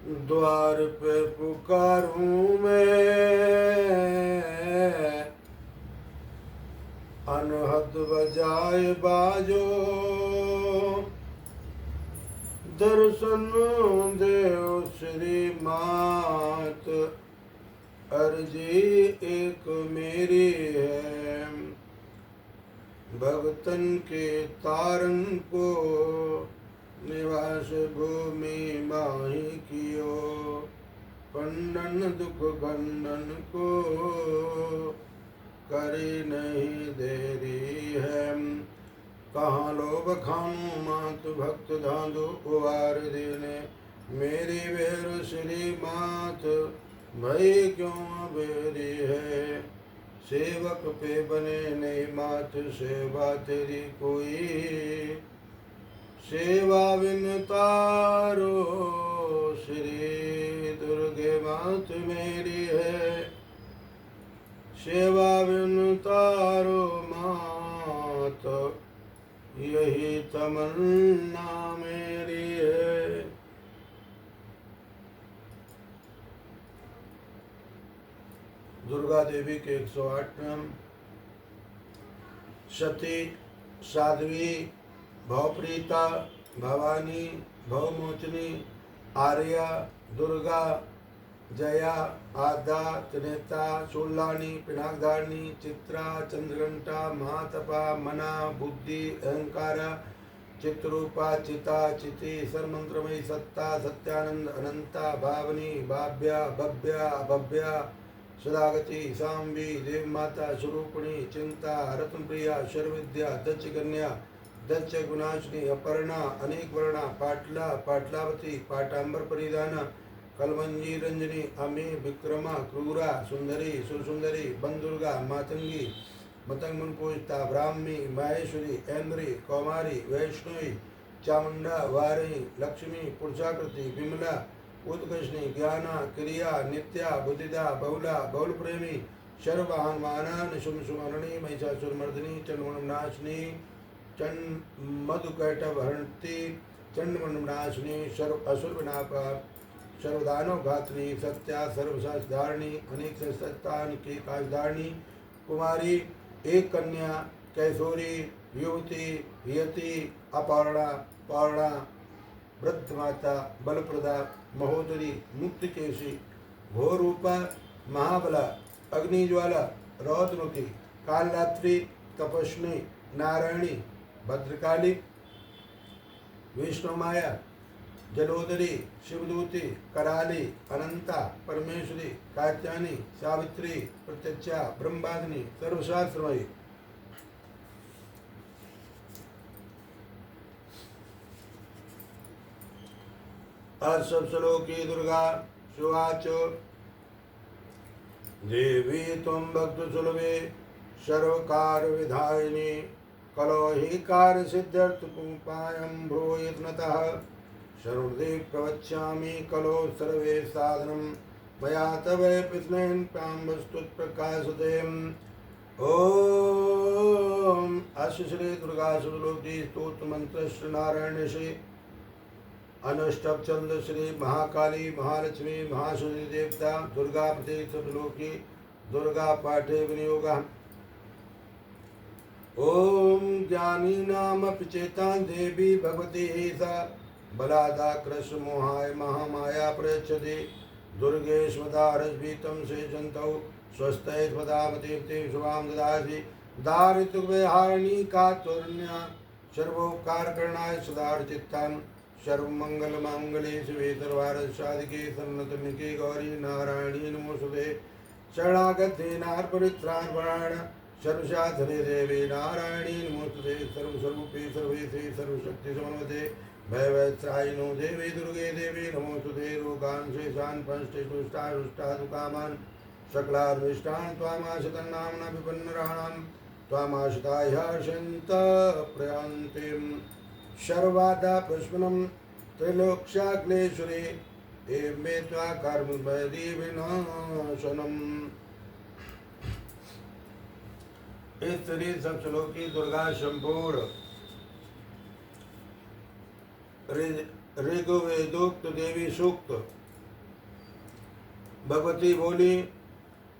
द्वार पे पुकारूं मैं, अनहद बजाए बाजो, दर्शन देव श्री मात, अर्जी एक मेरी है, भगतन के तारन को निवास भूमि माही कियो, खंडन दुख खंडन को करे नहीं देरी है, कहाँ लोभ खानु मात भक्त धांधु उबार देने, मेरी बेर श्री मात भई क्यों बेरी है, सेवक पे बने नहीं मात सेवा तेरी कोई, सेवा बिन तारो श्री दुर्गे मात मेरी है, सेवा बिन तारो मात यही तमन्ना मेरी है। दुर्गा देवी के 108 नाम। सती, साध्वी, भवप्रीता, भवानी, भवमोचनी, आर्या, दुर्गा, जया, आद्या, त्रिनेता, शूलानी, पिनाकधारिणी, चित्रा, चंद्रघंटा, महातपा, मना, बुद्धि, अहंकार, चित्रूपा, चिता, चिति, सर्वमंत्रमयी, सत्ता, सत्यानंद, अनंता, भावनी, भाव्या, भव्या, अभव्या, सदागति, सांबी, देवमाता, स्वरूपिणी, चिंता, रत्नप्रिया, शर्विद्या, दक्ष कन्या, दक्ष गुणाशिनी, अपर्णा, अनेक वर्णा, पाटला, पाटलावती, पाटांबर परिधाना, कलमंजी रंजनी, अमी, विक्रमा, क्रूरा, सुंदरी, सुरसुंदरी, बंदुर्गा, मातंगी, मतंग मुनपूजिता, ब्राह्मी, माहेश्वरी, ऐन्द्री, कौमारी, वैष्णवी, चामुंडा, वारिणी, लक्ष्मी, पुरुषाकृति, विमला, उत्कृष्णी, ज्ञाना, क्रिया, नित्या, बुद्धिदा, बहुला, बहुल प्रेमी, सर्ववाहन वाहना, निशुम सुमरणी, महिषासुरमर्दिनी, चंडमुंडनाशिनी, चंड मधुकैटभ हरती, चंडमुंडनाशिनी, सर्व असुर विनापा, सर्वदानव घातनी, सत्या, सर्वशास्त्रधारिणी, अनेक संस्थान की काजधारिणी, कुमारी, एक कन्या, कैशोरी, युवती, यति, अपारणा, पारणा, वृद्ध माता, बलप्रदा, महोदरी, मुक्तिकेशी, घोरूपा, महाबला, अग्निज्वाला, रौद्रमुखी, कालरात्रि, तपस्विनी, नारायणी, भद्रकाली, विष्णुमाया, जलोदरी, शिवदूती, कराली, अनंता, परमेश्वरी, कात्यायनी, सावित्री, प्रत्यक्षा, ब्रह्मादिनी, सर्वशास्त्रमयी। श्लोकी दुर्गा शुवाच, देवी त्वं भक्तसुलभे सर्वकार विधायिनी, कलो हि कार्य सिद्ध्यर्थोपायं भ्रूयत्नतः, शरुदे प्रवक्ष्यामि कलो सर्वे साधनं, मया तव पितॄणां वस्तुत्प्रकाशते। ओम अस्य श्री दुर्गा शुभलोकी स्तोत्र मंत्र श्री नारायण श्री अनुष्टभ चंद श्री महाकाली महालक्ष्मी महाशक्ति देवता दुर्गा प्रत्येक शुभलोकी दुर्गा पाठे विनियोगः। ओम ज्ञानी नाम चेता देवी भगवती सा बलादा कृष्ण मोहाय महामाया प्रयच्छति, दुर्गे स्वदा रश्मितं सेचन्तौ स्वस्ते स्वदामतीर्थे शुभां ददासि, दारिद्र्यविहारिणी कातुर्ण्या सर्वोपकारकरणाय सदार्चित्तां, सर्वमंगलमांगल्ये शिवे सर्वार्थसाधिके शरणत्वनिके गौरी नारायणी नमोस्तुते, शरणागते नारपरित्राणपरायण सर्वशास्त्रे देवी नारायणी नमोस्तुते, सर्वस्वरूपे सर्वेशे सर्वशक्ति समन्विते भयवैत्रायिनो देवी दुर्गे देवी नमोस्तुते, रोगान् शेषान् पंचेष्टुष्टादुकामान् सकलार्विष्टान् त्वामाश्रितानां विपन्नराणां त्वामाश्रिताय हर्षन्तः प्रयान्तिं, सर्वादा पुष्पनं त्रिलोक्याग्लेश्वरे एमे त्वा कर्मभयदि विनाशनम्। इस श्री सप्तश्लोकी दुर्गा संपूर्ण ऋग्वेदोक्त देवी सूक्त भगवती बोली,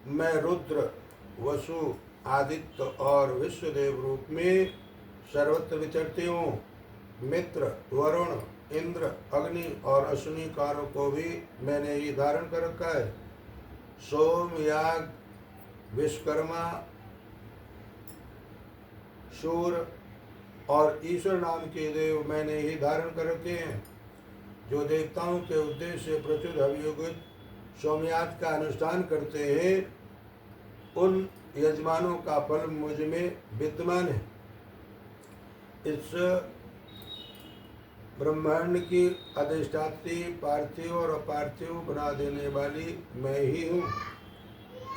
मैं रुद्र, वसु, आदित्य और विश्वदेव रूप में सर्वत्र विचरती हूँ। मित्र, वरुण, इंद्र, अग्नि और अश्विनी कारों को भी मैंने ही धारण कर रखा है। सोम, याग, विश्वकर्मा, शूर और ईश्वर नाम के देव मैंने ही धारण कर रखे हैं। जो देवताओं के उद्देश्य से प्रचुर अभियुक्त सोमयाग का अनुष्ठान करते हैं, उन यजमानों का फल मुझ में विद्यमान है। इस ब्रह्मांड की अधिष्ठात्री पार्थिव और अपार्थिव बना देने वाली मैं ही हूँ।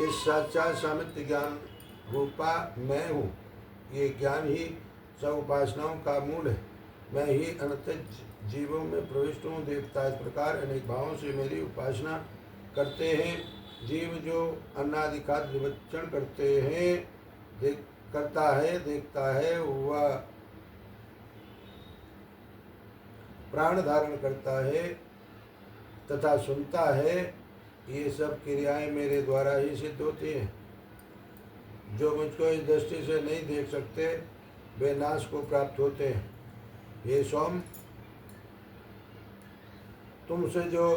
इस साक्षात सामित्य ज्ञान रूपा मैं हूँ। ये ज्ञान ही सब उपासनाओं का मूल है। मैं ही अनंत जीवों में प्रविष्ट हूँ। देवता इस प्रकार अनेक भावों से मेरी उपासना करते हैं। जीव जो अन्नादिखाद्य भक्षण करते हैं, देखता है, वह प्राण धारण करता है तथा सुनता है। ये सब क्रियाएं मेरे द्वारा ही सिद्ध होती हैं। जो मुझको इस दृष्टि से नहीं देख सकते, वे नाश को प्राप्त होते हैं। ये सोम, तुमसे जो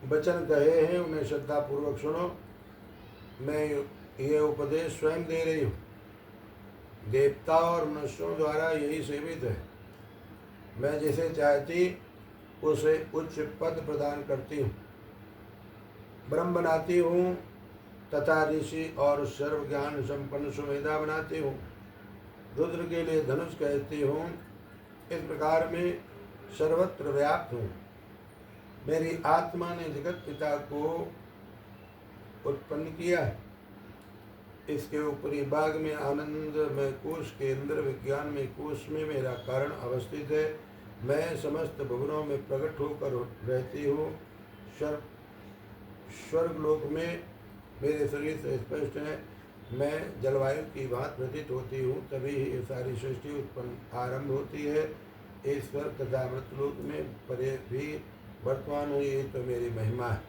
वचन कहे हैं उन्हें श्रद्धा पूर्वक सुनो। मैं ये उपदेश स्वयं दे रही हूँ। देवता और मनुष्यों द्वारा यही सेवित है। मैं जिसे चाहती उसे उच्च पद प्रदान करती हूँ, ब्रह्म बनाती हूँ तथा ऋषि और सर्व ज्ञान संपन्न सुमेधा बनाती हूँ। रुद्र के लिए धनुष कहती हूँ। इस प्रकार में सर्वत्र व्याप्त हूँ। मेरी आत्मा ने जगत पिता को उत्पन्न किया है। इसके ऊपरी भाग में आनंद में कोश के अंदर विज्ञान में कोश में मेरा कारण अवस्थित है। मैं समस्त भुवनों में प्रकट होकर रहती हूँ। स्वर्ग लोक में मेरे शरीर से स्पष्ट है। मैं जलवायु की बात प्रतीत होती हूँ, तभी ये सारी सृष्टि उत्पन्न आरंभ होती है। ईश्वर तथा मृतलोक में परे भी वर्तमान हुई, ये तो मेरी महिमा है।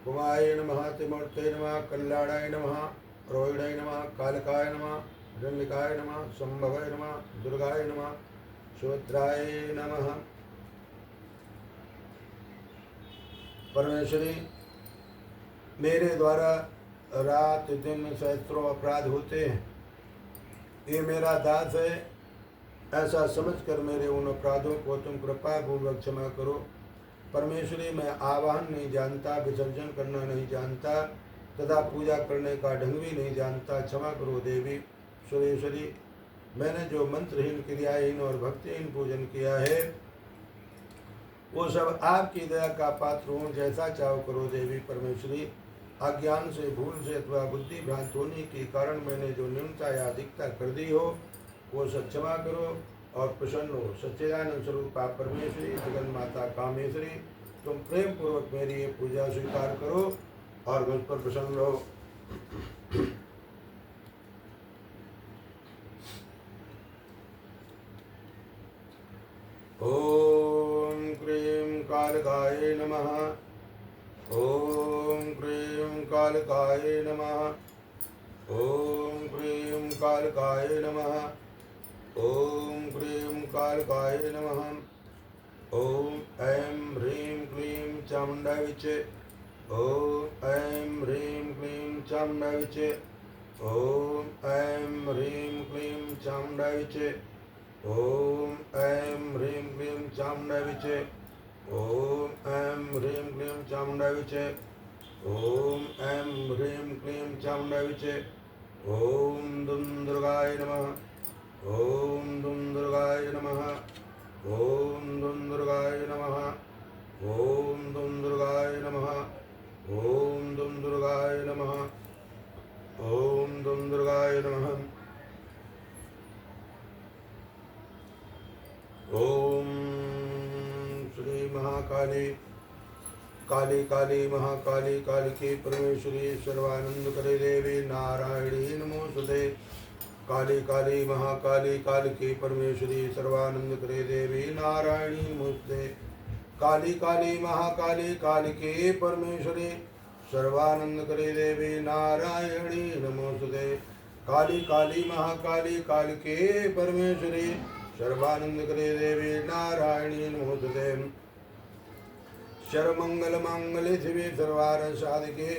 उमाय नमः, त्रिमूर्ते नमः, कल्याणाय नमः, रोहिणाय नमः, कालकाय नमः, हिरण्यकाय नमः, संभवाय नमः, दुर्गाय नमः, सुभद्राय नमः। परमेश्वरी, मेरे द्वारा रात दिन सहस्त्रों अपराध होते हैं। ये मेरा दास है, ऐसा समझकर मेरे उन अपराधों को तुम कृपा पूर्वक क्षमा करो। परमेश्वरी, मैं आवाहन नहीं जानता, विसर्जन करना नहीं जानता तथा पूजा करने का ढंग भी नहीं जानता। क्षमा करो देवी सुरेश्वरी। मैंने जो मंत्रहीन, क्रियाहीन और भक्तिहीन पूजन किया है, वो सब आपकी दया का पात्र हूँ। जैसा चाहो करो देवी परमेश्वरी। अज्ञान से, भूल से अथवा बुद्धि भ्रांत होने के कारण मैंने जो न्यूनता या अधिकता कर दी हो, वो सब क्षमा करो और प्रसन्न हो। सच्चिदानंद स्वरूपा परमेश्वरी, जगन माता कामेश्वरी, तुम प्रेम पूर्वक मेरी ये पूजा स्वीकार करो और मुझ पर प्रसन्न रहो। ओम क्रीं कालकाय नमः। ओम क्रीं कालकाय नमः। ओम क्रीं कालकाय नमः। ओम क्रीं कालकाय नमः। ओम ऐं ह्रीं क्लीं चामुण्डाय विचे। ओम ऐं ह्रीं क्लीं चामुण्डाय विचे। ओम ऐं ह्रीं क्लीं चामुण्डाय विचे। ओम ऐं ह्रीं क्लीं चामुण्डाय विचे। ओम ऐं ह्रीं क्लीं चामुण्डाय विचे। ओम ऐं ह्रीं क्लीं चामुण्डाय विचे। ओम दुं दुर्गाय नमः। ओम दुं दुर्गाय नमः। ओम दुं दुर्गाय नमः। ओम दुं दुर्गाय नमः। ओम दुं दुर्गाय नमः। ओम दुं दुर्गाय नमः। ओम श्री महाकाली काली काली महाकाली कालिके परमेश्वरी सर्वानंद करे देवी नारायणी नमोस्तुते। काली काली महाकाली काल की परमेश्वरी सर्वानंद करे देवी नारायणी नमोस्तुते। काली काली महाकाली काल की परमेश्वरी सर्वानंद करे देवी नारायणी नमोस्तुते। काली काली महाकाली काल के परमेश्वरी सर्वानंद करे देवी नारायणी नमोस्तुते। शर्वमंगल मंगले शिवे सर्वार साधके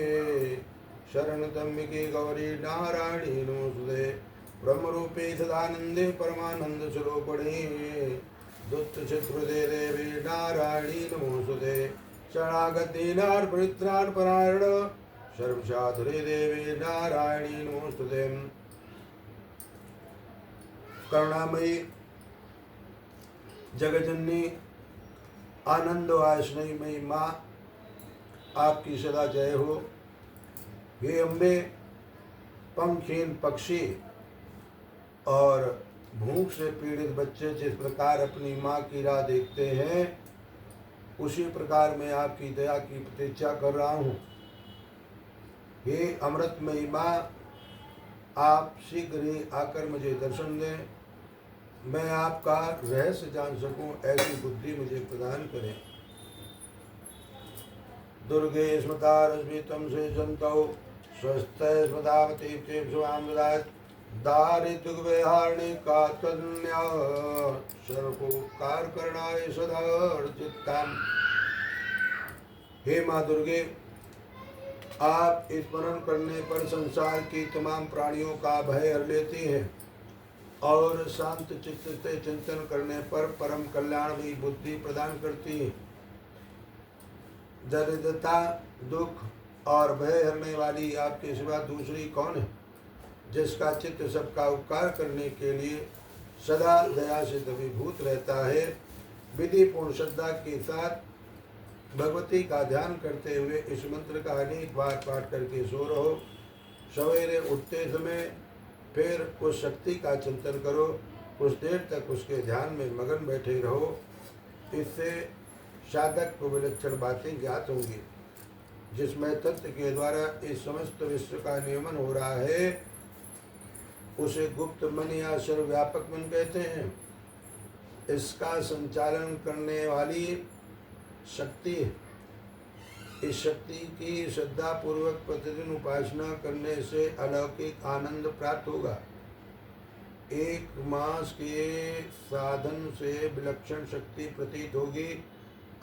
शरण त्र्यंबके गौरी नारायणी नमोस्तुते। ब्रह्म रूपे सदानंदे परमानंद स्वरूपिणे दुष्ट शत्रुदे देवी नारायणी नमोस्तुते। शरणागत दीनार परित्राण परायण सर्वसाधुरे देवी नारायणी नमोस्तुते। करुणामयी जगजननी आनंद वासनीमयी माँ, आपकी सदा जय हो। हे अम्बे, पंखहीन पक्षी और भूख से पीड़ित बच्चे जिस प्रकार अपनी माँ की राह देखते हैं, उसी प्रकार मैं आपकी दया की प्रतीक्षा कर रहा हूँ। हे अमृतमयी माँ, आप शीघ्र ही आकर मुझे दर्शन दें, मैं आपका रहस्य जान सकूं, ऐसी बुद्धि मुझे प्रदान करें। दुर्गे स्मृता रश्मि तम से संतौ स्वस्थ स्मृतावती शुभाम ददात दारिद्र्यविहारिणी का तन्या सर्वोपकार करणाय सदा चित्तम। हे माँ दुर्गे, आप स्मरण करने पर संसार की तमाम प्राणियों का भय हर लेती हैं और शांत चित्त से चिंतन करने पर परम कल्याण भी बुद्धि प्रदान करती है। दरिद्रता, दुख और भय हरने वाली आपके सिवा दूसरी कौन है, जिसका चित्त सबका उपकार करने के लिए सदा दया से अभिभूत रहता है। विधि पूर्ण श्रद्धा के साथ भगवती का ध्यान करते हुए इस मंत्र का अनेक बार पाठ करके सो रहो। सवेरे उठते समय फिर उस शक्ति का चिंतन करो, कुछ देर तक उसके ध्यान में मगन बैठे रहो। इससे साधक को विलक्षण बातें ज्ञात होंगी। जिसमें तत्व के द्वारा इस समस्त विश्व का नियमन हो रहा है, उसे गुप्त मन या सर्वव्यापक मन कहते हैं। इसका संचालन करने वाली शक्ति, इस शक्ति की श्रद्धा पूर्वक प्रतिदिन उपासना करने से अलौकिक आनंद प्राप्त होगा। एक मास के साधन से विलक्षण शक्ति प्रतीत होगी।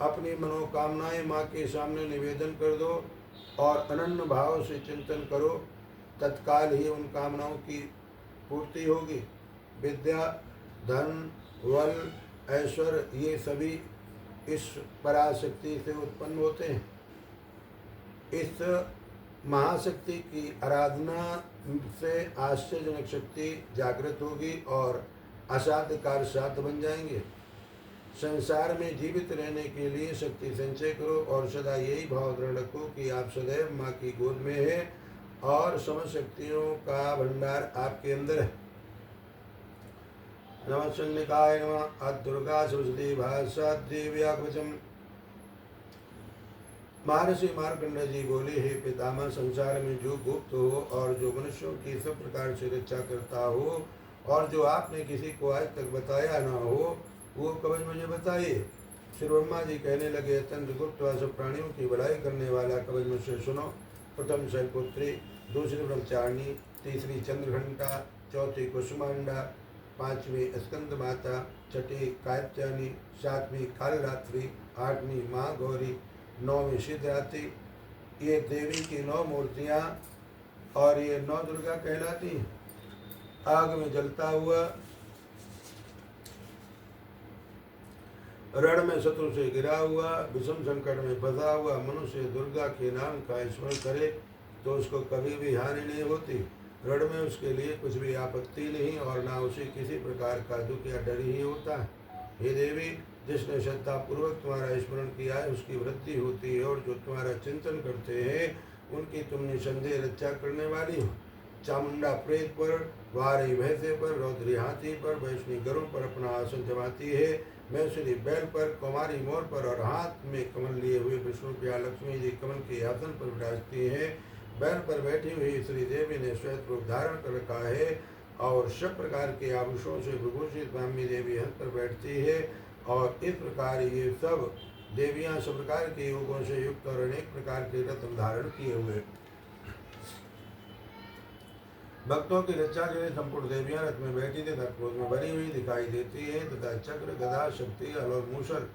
अपनी मनोकामनाएं माँ के सामने निवेदन कर दो और अनन्य भाव से चिंतन करो, तत्काल ही उन कामनाओं की पूर्ति होगी। विद्या, धन, बल, ऐश्वर्य ये सभी इस पराशक्ति से उत्पन्न होते हैं। इस महाशक्ति की आराधना से आश्चर्यजनक शक्ति जागृत होगी और असाध्य कार्य साध्य बन जाएंगे। संसार में जीवित रहने के लिए शक्ति संचय करो और सदा यही भाव दृढ़ रखो कि आप सदैव माँ की गोद में है और समस्त शक्तियों का भंडार आपके अंदर है। नमः शून्यकाय नमः। दुर्गा सरस्वती भाषा देव्याकवचम। महर्षि मार्कंडेय जी बोले, हे पितामह, संसार में जो गुप्त हो और जो मनुष्यों की सब प्रकार से रक्षा करता हो और जो आपने किसी को आज तक बताया न हो, वो कवच मुझे बताइए। श्री ब्रह्मा जी कहने लगे, अत्यंत गुप्त व सब प्राणियों की भलाई करने वाला कवच मुझसे सुनो। प्रथम शैलपुत्री, दूसरी ब्रह्मचारिणी, तीसरी चंद्रघंटा, चौथी कुसुमांडा, पांचवी स्कंद माता, छठी कात्यायनी, सातवीं कालरात्रि, आठवीं माँ गौरी, नौवीं सिद्धरात्रि। ये देवी की 9 मूर्तियाँ और ये 9 दुर्गा कहलाती। आग में जलता हुआ, रण में शत्रु से गिरा हुआ, विषम संकट में फंसा हुआ मनुष्य दुर्गा के नाम का स्मरण करे तो उसको कभी भी हानि नहीं होती। रण में उसके लिए कुछ भी आपत्ति नहीं और ना उसे किसी प्रकार का दुख या डर ही होता है। हे देवी, जिसने श्रद्धा पूर्वक तुम्हारा स्मरण किया है उसकी वृद्धि होती है और जो तुम्हारा चिंतन करते हैं उनकी तुम निसंदेह रक्षा करने वाली हो। चामुंडा प्रेत पर, वारी भैंसे पर, रौद्री हाथी पर, वैष्णवी गरुड़ पर अपना आसन जमाती है। मैसूरी बैल पर, कुमारी मोर पर और हाथ में कमल लिए हुए विष्णुप्रिया लक्ष्मी जी कमल के आसन पर विराजती है। बैल पर बैठी हुई श्री देवी ने श्वेत रूप धारण कर रखा है। और सब प्रकार के आभूषणों से विभूषित ब्राह्मी देवी हंस पर बैठती है। और इस प्रकार ये सब देवियां सब प्रकार के योगों से युक्त और अनेक प्रकार के रत्न धारण किए हुए भक्तों की रक्षा के लिए संपूर्ण देवियां रथ में बैठी तथा क्रोध में भरी हुई दिखाई देती है तथा चक्र गदा शक्ति और मूसल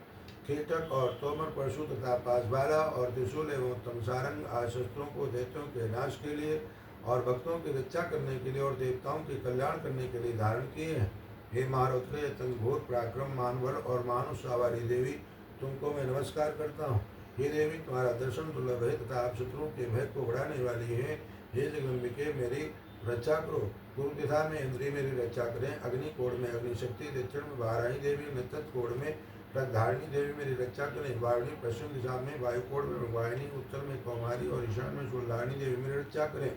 कीटक और तोमर पशु तथा पासबाला और त्रिशूल एवं तमसारंग आदि शस्त्रों को दैत्यों के नाश के लिए और भक्तों की रक्षा करने के लिए और देवताओं के कल्याण करने के लिए धारण किए हैं। हे महारौद्र तंगभूर पराक्रम मानवल और मानुष वाली देवी, तुमको मैं नमस्कार करता हूँ। हे देवी, तुम्हारा दर्शन दुर्लभ है तथा आप शत्रुओं के भय को बढ़ाने वाली है। हे जगदम्बिके, मेरी रक्षा करो। पूर्व दिशा में इंद्रिय मेरी रक्षा करें। अग्निकोण में अग्निशक्ति, दक्षिण में वाराही देवी, नक्षत्र कोण में रथधारिणी देवी मेरी रक्षा करें। वारुणी पश्चिम दिशा में, वायुकोण में वाहिनी, उत्तर में कौमारी और ईशान में शूलधारिणी देवी मेरी रक्षा करें।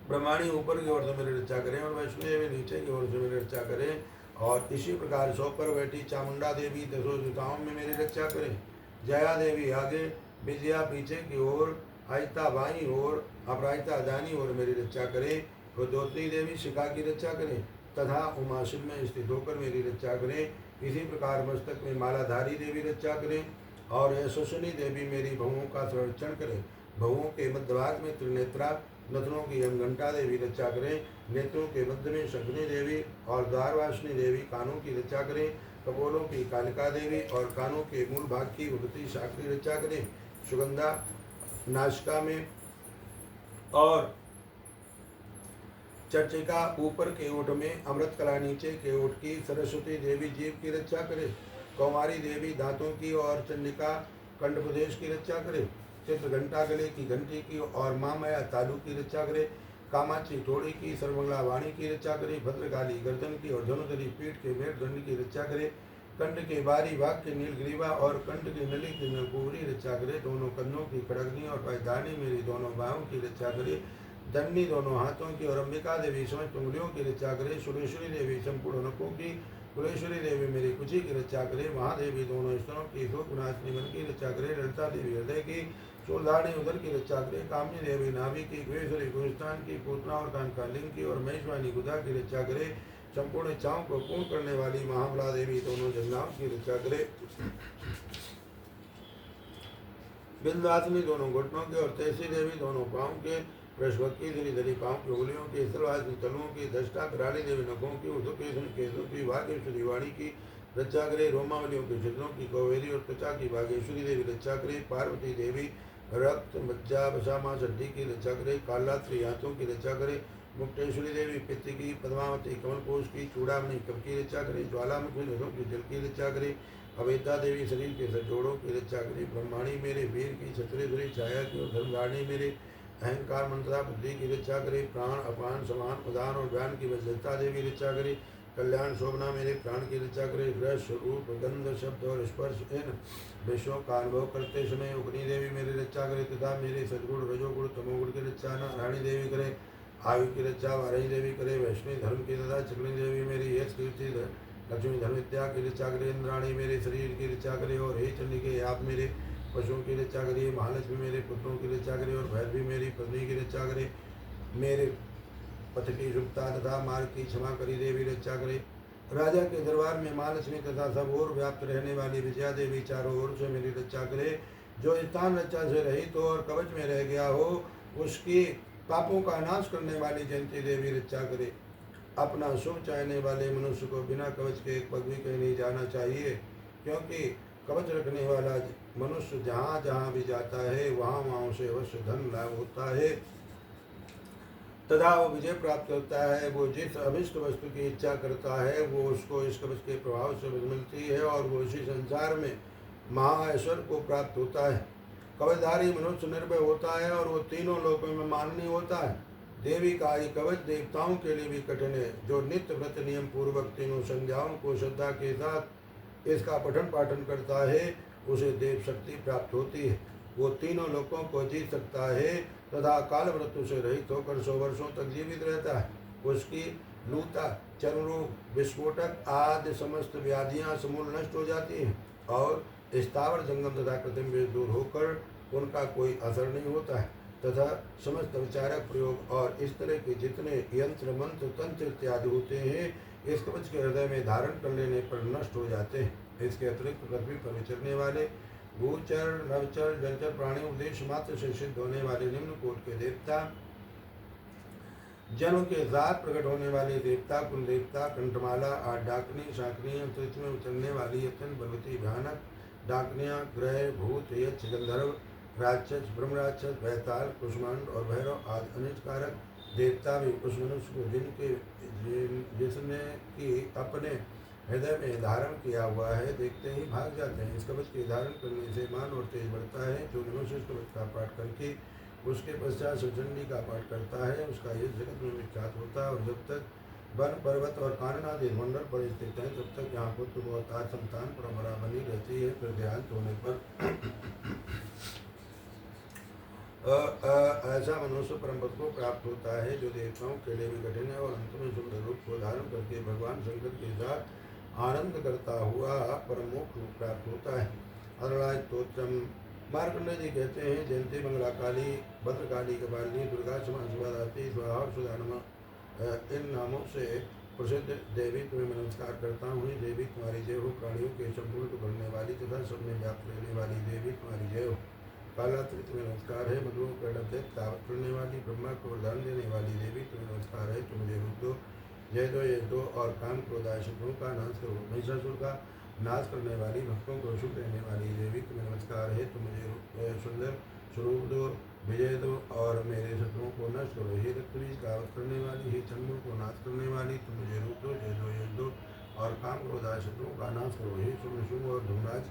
ब्रह्माणी ऊपर की ओर से मेरी रक्षा करें और वैष्णो देवी नीचे की ओर से मेरी रक्षा करें। और इसी प्रकार सौ पर बैठी चामुंडा देवी दसों दिशाओं में मेरी रक्षा करें। जया देवी आगे, विजया पीछे की ओर, आयता बाई ओर, अपराजिता दानी ओर मेरी रक्षा करें। रुद्रोत्री देवी शिखा की रक्षा करें तथा उमा शिव में स्थित होकर मेरी रक्षा करें। इसी प्रकार मस्तक में मालाधारी देवी रक्षा करें और यशस्विनी देवी मेरी भवों का संरक्षण करें। भवों के मध्यभाग में त्रिनेत्रा, नथनों की घंटा देवी रक्षा करें। नेत्रों के मध्य में शकुनी देवी और द्वारवासिनी देवी कानों की रक्षा करें। कपोलों की कालिका देवी और कानों के मूल भाग की उगती शाकरी रक्षा करें। सुगंधा नाशिका में और चर्चिका ऊपर के ओठ में, अमृत कला नीचे के ओठ की, सरस्वती देवी जीव की रक्षा करे। कौमारी देवी दांतों की और चंडिका कंठ प्रदेश की रक्षा करे। चित्र घंटा गले की घंटी की और मामया तालु की रक्षा करे। कामाची थोड़ी की, सर्वमंगला वाणी की रक्षा करे। भद्रकाली गर्दन की और धनुधरी पीठ के मेरुदंड की रक्षा करे। कंठ के बारी भाग के नीलग्रीवा और कंठ की नली की नलकुबरी रक्षा करे। दोनों कंधों की खड़गनी और पैदानी मेरी दोनों बाहों की रक्षा करे। दंडी दोनों हाथों की और अंबिका देवी समस्त उंगलियों की रक्षा करे। सुरेश्वरी देवी संपूर्ण नखों की, कुलेश्वरी देवी मेरी कुची की रक्षा करे। महादेवी दोनों स्तनों की, शोकनाशिनी मन की रक्षा करे। ललिता देवी हृदय की, शूलधारिणी उदर की रक्षा करे। कामनी देवी नाभि की, गुहेश्वरी गुहिस्थान की, पूतना और कानका लिंग की और महेश्वानी गुदा की रक्षा करे। संपूर्ण इच्छाओं को पूर्ण करने वाली महाबला देवी दोनों जंगाओं की रक्षा करे। बिंदवासिनी दोनों घुटनों के और तेसी देवी दोनों पाँव के, बृहस्पति धरी पाँव की उंगलियों की, स्थलवासिनी तलुओं की, दष्टा कराली देवी नखों की, उदकेशन केसों की, भाग्येश्वरी वाणी की रक्षा करे। रोमावलियों के छिद्रों की, कौवेरी और त्वचा की भाग्येश्वरी देवी रक्षा करे। पार्वती देवी रक्त मज्जा बसामा सड्डी की रक्षा करे। कालात्री हाथों की रक्षा करे। मुक्तेश्वरी देवी पित्त की, पद्मावती कमलकोश की, चूड़ामणि कब की रक्षा करे। ज्वालामुखी नसों की जल की रक्षा करे। अवेदा देवी शरीर के सजोड़ों की रक्षा करे। ब्रह्माणी मेरे वीर की, छत्रेश्वरी छाया की और धर्मधारिणी मेरे अहंकार मंत्रा बुद्धि की रक्षा करे। प्राण अपान समान उदान और ज्ञान की वज्रता देवी रक्षा करे। कल्याण शोभना मेरे प्राण की रक्षा करे। रस रूप गंध शब्द और स्पर्श इन विषयों का अनुभव करते समय अग्नि देवी मेरी रक्षा करे तथा मेरे सदगुण रजोगुण तमोगुण की रक्षा नारायणी देवी करे। आयु की रक्षा वाराही देवी करे। वैष्णवी धर्म की तथा चक्री देवी मेरी यश कीर्ति लक्ष्मी धर्म विद्या की रक्षा करे। इंद्राणी मेरे शरीर की रक्षा करे। और हे चंडिके, आप मेरे पशुओं की रक्षा करिए। महालक्ष्मी मेरे पुत्रों की रक्षा करे और भैरवी मेरी पत्नी की रक्षा करे। मेरे पथ की शुभता तथा मार्ग की क्षमा करी देवी रक्षा करे। राजा के दरबार में महालक्ष्मी तथा सब ओर व्याप्त रहने वाली विजया देवी चारों ओर से मेरी रक्षा करे। जो स्थान रक्षा से रहित हो और कवच में रह गया हो, उसकी पापों का नाश करने वाली जयंती देवी रक्षा करे। अपना शुभ चाहने वाले मनुष्य को बिना कवच के एक पग भी कहीं नहीं जाना चाहिए, क्योंकि कवच रखने वाला मनुष्य जहाँ जहाँ भी जाता है वहाँ वहाँ उसे अवश्य धन लाभ होता है तथा वो विजय प्राप्त करता है। वो जिस अभिष्ट वस्तु की इच्छा करता है वो उसको इस कवच के प्रभाव से मिलती है और वो इसी संसार में महाऐश्वर्य को प्राप्त होता है। कवचधारी मनुष्य निर्भय होता है और वो तीनों लोकों में माननीय होता है। देवी का ये कवच देवताओं के लिए भी कठिन है। जो नित्य व्रत नियम पूर्वक तीनों संध्याओं को श्रद्धा के साथ इसका पठन पाठन करता है, उसे देव शक्ति प्राप्त होती है। वो तीनों लोकों को जीत सकता है तथा काल मृत्यु से रहित होकर 100 वर्षों तक जीवित रहता है। उसकी लूता, चर्मरोग, विस्फोटक आदि समस्त व्याधियां समूल नष्ट हो जाती हैं और स्थावर जंगम तथा कृत्रिम दूर होकर उनका कोई असर नहीं होता है। तथा समस्त विचारक प्रयोग और इस तरह के जितने यंत्र मंत्र तंत्र इत्यादि होते हैं इस कवच के हृदय में धारण कर लेने पर नष्ट हो जाते हैं। इसके अतिरिक्त पृथ्वी पर विचरने वाले भूचर नवचर जलचर प्राणी उद्देश्य मात्र से सिद्ध होने वाले निम्न कोट के देवता, जन्म के साथ प्रकट होने वाले देवता, कुल देवता, कंठमाला, आठ डाकनी, शाकनी, अंतरिक्ष में उतरने वाली अत्यंत बलवती भयानक डाकनियाँ, ग्रह, भूत, यक्ष, गंधर्व, राक्षस, ब्रह्म राक्षस, भैताल, कुष्मांड और भैरव आदि अनिष्टकारक देवता भी उस मनुष्य को जिसने कि अपने हृदय में धारण किया हुआ है देखते ही भाग जाते हैं। इस कवच के धारण करने से मान और तेज बढ़ता है। जो मनुष्य इस कवच का पाठ करके उसके पश्चात शिवचंडी का पाठ करता है उसका ये जगत में विख्यात होता है। और जब तक वन पर्वत और कानन आदि मंडल पर स्थित है तब तक यहाँ पुत्र बहुत संतान परंपरा बनी रहती है। फिर देहांत होने पर ऐसा मनुष्य परम पद को प्राप्त होता है जो देवताओं के लिए भी कठिन है और अंत में सुंदर रूप को धारण करके भगवान शंकर के साथ आनंद करता हुआ परम मोक्ष रूप प्राप्त होता है। अरुणाय स्तोत्रम मार्कंडेय जी कहते हैं, जयंती मंगला काली, भद्रकाली, कपालिनी, दुर्गा, क्षमा शिवादाती, स्वाहा और सुधा नमः इन नामों से प्रसिद्ध देवी तुम्हें नमस्कार करता हूँ। देवी तुम्हारी जय हो। प्राणियों के संपूर्ण करने वाली तथा सब में व्याप्त रहने वाली देवी तुम्हारी जय हो। कालात्री तुम्हें नमस्कार है। मधु दावत करने वाली, ब्रह्मा को वरदान देने वाली देवी तुम्हें नमस्कार है। तुम मुझे रूप दो, जय दो और काम क्रोध शत्रुओं का नाश करो। महिषासुर का नाश करने वाली, भक्तों को शुभ रहने वाली देवी तुम्हें नमस्कार है। तुम मुझे सुंदर स्वरूप दो, विजय दो और मेरे शत्रुओं को नष्ट करो। हे रक्तबीज दावत करने वाली, हे चंद्र को नाश करने वाली, तुम मुझे रूप दो, जय दो और काम क्रोध शत्रुओं का नाश करो। हे शुभ और धूमराज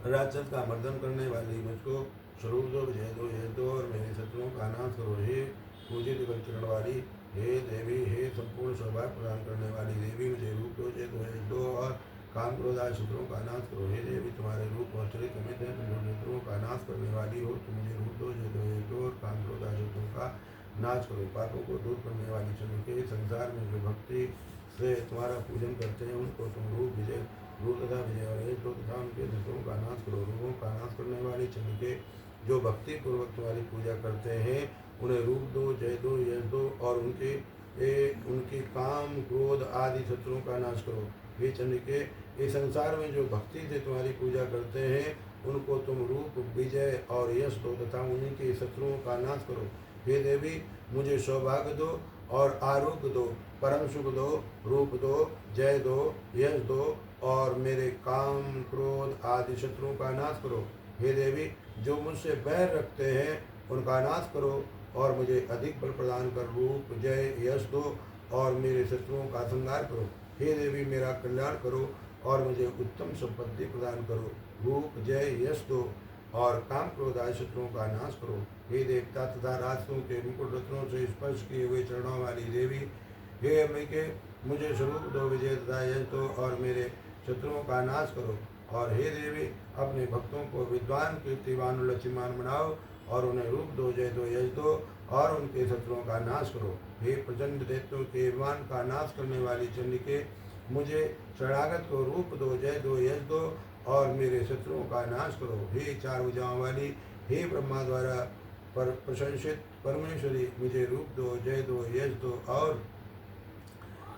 राक्षस का मर्दन करने वाली, मुझको स्वरूप दो, विजय दो और मेरे शत्रुओं का नाश करो। हे पूजित चरण वाली, हे देवी, हे संपूर्ण सौभाग्य प्रदान करने वाली देवी, मुझे रूप दो, जय दो और काम क्रोध शत्रुओं का नाश करो। हे देवी, तुम्हारे रूप और चरित्र में तुम शत्रुओं का नाश करने वाली हो। तुम मुझे रूप दो, जय दो और काम क्रोध शत्रुओं का नाश करो। पापों को दूर करने वाली चंद्र के संसार में जो भक्ति से तुम्हारा पूजन करते हैं उनको तुम रूप तथा विजय और एक तथा उनके शत्रुओं का नाश करो। रूपों का नाश करने वाली चंद्र के जो भक्ति पूर्वक तुम्हारी पूजा करते हैं उन्हें रूप दो, जय दो, यश दो और उनके काम क्रोध आदि शत्रुओं का नाश करो। हे चंद्र के इस संसार में जो भक्ति से तुम्हारी पूजा करते हैं उनको तुम रूप, विजय और यश दो तथा उन्हीं के शत्रुओं का नाश करो। हे देवी, मुझे सौभाग्य दो और आरोग्य दो, परम सुख दो, रूप दो, जय दो, यश दो और मेरे काम क्रोध आदि शत्रुओं का नाश करो। हे देवी, जो मुझसे बैर रखते हैं उनका नाश करो और मुझे अधिक बल प्रदान कर रूप, जय, यश दो और मेरे शत्रुओं का संहार करो। हे देवी, मेरा कल्याण करो और मुझे उत्तम संपत्ति प्रदान करो। रूप, जय, यश दो और काम क्रोध आदि शत्रुओं का नाश करो। हे देवता तथा राजसों के मुकुट रत्नों से स्पर्श किए हुए चरणों वाली देवी, हे अंबिके, मुझे स्वरूप दो, विजय तथा यश दो और मेरे शत्रुओं का नाश करो। और हे देवी, अपने भक्तों को विद्वान, कीर्तिवान और लक्ष्मीवान बनाओ और उन्हें रूप दो, जय दो, यश दो और उनके शत्रुओं का नाश करो। हे प्रचंड दैत्यों के विमान का नाश करने वाली चंडिके, मुझे शरणागत को रूप दो, जय दो, यश दो और मेरे शत्रुओं का नाश करो। हे चार भुजाओं वाली, हे ब्रह्मा द्वारा प्रशंसित परमेश्वरी, मुझे रूप दो, जय दो, यश दो और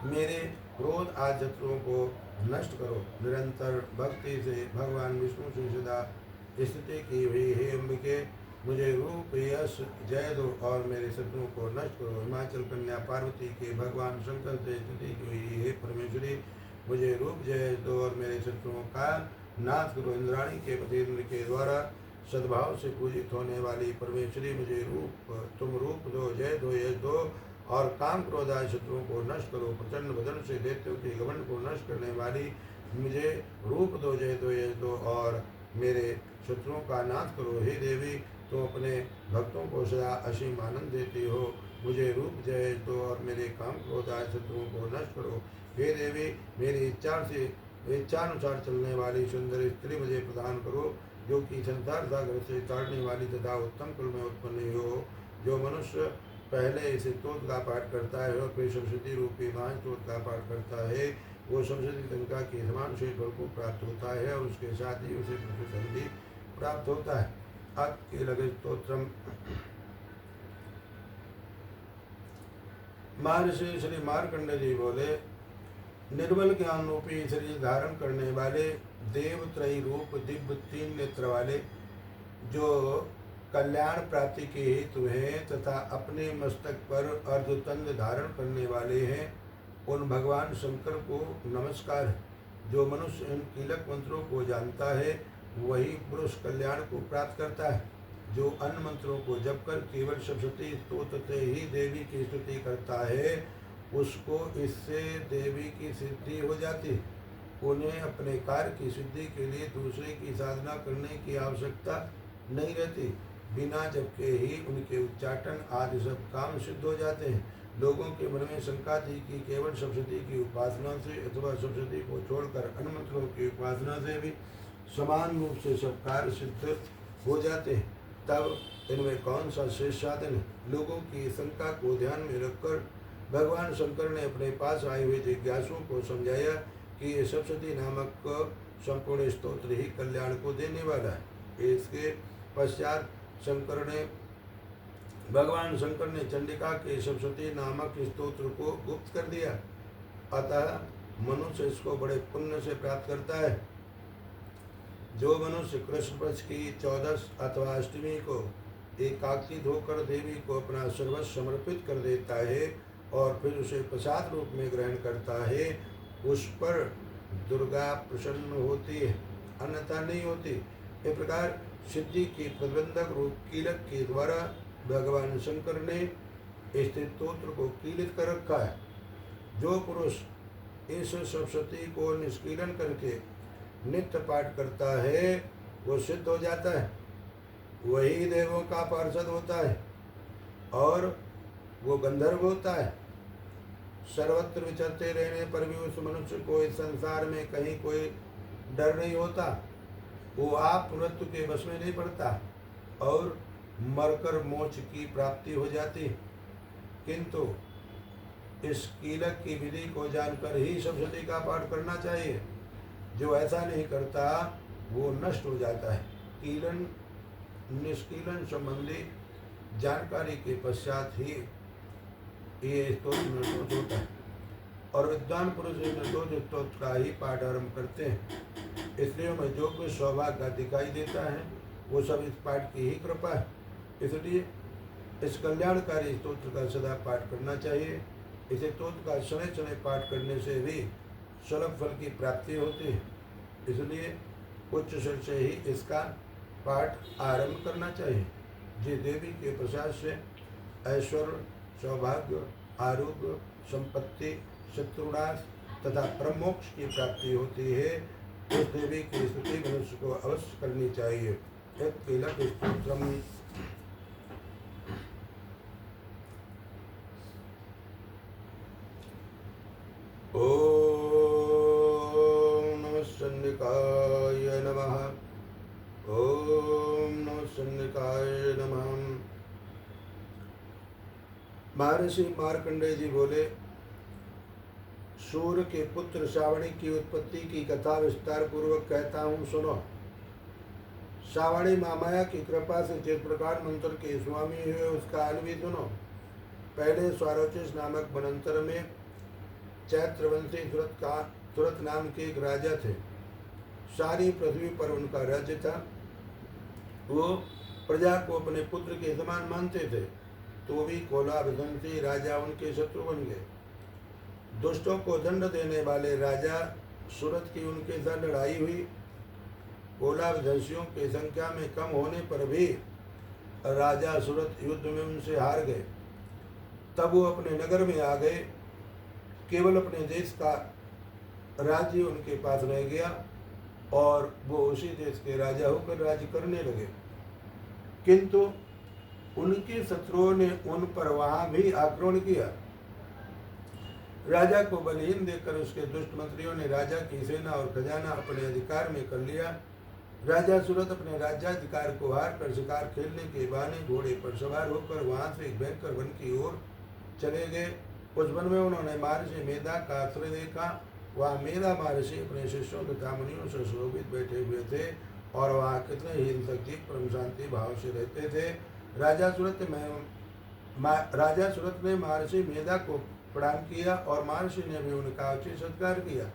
मेरे क्रोध आदि शत्रुओं को नष्ट करो। निरंतर भक्ति से भगवान विष्णु से सदा स्थिति की हुई हे अंबिके, मुझे रूप, यश, जय दो और मेरे शत्रुओं को नष्ट करो। हिमाचल कन्या पार्वती के भगवान शंकर से स्थिति की हुई हे परमेश्वरी, मुझे रूप, जय दो और मेरे शत्रुओं का नाश करो। इंद्राणी के पति इंद्र के द्वारा सद्भाव से पूजित होने वाली परमेश्वरी, मुझे तुम रूप दो, जय दो, यश दो और काम क्रोध आदि शत्रुओं को नष्ट करो। प्रचंड बदन से दैत्यों के घमंड को नष्ट करने वाली, मुझे रूप दो, जय दो, यश दो और मेरे शत्रुओं का नाश करो। हे देवी, तुम अपने भक्तों को सदा असीम आनंद देती हो, मुझे रूप, जय दो और मेरे काम क्रोध आदि शत्रुओं को नष्ट करो। हे देवी, मेरी इच्छानुसार चलने वाली सुंदर स्त्री मुझे प्रदान करो, जो कि संसार सागर से ताड़ने वाली तथा उत्तम कुल में उत्पन्न हो। जो मनुष्य पहले इसे स्तोत्र का पाठ करता है और फिर सरस्वती रूपी महास्तोत्र का पाठ करता है, वो सरस्वती गंगा के समान से फल को प्राप्त होता है और उसके साथ ही उसे प्रतिसंधि प्राप्त होता है। अकीलक स्तोत्रम। महर्षि श्री मार्कंडेय जी बोले, निर्मल ज्ञान रूपी शरीर धारण करने वाले, देवत्रयी रूप दिव्य 3 नेत्र वाले, जो कल्याण प्राप्ति के हेतु हैं तथा अपने मस्तक पर अर्धतंद धारण करने वाले हैं, उन भगवान शंकर को नमस्कार है। जो मनुष्य इन कीलक मंत्रों को जानता है वही पुरुष कल्याण को प्राप्त करता है। जो अन्य मंत्रों को जप कर केवल सप्तशती स्तोत्र से ही देवी की स्तुति करता है, उसको इससे देवी की सिद्धि हो जाती है। उन्हें अपने कार्य की सिद्धि के लिए दूसरे की साधना करने की आवश्यकता नहीं रहती। बिना जप के ही उनके उच्चाटन आदि सब काम सिद्ध हो जाते हैं। लोगों के मन में शंका थी कि केवल सप्तशती की उपासना से अथवा सप्तशती को छोड़कर अन्य मंत्रों की उपासना से भी समान रूप से सब कार्य सिद्ध हो जाते हैं, तब इनमें कौन सा श्रेष्ठ साधन है? लोगों की शंका को ध्यान में रखकर भगवान शंकर ने अपने पास आए हुए जिज्ञासुओं को समझाया कि ये सप्तशती नामक संपूर्ण स्तोत्र ही कल्याण को देने वाला है। इसके पश्चात भगवान शंकर ने चंडिका के सप्तशती नामक स्तोत्र को गुप्त कर दिया। अतः मनुष्य इसको बड़े पुण्य से प्राप्त करता है। जो मनुष्य कृष्ण पक्ष की 14 अथवा अष्टमी को एकाकित होकर देवी को अपना सर्वस्व समर्पित कर देता है और फिर उसे प्रसाद रूप में ग्रहण करता है, उस पर दुर्गा प्रसन्न होती है, अन्यथा नहीं होती। इस प्रकार सिद्धि के प्रतिबंधक रूप कीलक के द्वारा भगवान शंकर ने इस स्तोत्र को कीलित कर रखा है। जो पुरुष इस सप्तशती को निष्कीलन करके नित्य पाठ करता है वो सिद्ध हो जाता है, वही देवों का पार्षद होता है और वो गंधर्व होता है। सर्वत्र विचरते रहने पर भी उस मनुष्य को इस संसार में कहीं कोई डर नहीं होता। वो आप मृत्यु के वश में नहीं पड़ता और मरकर मोक्ष की प्राप्ति हो जाती। किंतु इस कीलक की विधि को जानकर ही सप्तशती का पाठ करना चाहिए। जो ऐसा नहीं करता वो नष्ट हो जाता है। कीलन निष्कीलन संबंधी जानकारी के पश्चात ही ये स्तोत्र निर्दोष होता है और विद्वान पुरुष निर्दोष स्तोत्र का ही पाठ आरम्भ करते हैं। इसलिए में जो कुछ सौभाग्य दिखाई देता है वो सब इस पाठ की ही कृपा है। इसलिए इस कल्याणकारी स्तोत्र का सदा पाठ करना चाहिए। इस स्तोत्र का शनै शनै पाठ करने से भी सुलभ फल की प्राप्ति होती है। इसलिए उच्च स्वर से ही इसका पाठ आरंभ करना चाहिए। जिस देवी के प्रसाद से ऐश्वर्य, सौभाग्य, आरोग्य, संपत्ति, शत्रुनाश तथा परमोक्ष की प्राप्ति होती है, उस देवी की स्तुति मनुष्य को अवश्य करनी चाहिए। एक कीलक स्तोत्रम। ओम नमः चंडिकाय नमः। ओम नमः चंडिकाय नमः। महर्षि मार्कंडेय जी बोले, सूर्य के पुत्र श्रावणी की उत्पत्ति की कथा विस्तार पूर्वक कहता हूँ, सुनो। श्रावणी महामाया की कृपा से जिस प्रकार मंत्र के स्वामी हुए उसका हाल भी सुनो। पहले स्वारोचिष नामक वनांतर में चैत्रवंशी तुरत नाम के एक राजा थे। सारी पृथ्वी पर उनका राज्य था। वो प्रजा को अपने पुत्र के समान मानते थे, तो भी कोलावधंसी राजा उनके शत्रु बन गए। दुष्टों को दंड देने वाले राजा सूरत की उनके साथ लड़ाई हुई। कोलावधंसियों की संख्या में कम होने पर भी राजा सूरत युद्ध में उनसे हार गए। तब वो अपने नगर में आ गए। केवल अपने देश का राज्य उनके पास रह गया और वो उसी देश के राजा होकर राज्य करने लगे। किंतु उनके शत्रुओं ने उन पर वहां भी आक्रमण किया। राजा को बलहीन देखकर उसके दुष्ट मंत्रियों ने राजा की सेना और खजाना अपने अधिकार में कर लिया। राजा सूरत अपने राज्याधिकार को हार कर शिकार खेलने के बहाने घोड़े पर सवार होकर वहां से एक भयंकर वन की ओर चले गए। उस वन में उन्होंने महर्षि मेधा का आश्रय देखा। वहाँ मेधा महर्षि अपने शिष्यों तथा मुनियों से शोभित बैठे हुए थे और वहाँ कितने ही हिंसक जीव परम शांति भाव से रहते थे। राजा सूरत ने महर्षि मेधा को प्रणाम किया और महर्षि ने भी उनका उचित सत्कार किया।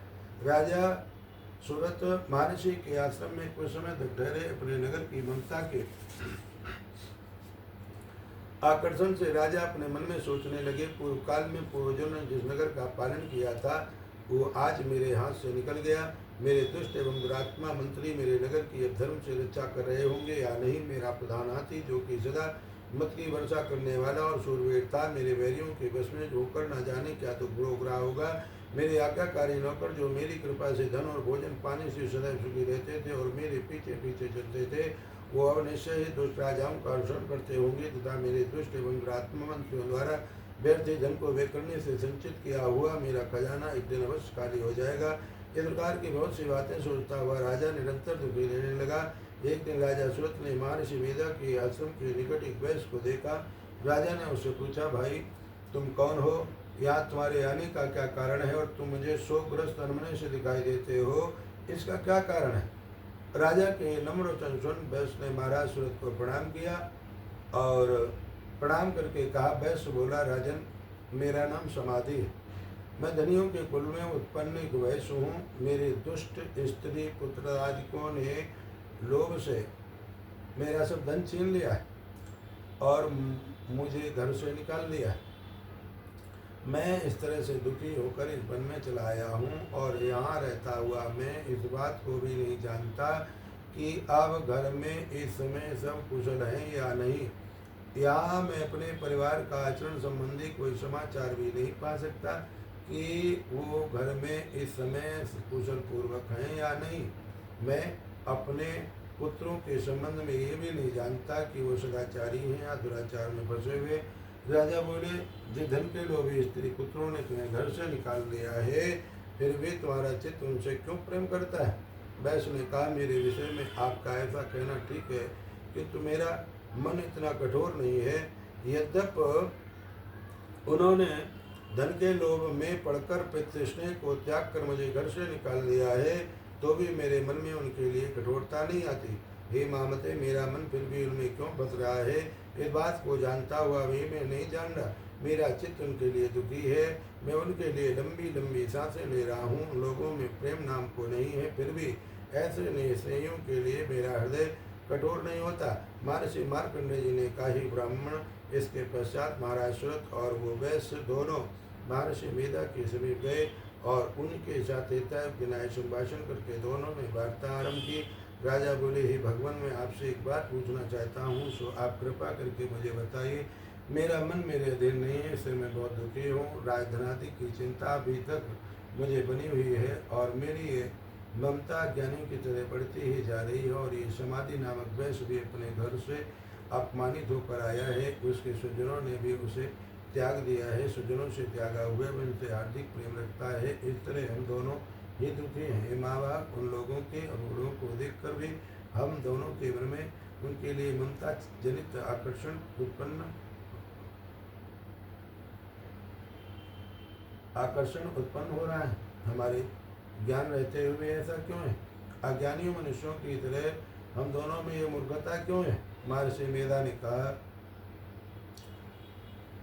राजा सूरत महर्षि के आश्रम में कुछ समय तक ठहरे। अपने नगर की ममता के आकर्षण से राजा अपने मन में सोचने लगे, पूर्व काल में पूर्वजों ने जिस नगर का पालन किया था वो आज मेरे हाथ से निकल गया। मेरे दुष्ट एवं दुरात्मा मंत्री मेरे नगर की अब धर्म से रक्षा कर रहे होंगे या नहीं। मेरा प्रधान हाथी जो कि सदा मत की वर्षा करने वाला और शूरवीर था, मेरे वैरियों के बस में होकर न जाने क्या तो बुरा होगा। मेरे आज्ञाकारी नौकर जो मेरी कृपा से धन और भोजन पाने से सदैव सुखी रहते थे और मेरे पीछे पीछे चलते थे, वो अब निश्चय ही दुष्ट राजाओं का अनुसरण करते होंगे तथा मेरे दुष्ट एवं दुरात्मा मंत्रियों द्वारा व्यर्थ धन को वे करने से संचित किया हुआ मेरा खजाना एक दिन अवश्य खाली हो जाएगा। इस प्रकार की बहुत सी बातें सोचता हुआ राजा निरंतर दुखी रहने लगा। एक दिन राजा सूरत ने महर्षि वेदा के आश्रम के निकट एक वैश्य को देखा। राजा ने उससे पूछा, भाई तुम कौन हो, यहाँ तुम्हारे आने का क्या कारण है और तुम मुझे शोकग्रस्त अनमने से दिखाई देते हो, इसका क्या कारण है। राजा के नम्र वचन सुन वैश्य ने महाराज सूरत को प्रणाम किया और प्रणाम करके कहा। वैश्य बोला, राजन मेरा नाम समाधि है, मैं धनियों के कुल में उत्पन्न एक वैश्य हूँ। मेरे दुष्ट स्त्री पुत्र आदिकों ने लोभ से मेरा सब धन छीन लिया है और मुझे घर से निकाल दिया है। मैं इस तरह से दुखी होकर इस वन में चला आया हूँ और यहाँ रहता हुआ मैं इस बात को भी नहीं जानता कि अब घर में इस समय सब कुशल हैं या नहीं। यहाँ मैं अपने परिवार का आचरण संबंधी कोई समाचार भी नहीं पा सकता कि वो घर में इस समय कुशल पूर्वक हैं या नहीं। मैं अपने पुत्रों के संबंध में ये भी नहीं जानता कि वो सदाचारी हैं या दुराचार में फंसे हुए। राजा बोले, जिस धन के लोभी स्त्री पुत्रों ने तुम्हें घर से निकाल दिया है, फिर भी तुम्हारा चित्त उनसे क्यों प्रेम करता है। वैश्य ने कहा, मेरे विषय में आपका ऐसा कहना ठीक है किंतु मेरा मन इतना कठोर नहीं है। यद्यप उन्होंने धन के लोभ में पड़कर पितृ स्नेह को त्याग कर मुझे घर से निकाल दिया है, तो भी मेरे मन में उनके लिए कठोरता नहीं आती। हे मामते, मेरा मन फिर भी उनमें क्यों फंस रहा है, इस बात को जानता हुआ भी मैं नहीं जान रहा। मेरा चित्त उनके लिए दुखी है, मैं उनके लिए लंबी लंबी सांसें ले रहा हूँ। लोगों में प्रेम नाम को नहीं है, फिर भी ऐसे निश्चयों के लिए मेरा हृदय कठोर नहीं होता। महर्षि मार्कंडेय जी ने कहा, ही ब्राह्मण। इसके पश्चात महाराज सूरत और वो वैश्य दोनों महर्षि मेधा के समीप गए और उनके साथ न्याय संभाषण करके दोनों ने वार्ता आरंभ की। राजा बोले, हे भगवान, मैं आपसे एक बात पूछना चाहता हूँ, सो आप कृपा करके मुझे बताइए। मेरा मन मेरे अधीन नहीं है, इससे मैं बहुत दुखी हूँ। राजधनादि की चिंता अभी तक मुझे बनी हुई है और मेरी ये ममता ज्ञानियों की तरह बढ़ती ही जा रही है और ये समाधि नामक वैश्य भी अपने घर से अपमानित होकर आया है। उसके स्वजनों ने भी उसे त्याग दिया है। स्वजनों से त्यागा हुए वह उनसे हार्दिक प्रेम रखता है। इस तरह हम दोनों ही दुखी हैं। माँ बाप उन लोगों के अवगुणों को देखकर भी हम दोनों के मन में उनके लिए ममता जनित आकर्षण उत्पन्न हो रहा है। हमारे ज्ञान रहते हुए ऐसा क्यों है। अज्ञानियों मनुष्यों की तरह हम दोनों में ये मूर्खता क्यों है। महर्षि मेधा ने कहा,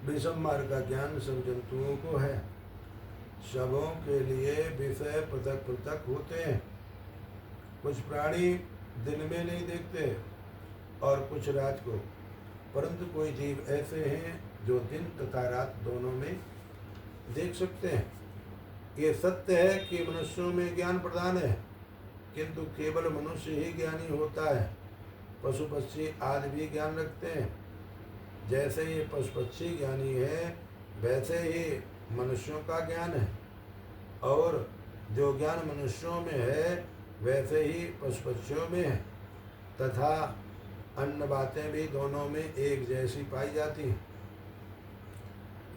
विषम मार्ग का ज्ञान सब जंतुओं को है। सबों के लिए विषय पृथक पृथक होते हैं। कुछ प्राणी दिन में नहीं देखते और कुछ रात को, परंतु कोई जीव ऐसे हैं जो दिन तथा रात दोनों में देख सकते हैं। ये सत्य है कि मनुष्यों में ज्ञान प्रदान है, किंतु केवल मनुष्य ही ज्ञानी होता है। पशु पक्षी आदि भी ज्ञान रखते हैं। जैसे ये पशु पक्षी ज्ञानी है, वैसे ही मनुष्यों का ज्ञान है, और जो ज्ञान मनुष्यों में है वैसे ही पशु पक्षियों में है, तथा अन्य बातें भी दोनों में एक जैसी पाई जाती हैं।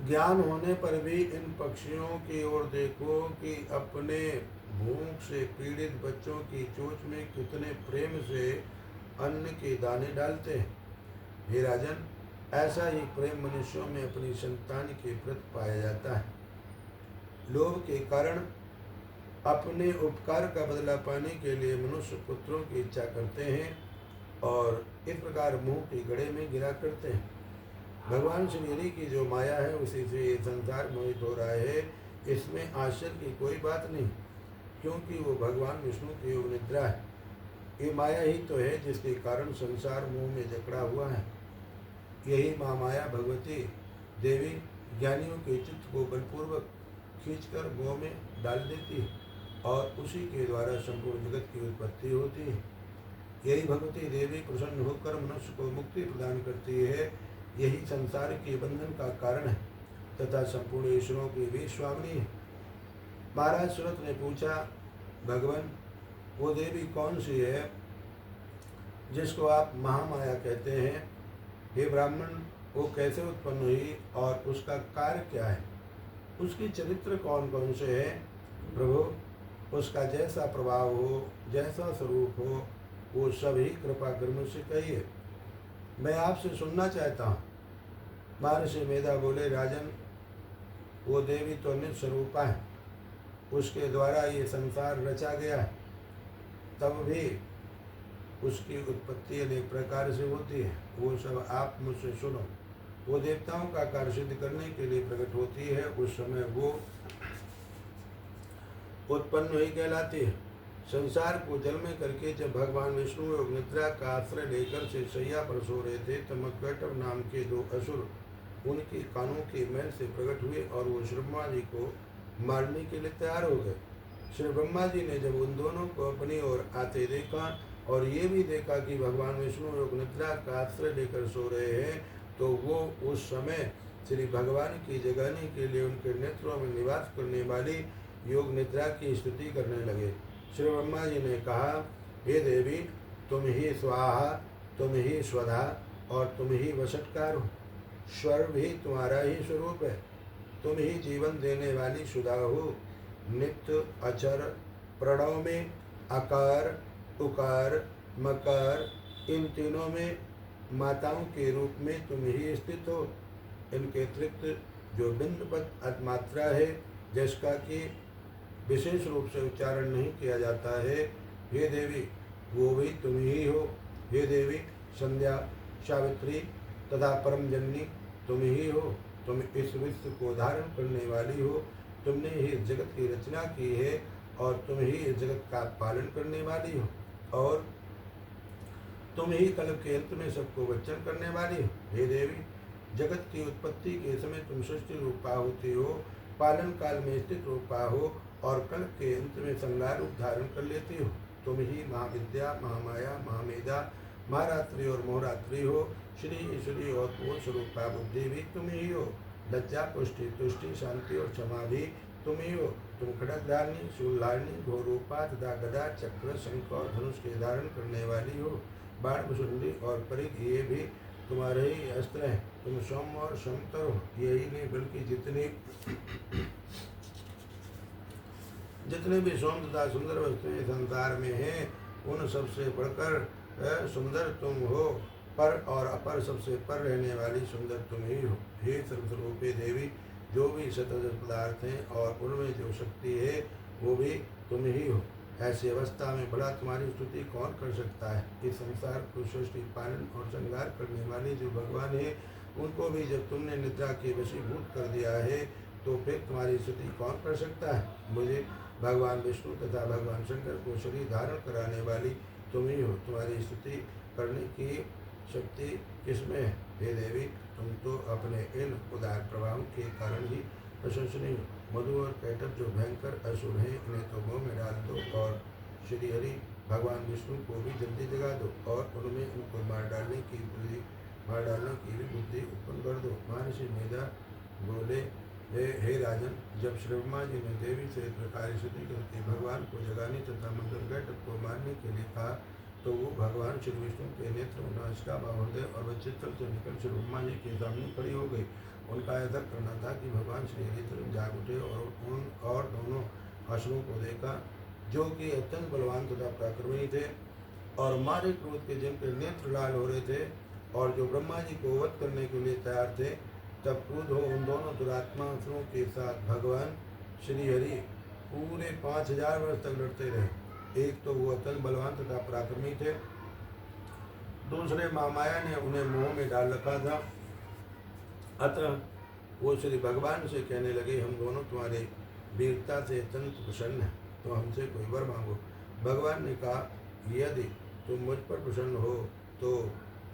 ज्ञान होने पर भी इन पक्षियों की ओर देखो कि अपने भूख से पीड़ित बच्चों की चोंच में कितने प्रेम से अन्न के दाने डालते हैं। हे राजन, ऐसा ही प्रेम मनुष्यों में अपनी संतान के प्रति पाया जाता है। लोभ के कारण अपने उपकार का बदला पाने के लिए मनुष्य पुत्रों की इच्छा करते हैं और इस प्रकार मुंह के गड़े में गिरा करते हैं। भगवान श्री हरि की जो माया है उसी से ये संसार मोहित हो रहा है, इसमें आश्चर्य की कोई बात नहीं, क्योंकि वो भगवान विष्णु की योग निद्रा है। ये माया ही तो है जिसके कारण संसार मुंह में जकड़ा हुआ है। यही महामाया भगवती देवी ज्ञानियों के चित्त को बलपूर्वक खींचकर मोह में डाल देती है और उसी के द्वारा संपूर्ण जगत की उत्पत्ति होती है। यही भगवती देवी प्रसन्न होकर मनुष्य को मुक्ति प्रदान करती है। यही संसार के बंधन का कारण है तथा संपूर्ण ईश्वरों की भी स्वामिनी है। महाराज सुरत ने पूछा, भगवान वो देवी कौन सी है जिसको आप महामाया कहते हैं? हे ब्राह्मण, वो कैसे उत्पन्न हुई और उसका कार्य क्या है? उसकी चरित्र कौन कौन से हैं? प्रभु, उसका जैसा प्रभाव हो, जैसा स्वरूप हो, वो सभी कृपा कर मुझसे कहिए, मैं आपसे सुनना चाहता हूँ। महर्षि मेधा बोले, राजन, वो देवी तो निज स्वरूपा है, उसके द्वारा ये संसार रचा गया है, तब भी उसकी उत्पत्ति अनेक प्रकार से होती है। वो सब आप मुझसे सुनो। वो देवताओं का कार्य सिद्ध करने के लिए प्रकट होती है, उस समय वो उत्पन्न हुई कहलाती है। संसार को जल में करके जब भगवान विष्णु योग निद्रा का आश्रय लेकर से शैया पर सो रहे थे, तब मत्कटव नाम के दो असुर उनके कानों के मैल से प्रकट हुए और वो श्री ब्रह्मा जी को मारने के लिए तैयार हो गए। श्री ब्रह्मा जी ने जब उन दोनों को अपनी ओर आते देखा और ये भी देखा कि भगवान विष्णु योग निद्रा का आश्रय लेकर सो रहे हैं, तो वो उस समय श्री भगवान की जगाने के लिए उनके नेत्रों में निवास करने वाली योग निद्रा की स्तुति करने लगे। श्री ब्रह्मा जी ने कहा, हे देवी, तुम ही स्वाहा, तुम ही स्वधा और तुम ही वशटकार हो। स्वर भी तुम्हारा ही स्वरूप है। तुम ही जीवन देने वाली सुधा हो। नित्य अचर प्रणव में अकार, उकार, मकार, इन तीनों में माताओं के रूप में तुम ही स्थित हो। इनके अतिरिक्त जो बिंदुपत मात्रा है, जिसका कि विशेष रूप से उच्चारण नहीं किया जाता है, हे देवी, वो भी तुम ही हो। हे देवी, संध्या, सावित्री तथा परम जननी तुम ही हो। तुम इस विश्व को धारण करने वाली हो। तुमने ही इस जगत की रचना की है और तुम ही इस जगत का पालन करने वाली हो और तुम ही कल्प के अंत में सबको वचन करने वाली हो। हे देवी, जगत की उत्पत्ति के समय तुम सृष्टि रूपा होती हो, पालन काल में स्थित रूपा हो और कल्प के अंत में संहार रूप धारण कर लेती हो। तुम ही महाविद्या, महामाया, महामेधा, महारात्रि और मोहरात्रि हो। श्री ईश्वरी और पूर्ण स्वरूपा बुद्धि भी तुम ही हो। लज्जा, पुष्टि, तुष्टि, शांति और क्षमा भी तुम ही हो। तुम खड्गधारिणी, शूलधारिणी, घोरूपा तथा गदा, चक्र, शंख और धनुष के धारण करने वाली हो। बाण, भुसुंडी और परिघ ये भी तुम्हारे ही अस्त्र हैं। तुम सौम्य और समतर हो। यही नहीं बल्कि जितने भी सौम्य तथा सुंदर वस्तुएं संसार में हैं, उन सबसे बढ़कर सुंदर तुम हो। पर और अपर सबसे पर रहने वाली सुंदर तुम ही हो। हे सर्वस्वरूपे देवी, जो भी सतत पदार्थ हैं और उनमें जो शक्ति है, वो भी तुम ही हो। ऐसी अवस्था में भला तुम्हारी स्तुति कौन कर सकता है? इस संसार को सृष्टि, पालन और श्रृंगार करने वाले जो भगवान है, उनको भी जब तुमने निद्रा के वशीभूत कर दिया है, तो फिर तुम्हारी स्तुति कौन कर सकता है? मुझे भगवान विष्णु तथा भगवान शंकर को शरीर धारण कराने वाली तुम ही हो। तुम्हारी स्तुति करने की शक्ति किसमें है? हे देवी, तुम तो अपने इन उदार प्रभावों के कारण ही प्रशंसनीय हो। मधु और कैटव जो भयंकर असुर हैं, उन्हें तो मुँह में डाल दो और श्री हरि भगवान विष्णु को भी जल्दी जगा दो और उनमें उनको मार डालने की भी बुद्धि उत्पन्न कर दो। महर्षि मेधा बोले, हे राजन, जब श्री ब्रह्मा जी ने देवी से इस प्रकार स्तुति करके भगवान को जगाने तथा मंगल कैटव को मारने के लिए कहा, तो वो भगवान श्री विष्णु के नेत्र, नासिका, हृदय और वक्षस्थल से निकल श्री ब्रह्मा जी के सामने खड़ी हो गई। उनका ऐसा करना था कि भगवान श्री हरि तुरंत जाग उठे और दोनों असुरों को देखा, जो कि अत्यंत बलवान तथा पराक्रमी थे और मारे क्रोध के जिनके नेत्र लाल हो रहे थे और जो ब्रह्मा जी को वध करने के लिए तैयार थे। तब क्रोध हो उन दोनों दुरात्मा असुरों के साथ भगवान श्री हरि पूरे 5000 वर्ष तक लड़ते रहे। एक तो वो अत्यंत बलवान तथा पराक्रमी थे, दूसरे महामाया ने उन्हें मोह में डाल रखा था। अतः वो श्री भगवान से कहने लगे, हम दोनों तुम्हारे वीरता से अत्यंत प्रसन्न हैं, तो हमसे कोई वर मांगो। भगवान ने कहा, यदि तुम मुझ पर प्रसन्न हो तो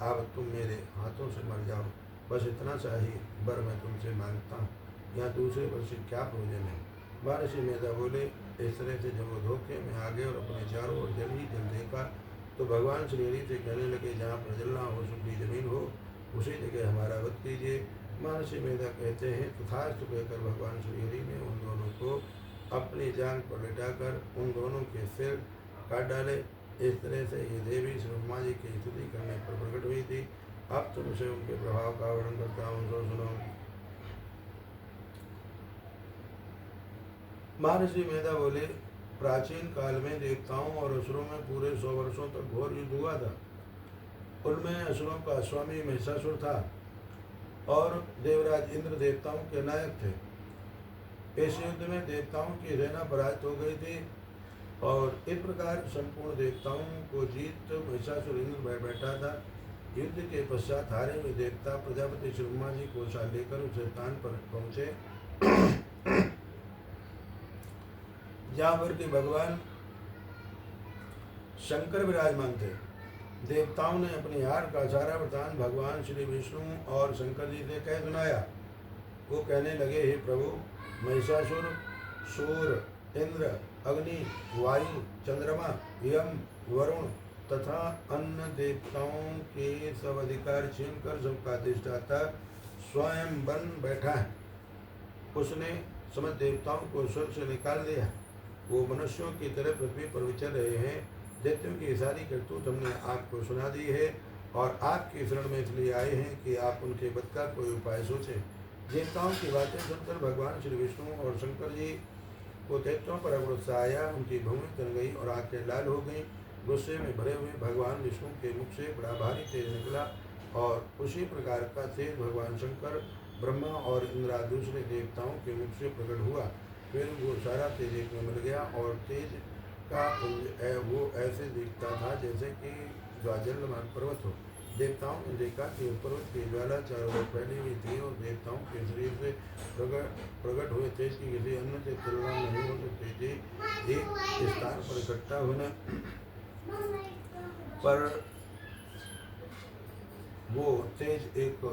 अब तुम मेरे हाथों से मर जाओ, बस इतना सा ही वर मैं तुमसे मांगता हूँ, यहाँ दूसरे वर से क्या प्रयोजन है। महर्षि मेधा बोले, इस तरह से जब वो धोखे में आ गए और अपने चारों ओर जल ही जल देखा, तो भगवान श्री हरि से कहने लगे, जहाँ पर जल ना हो, सूखी जमीन हो, उसी जगह हमारा वध कीजिए। महर्षि मेधा कहते हैं, तथास्तु कहकर भगवान श्री हरि ने उन दोनों को अपनी जांग पर लिटाकर उन दोनों के सिर काट डाले। इस तरह से ये देवी श्री ब्रह्मा जी की स्तुति करने पर प्रकट हुई थी। अब तुमसे उनके प्रभाव का वर्णन करता हूँ, तो सुनो। महर्षि मेधा बोले, प्राचीन काल में देवताओं और असुरों में पूरे 100 वर्षों तक घोर युद्ध हुआ था। उनमें असुरों का स्वामी महिषासुर था और देवराज इंद्र देवताओं के नायक थे। इस युद्ध में देवताओं की सेना पराजित हो गई थी और इस प्रकार संपूर्ण देवताओं को जीत महिषासुर इंद्र बैठा था। युद्ध के पश्चात हारे हुए देवता प्रजापति श्री ब्रह्मा जी को साथ लेकर उस स्थान पर पहुंचे जहाँ पर के भगवान शंकर विराजमान थे। देवताओं ने अपनी हार का सारा वृतांत भगवान श्री विष्णु और शंकर जी से कह सुनाया। वो कहने लगे, हे प्रभु, महिषासुर, सूर्य, इंद्र, अग्नि, वायु, चंद्रमा, यम, वरुण तथा अन्य देवताओं के सब अधिकार छीनकर सबका अधिष्ठाता स्वयं बन बैठा है। उसने समस्त देवताओं को स्वर्ग से निकाल दिया। वो मनुष्यों की तरह पृथ्वी पर विचर रहे हैं। दैत्यों की सारी करतूत हमने आपको सुना दी है और आपकी शरण में इसलिए आए हैं कि आप उनके वध का कोई उपाय सोचें। देवताओं की बातें सुनकर भगवान श्री विष्णु और शंकर जी को दैत्यों पर गुस्सा आया। उनकी भूमि तन गई और आंखें लाल हो गईं। गुस्से में भरे हुए भगवान विष्णु के मुख से बड़ा भारी तेज निकला और उसी प्रकार का तेज भगवान शंकर, ब्रह्मा और इंद्रा दूसरे देवताओं के मुख से प्रकट हुआ। फिर वो सारा तेज एक में मिल गया और तेज का वो ऐसे दिखता था जैसे कि ज्वाजलमान पर्वत हो। देवताओं ने देखा कि उस पर्वत की ज्वाला चारों ओर फैली हुई थी और देवताओं के शरीर से प्रकट हुए तेज की किसी अन्य से तुलना नहीं हो सकती थी। एक स्थान पर इकट्ठा होने पर वो तेज एक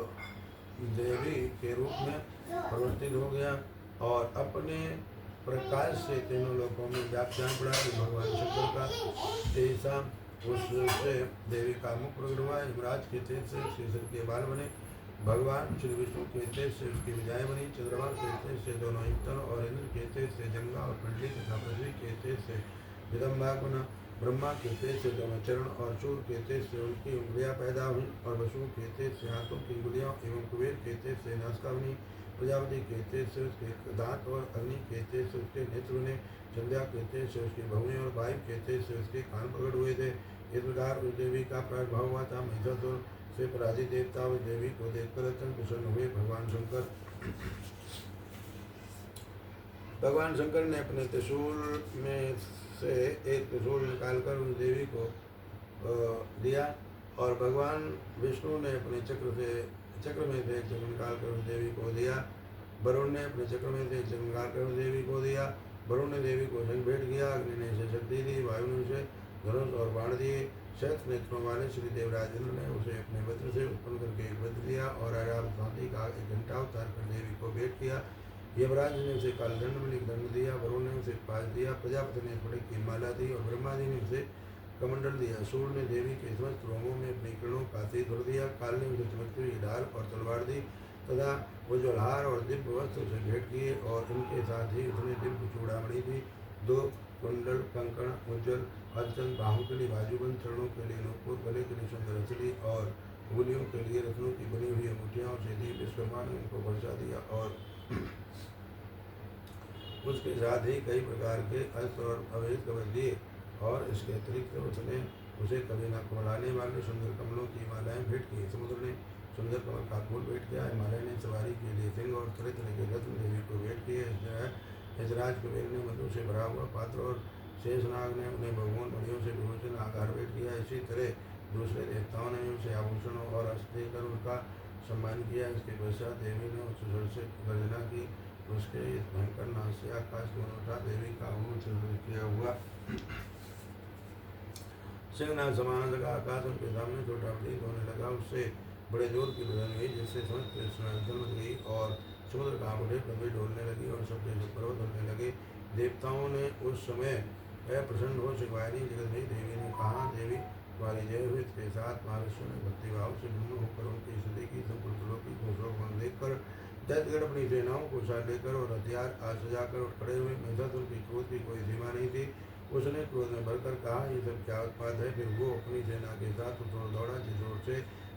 देवी के रूप में परिवर्तित हो गया और अपने प्रकाश से तीनों लोगों में व्याख्यान पड़ा कि भगवान शंकर का तेजा उससे देवी का मुख प्रकट हुआ। यमराज के तेज से शीर्ष के बाल बने, भगवान श्री विष्णु के तेज से उसकी विजय बनी, चंद्रमा के तेज से दोनों इंद्र और इंद्र के तेज से जंगा और पिंडली तथा पृथ्वी के तेज से जगदम्बाग बना, ब्रह्मा के तेज से दोनों चरण और सूर्य के तेज से उनकी उंगलियां पैदा हुई और वसु के तेज से हाथों की उंगलियां एवं कुबेर के तेज से नासिका बनी, प्रजापति के तेज से उसके दांत और अग्नि के तेज से उसके नेत्र बने, संध्या के तेज से उसकी भौहें और वायु के तेज से उसके कान प्रकट हुए थे। इस प्रकार उस देवी का प्रादुर्भाव हुआ था। महिषासुर से पराजित देवता उस देवी को देखकर अत्यंत प्रसन्न हुए। भगवान शंकर ने अपने त्रिशूल में से एक त्रिशूल निकालकर उस देवी को दिया और भगवान विष्णु ने अपने चक्र में से एक चक्र निकालकर उस देवी को दिया। वरुण ने अपने चक्र में से एक चक्र निकालकर उस देवी को दिया। वरुण ने देवी को संग भेंट किया, अग्नि ने उसे शक्ति दी, वायु ने उसे धनुष और बाण दिए। शत नेत्रों वाले श्री देवराज इंद्र ने उसे अपने वज्र से उत्पन्न करके एक वज्र दिया और आराम शांति का एक घंटा उतार कर देवी को भेंट किया। यमराज ने उसे कालदंड में दंड दिया, वरुण ने उसे पास दिया, प्रजापति ने फड़क की माला दी और ब्रह्मा जी ने उसे कमंडल दिया। सूर्य ने देवी के समस्त रोमों में अपनी किरणों का तेज भर दिया। काल ने उसे चमकती हुई ढाल और तलवार दी तथा उज्ज्वलहार और दिव्य वस्त्र उसे भेंट किए और उनके साथ ही उसने दिव्य चूड़ामणि दी, 2 कुंडल, कंकण, उज्ज्वल अर्चन, बाहों के लिए बाजूबंद, चरणों के लिए नूपुर, गले के लिए सुंदर हथेली और उंगलियों के लिए रत्नों की बनी हुई अंगूठियां और सीधी विश्वकर्मा ने उनको बरसा दिया और उसके साथ ही कई प्रकार के अस्त्र और अवैध कवच दिए और इसके अतिरिक्त उसने उसे कभी न कुमलाने वाले सुंदर कमलों की मालाएं भेंट की। समुद्र ने सुंदर कमल का फूल भेंट किया। हिमालय ने सवारी के लिए सिंह और तरह तरह के रत्न देवी को भेंट किए। यजराज कुबेर ने मधु से भरा हुआ पात्र और शेषनाग ने उन्हें भगवान मणियों से विभूषण आकार भेंट किया। इसी तरह दूसरे देवताओं ने उसे आभूषणों और अस्त्र देकर उनका सम्मान किया। इसके पश्चात देवी ने उस स्वर से गर्जना की। उसके इस भयंकर नाश से आकाश में उठा। देवी का मुंह किया हुआ सिंहनाद समान लगा। आकाश उनके सामने छोटा प्रतीत होने लगा। उससे बड़े जोर की ध्वनि हुई, जिससे समस्त जल मच गई और समुद्र कांप उठे, पृथ्वी डोलने लगी और सबके सब पर्वत होने लगे। देवताओं ने उस समय प्रसन्न हो शिवानी जगत में देवी ने कहा, देवी तुम्हारी जय हुई। इसके साथ महाविष्णु ने भक्तिभाव से विनम्र होकर उनकी स्थिति की। संपूर्ण लोक की घोषों देखकर दैत्यगण अपनी सेनाओं को साथ लेकर और हथियार आज सजाकर उठ खड़े हुए। महिषासुर की क्रोध की कोई सीमा नहीं थी। उसने क्रोध में भरकर कहा, ये सब क्या उत्पाद है। फिर वो अपनी सेना के साथ उस ओर दौड़ा जिस ओर से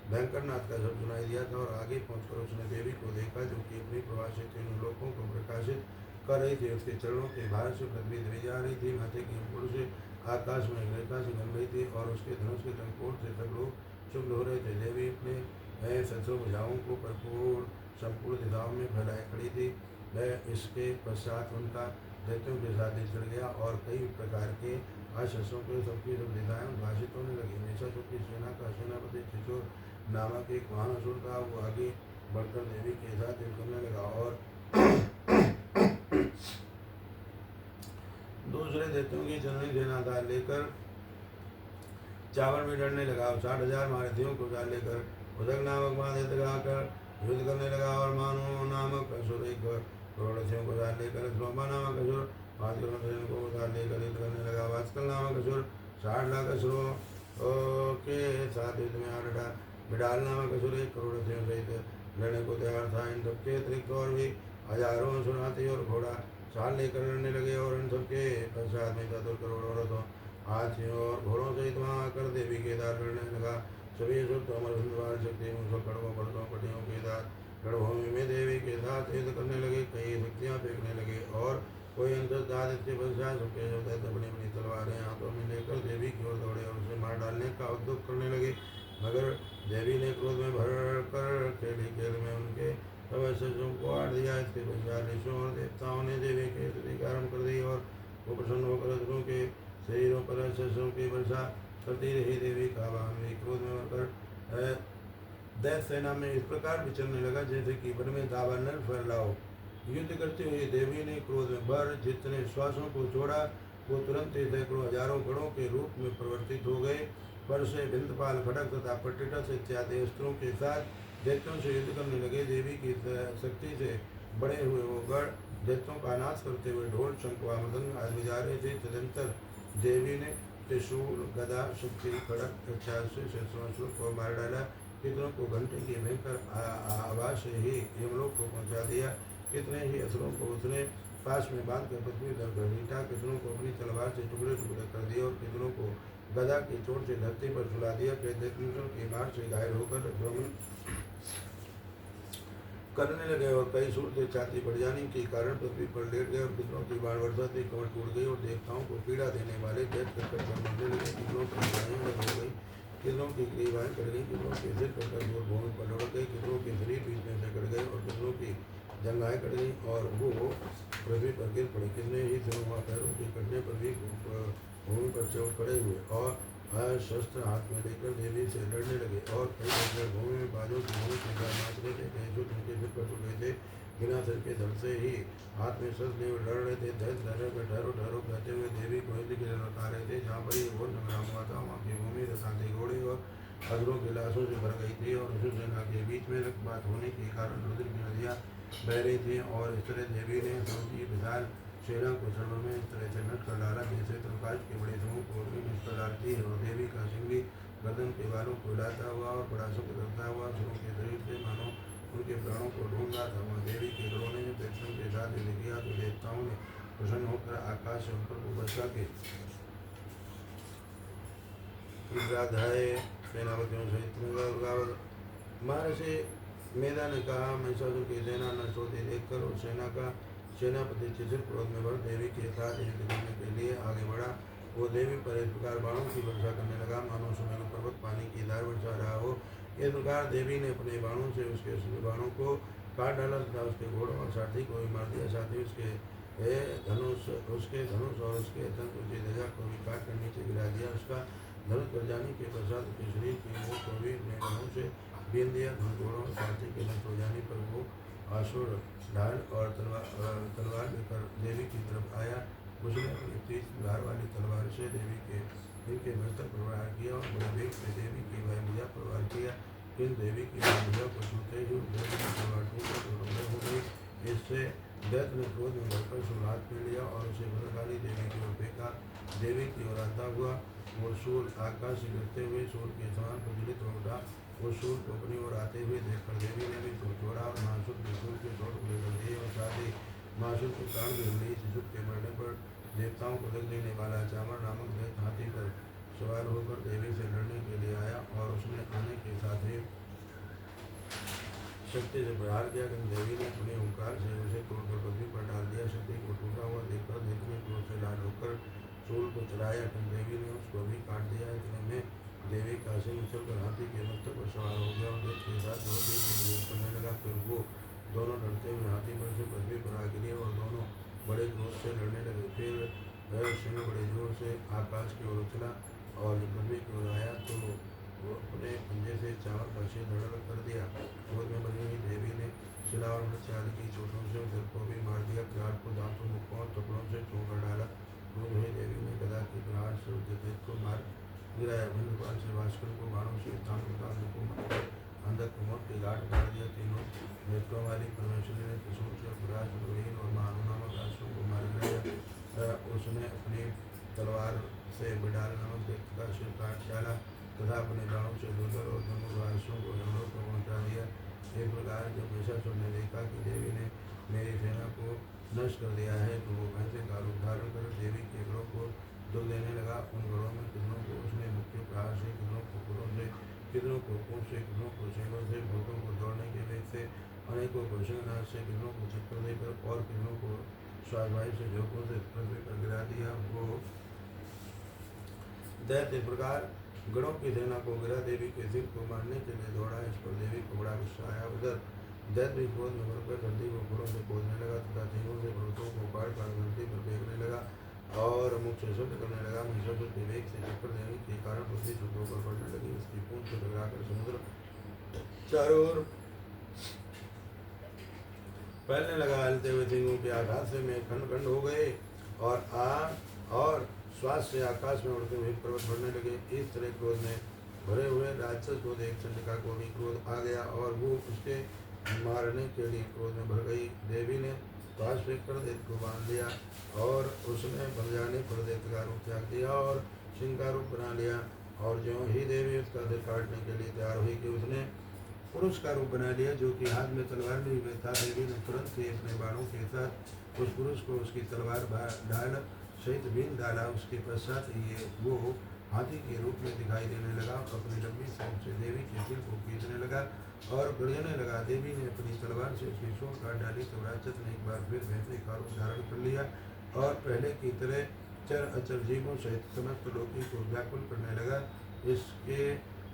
भयंकर नाथ का शब्द सुनाई दिया था, और आगे पहुंचकर उसने देवी को देखा, जो कि अपनी प्रभा से तीनों लोकों को प्रकाशित कर रही थी। उसके चरणों के भार से पृथ्वी दबी जा रही थी। माथे की अंकुर से आकाश में रेखा से बन रही थी, और उसके धनुष के टंकोर से सब लोग शुभ हो रहे थे। देवी अपने सत्सव भुजाओं को संपूर्ण दिशाओं में फैलाए खड़ी थी। वह इसके पश्चात उनका दैत्यों के साथ चढ़ गया, और कई प्रकार के आश्वासों के सबकी सब दिशाएं उद्भाषित होने लगी। महिषासुर की सेना का सेनापति त्रिशूर नामक एक महान असुर था। वो आगे बढ़कर देवी के साथ युद्ध करने लगा, और दूसरे दैत्यों की चलनी सेना था लेकर चावल में लड़ने लगा। 60,000 महारथियों को साथ लेकर उदक नामक महादैत्य लगाकर युद्ध करने लगा, और मानो नामक असुर एक करोड़ों को साथ लेकर श्लोमा नामक असुर 5 करोड़ को साथ लेकर युद्ध करने लगा। वात्सल नामक असुर 60 लाख असुरों के साथ युद्ध में आ डटा। बिडाल नामक असुर 1 करोड़ सहित लड़ने को तैयार था। इन सबके अतिरिक्त और भी हजारों असुर हाथी और घोड़ा साथ लेकर लड़ने लगे, और इन सबके पश्चात में 4 करोड़ रथों हाथियों और घोड़ों सहित वहाँ आकर देवी के दार लड़ने लगा। सभी असुर तो अमर सुंदर शक्ति मुझको कड़वों पड़तों पटियों के दार रणभूमि में देवी के साथ युद्ध करने लगे। कई शक्तियाँ फेंकने लगे, और कोई अंतर्दादित्य पश्चात सबके बड़ी बड़ी तलवारें हाथों में लेकर देवी की ओर दौड़े और उसे मार डालने का उद्योग करने लगे। मगर देवी ने क्रोध में भर कर खेल में उनके सब शस्त्रों को आड़ दिया। इसके पश्चात ऋषियों और देवताओं ने देवी की स्तुति का आरम्भ कर दी, और वो प्रसन्न होकर असुरों के शरीरों पर शस्त्रों की वर्षा करती रही। देवी का वाहन क्रोध में भरकर दैत्य सेना में इस प्रकार विचरने लगा, जैसे कि वन में दावानल फैलाओ। युद्ध करते हुए देवी ने क्रोध में भर जितने श्वासों को छोड़ा, वो तुरंत ही सैकड़ों हजारों गणों के रूप में परिवर्तित हो गए। पर से बिंदपाल खड़क तथा पट्टिटस इत्यादि अस्त्रों के साथ दैत्यों से युद्ध करने लगे। देवी की शक्ति से बड़े हुए वो गढ़ दैत्यों का नाश करते हुए ढोल शंख व मृदंग आदि जा रहे थे। तदंतर देवी ने त्रिशूल गदा शक्ति खड़क इत्यादि से शस्त्रों को मार डाला। कितनों को घंटे की भयंकर आवाज से ही यमलोक को पहुंचा दिया। कितने ही असुरों को उसने पास में बांध कर पृथ्वी पर घसीटा। कितनों को अपनी तलवार से टुकड़े टुकड़े कर दिया, और कितनों को गदा की चोट से धरती पर सुला दिया। दैत्यों की मार से घायल होकर भ्रमण करने लगे, और कई सूर से छाती बढ़ जाने के कारण पृथ्वी पर लेट गए, और कितनों की बाढ़ वर्षा से कमर टूट गई, और देवताओं को पीड़ा देने वाले दैत्य कटकर मरने लगे। कितनों की गायें हो गई, कितनों की ग्रीवाएं कट गई, कितनों के सिर कटकर दूर भूमि पर लौट गए, कितनों के शरीर बीच में से कट गए, और कितनों की जंघाएं कट गई और वो पृथ्वी पर गिर पड़े। कितने ही सिरों व पैरों के कटने पर भी भूमि पर से खड़े हुए, और शस्त्र हाथ में लेकर देवी से लड़ने लगे। और कई लोग भूमि में बाजों की भूमि से नाचते थे, कई जो उनके सिर पर चुके थे, बिना सिर के धड़ से ही हाथ में शस्त्र लिए लड़ रहे थे। ठहरो ठहरो कहते हुए देवी को युद्ध के लिए लौटा रहे थे। जहाँ पर ये घोर संग्राम हुआ था, वहाँ की भूमि रसाती घोड़े और असुरों की लाशों से भर गई थी, और असुर सेना के बीच में रक्तपात होने के कारण रुद्र की नदियाँ बह रही थी। और इस तरह देवी ने समझी विशाल सेना को क्षणों में इस तरह से नट कर डाला, जैसे प्रकाश के बड़े समूह को नष्ट कर डालती है। और देवी का सिंह भी गर्दन के बालों को हिलाता हुआ और बड़ा शब्द करता हुआ असुरों के शरीर से मानो उनके प्राणों को ढूंढ रहा था। वहाँ देवी के गणों ने दैत्यों के साथ युद्ध किया, तो देवताओं ने प्रसन्न होकर आकाश से ऊपर को बरसा के सेनापतियों सहित महर्षि मेधा ने कहा, महिषासुर की सेना नष्ट होती देखकर उस सेना का सेनापति चित्र क्रोध में भर देवी के साथ युद्ध करने के लिए आगे बढ़ा। वो देवी पर इस प्रकार बाणों की वर्षा करने लगा, मानो सुमेरु पर्वत पानी की धार वर्षा रहा हो। इस प्रकार देवी ने अपने बाणों से उसके बाणों को काट डाला तथा उसके घोड़ों और सारथी को भी मार दिया। साथ ही उसके धनुष उसके धनुष और उसके अत्यंत ऊंची ध्वजा को भी काट कर नीचे गिरा दिया। उसका धनुष कर जाने के पश्चात उसके शरीर की मुँह को भी अपने बाहों से बीन दिया। घोड़ों सारथी के नष्ट हो जाने पर वो आसुर ढाल और तलवार लेकर देवी की तरफ आया। उसने अपनी तेज धार वाली तलवार से देवी के इनके मस्तक पर प्रहार किया और बड़े वेग से देवी की वह भुजा पर प्रहार किया। फिर देवी की भुजा को छूते ही देवी की तलवार टूटकर हो गई। इससे दैत्य ने क्रोध में भरकर शूल हाथ में लिया और उसे भद्रकाली देवी की ओर फेंका। देवी की ओर आता हुआ वो शूल आकाश से गिरते हुए शूल के समान प्रज्वलित हो उठा। वो शूल को अपनी ओर आते हुए देखकर देवी ने भी शूल छोड़ा और महासुर के शूल के चोट को लेकर दिए और साथ ही महासुर के प्राण भी ली। शिशु के मरने पर देवताओं को दग देने वाला चामर नामक दैत्य हाथी पर सवार होकर देवी से लड़ने के लिए आया और उसने आने के साथ ही शक्ति से प्रहार किया। किंतु देवी ने अपने ओंकार से उसे तोड़कर पृथ्वी पर डाल दिया। शक्ति को टूटा हुआ देखकर देखने को उसे लाल होकर शूल को चलाया। किंतु देवी ने उसको भी काट दिया। इतने में देवी का सिंह उछलकर हाथी के मस्तक पर सवार हो गया और देव के साथ जोड़ने के लिए करने लगा। फिर वो दोनों लड़ते हुए हाथी पर से पृथ्वी पर आ गिरे और दोनों बड़े क्रोध से लड़ने लगे। फिर वह सिंह बड़े जोर से आकाश की ओर उछला और जब पृथ्वी की ओर आया तो वो अपने पंजे से चावल पर से धड़ कर दिया। क्रोध में बनी हुई देवी ने शिला और मृत्य आदि की चोटों से उधर को भी मार दिया। प्रहार को दांतों मुक्कों और टुकड़ों से तोड़ डाला। क्रोध हुई देवी ने गदा की प्रहार से उद्यत को मार गिराया। भंडपाल से भास्कर को बाणों से स्थान को अंदर कुमोर के घाट उतार दिया। तीनों नेत्रों वाली परमेश्वरी ने त्रिशूल से प्रकाश और महानु नामक राष्ट्रों को मार गिराया। उसने अपनी तलवार से बिडाल नामक व्यक्ति का सिर काट डाला तथा अपने बाणों से दूसर और दोनों राष्ट्रों को यमलोक को पहुँचा दिया। एक प्रकार जब महिषासुर ने देखा कि देवी ने मेरी सेना को नष्ट कर दिया है तो वो भैंसे का रूप धारण कर देवी के घरों को दुख देने लगा। उन घरों में कितनों को उसने मुख्य प्रहार से, कितनों को पुरों से, कितनों को पूंछ से, कितनों को सींगों से, भूतों को दौड़ने के वेग से, अनेकों को सिंहनाद से, कितनों को चक्कर देकर और कितनों को स्वाभाविक से झोंकों से पृथ्वी पर गिरा दिया। वो दैत्य इस प्रकार गणों की सेना को गिरा देवी के सिर को मारने के लिए दौड़ा। इस पर देवी को बड़ा गुस्सा आया। उधर दैत्य क्रोध में भरकर धरती को फूलों से खोदने लगा तथा सिंहों से पर्वतों को काट काट धरती पर फेंकने लगा और मुख से शब्द करने लगा। महिषासुर के वेग से चक्कर देने के कारण पृथ्वी शुद्धों पर पड़ने लगी। उसकी पूंछ से टकराकर समुद्र चारों ओर फैलने लगा। हिलते हुए सिंहों के आघात से में खंड खंड हो गए और श्वास से आकाश में उड़ते हुए पर्वत बढ़ने लगे। इस तरह क्रोध में भरे हुए राक्षस को देख चंडिका को भी क्रोध आ गया और वो उसके मारने के लिए क्रोध में भर गई। देवी ने पास फेंक कर दैत्य को बांध दिया और उसने बन जाने पर दैत्य का रूप त्याग दिया और सिंह का रूप बना लिया। और जो ही देवी उसका सिर काटने के लिए तैयार हुई कि उसने पुरुष का रूप बना लिया जो कि हाथ में तलवार लिए हुए था। देवी ने तुरंत ही अपने बाणों के साथ उस पुरुष को उसकी तलवार ढाल सहित बीन डाला। उसके पश्चात ये वो हाथी के रूप में दिखाई देने लगा। अपनी लंबी सूंड से देवी के सिर को खींचने लगा और गरजने लगा। देवी ने अपनी तलवार से उसकी सूंड काट डाली तो राक्षस ने एक बार फिर भैंसे का रूप धारण कर लिया और पहले की तरह चर अचर जीवों सहित समस्त लोकी को व्याकुल करने लगा। इसके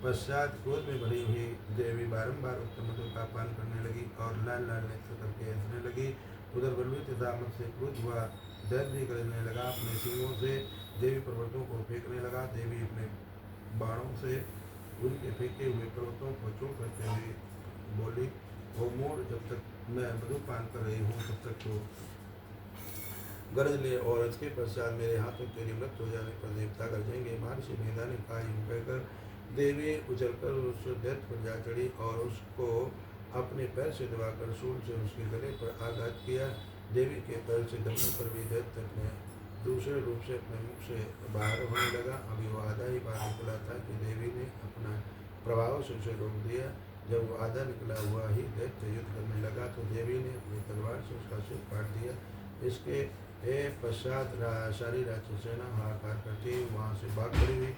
पश्चात क्रोध में भरी हुई देवी बारंबार उत्तम मधु का पान करने लगी और लाल लाल नेत्र करके हंसने लगी। उधर बलवीर तथा मत से क्रोध हुआ दैत्य भी गरजने लगा। अपने सिंहों से देवी पर्वतों को फेंकने लगा। देवी अपने बाणों से उनके फेंके हुए पर्वतों को चूर करते हुए बोली, वो मोर जब तक मैं मधुपान कर रही हूँ तब तक तो गरज ले और इसके पश्चात मेरे हाथों तेरी मृत्यु हो जाने पर देवता गरजेंगे। महर्षि मेधा ने कहा यूँ कहकर देवी उछलकर उस दैत्य पर जा चढ़ी और उसको अपने पैर से दबाकर शूल से उसके गले पर आघात किया। देवी के पैर से दबने पर भी दैत्य अपने दूसरे रूप से अपने मुख से बाहर होने लगा। अभी वो आधा ही बाहर निकला था कि देवी ने अपना प्रभाव से उसे रोक दिया। जब वो आधा निकला हुआ ही दैत्य युद्ध करने लगा तो देवी ने अपनी तलवार से उसका सिर काट दिया। इसके पश्चात सारी राक्षस सेना हाहाकार करती वहाँ से भाग खड़ी हुई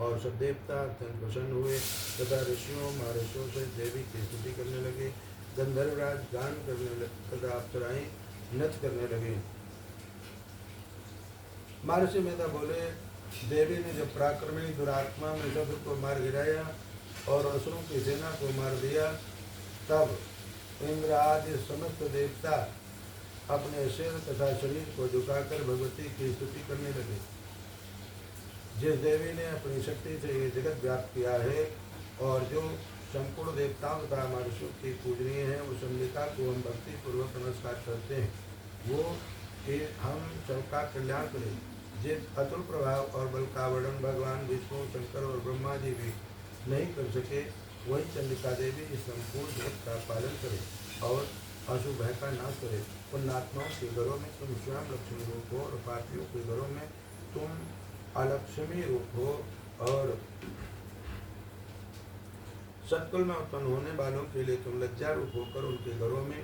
और सब देवता अत्यंत प्रसन्न हुए तथा ऋषियों महर्षियों से देवी की स्तुति करने लगे। गंधर्वराज गान करने लगे तथा अप्सराएं नृत्य करने लगे। महर्षि मेधा बोले, देवी ने जब पराक्रमी दुरात्मा महिषासुर को मार गिराया और असुरों की सेना को मार दिया तब इंद्र आदि समस्त देवता अपने सिर तथा शरीर को झुकाकर भगवती की स्तुति करने लगे। जिस देवी ने अपनी शक्ति से ये जगत व्याप्त किया है और जो संपूर्ण देवताओं तथा मनुष्यों की पूजनीय है, उस अंबिका को हम भक्ति पूर्वक नमस्कार करते हैं। वो कि हम सबका कल्याण करें। जिस अतुल प्रभाव और बल का वर्णन भगवान विष्णु, शंकर और ब्रह्मा जी भी नहीं कर सके, वही चंडिका देवी इस संपूर्ण जगत का पालन करे और अशुभ भय का नाश करे। पुण्यात्माओं के घरों में तुम स्वयं लक्ष्मी रूप हो और पापियों के घरों में तुम अलक्ष्मी रूप हो और सत्कुल में उत्पन्न होने वालों के लिए तुम लज्जा रूप होकर उनके घरों में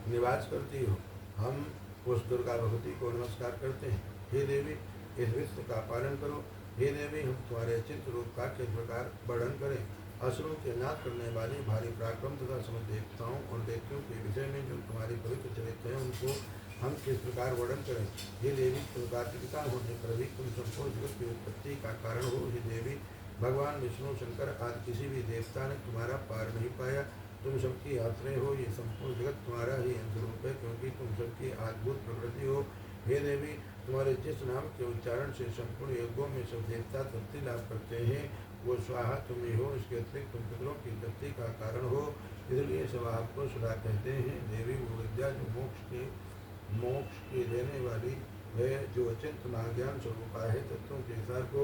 निवास करती हो। हम उस दुर्गा भगवती को नमस्कार करते हैं। हे देवी, इस विश्व का पालन करो। हे देवी, हम तुम्हारे चित्त रूप का किस प्रकार वर्णन करें। असुरों के नाश करने वाली भारी पराक्रम तथा समस्त देवताओं और देवतियों के विषय में जो तुम्हारी पवित्र चरित्र है, उनको हम किस प्रकार वर्णन करें। हे देवी, तुम कार्तिका होने पर भी तुम संपूर्ण जगत की उत्पत्ति का कारण हो। हे देवी, भगवान विष्णु, शंकर आदि किसी भी देवता ने तुम्हारा पार नहीं पाया। तुम सबकी आश्रय हो। ये संपूर्ण जगत तुम्हारा ही अंशरूप है, क्योंकि तुम सबकी अद्भुत प्रकृति हो। हे देवी, तुम्हारे जिस नाम के उच्चारण से संपूर्ण यज्ञों में सब देवता तृप्ति लाभ करते हैं, वो स्वाहा तुम ही हो। इसके अतिरिक्त तुम पितरों की तृप्ति का कारण हो, इसलिए सब आपको सुधा कहते हैं। देवी, वो विद्या जो मोक्ष के देने वाली है, जो अचिंत महाज्ञान स्वरूपा है, तत्वों के सार को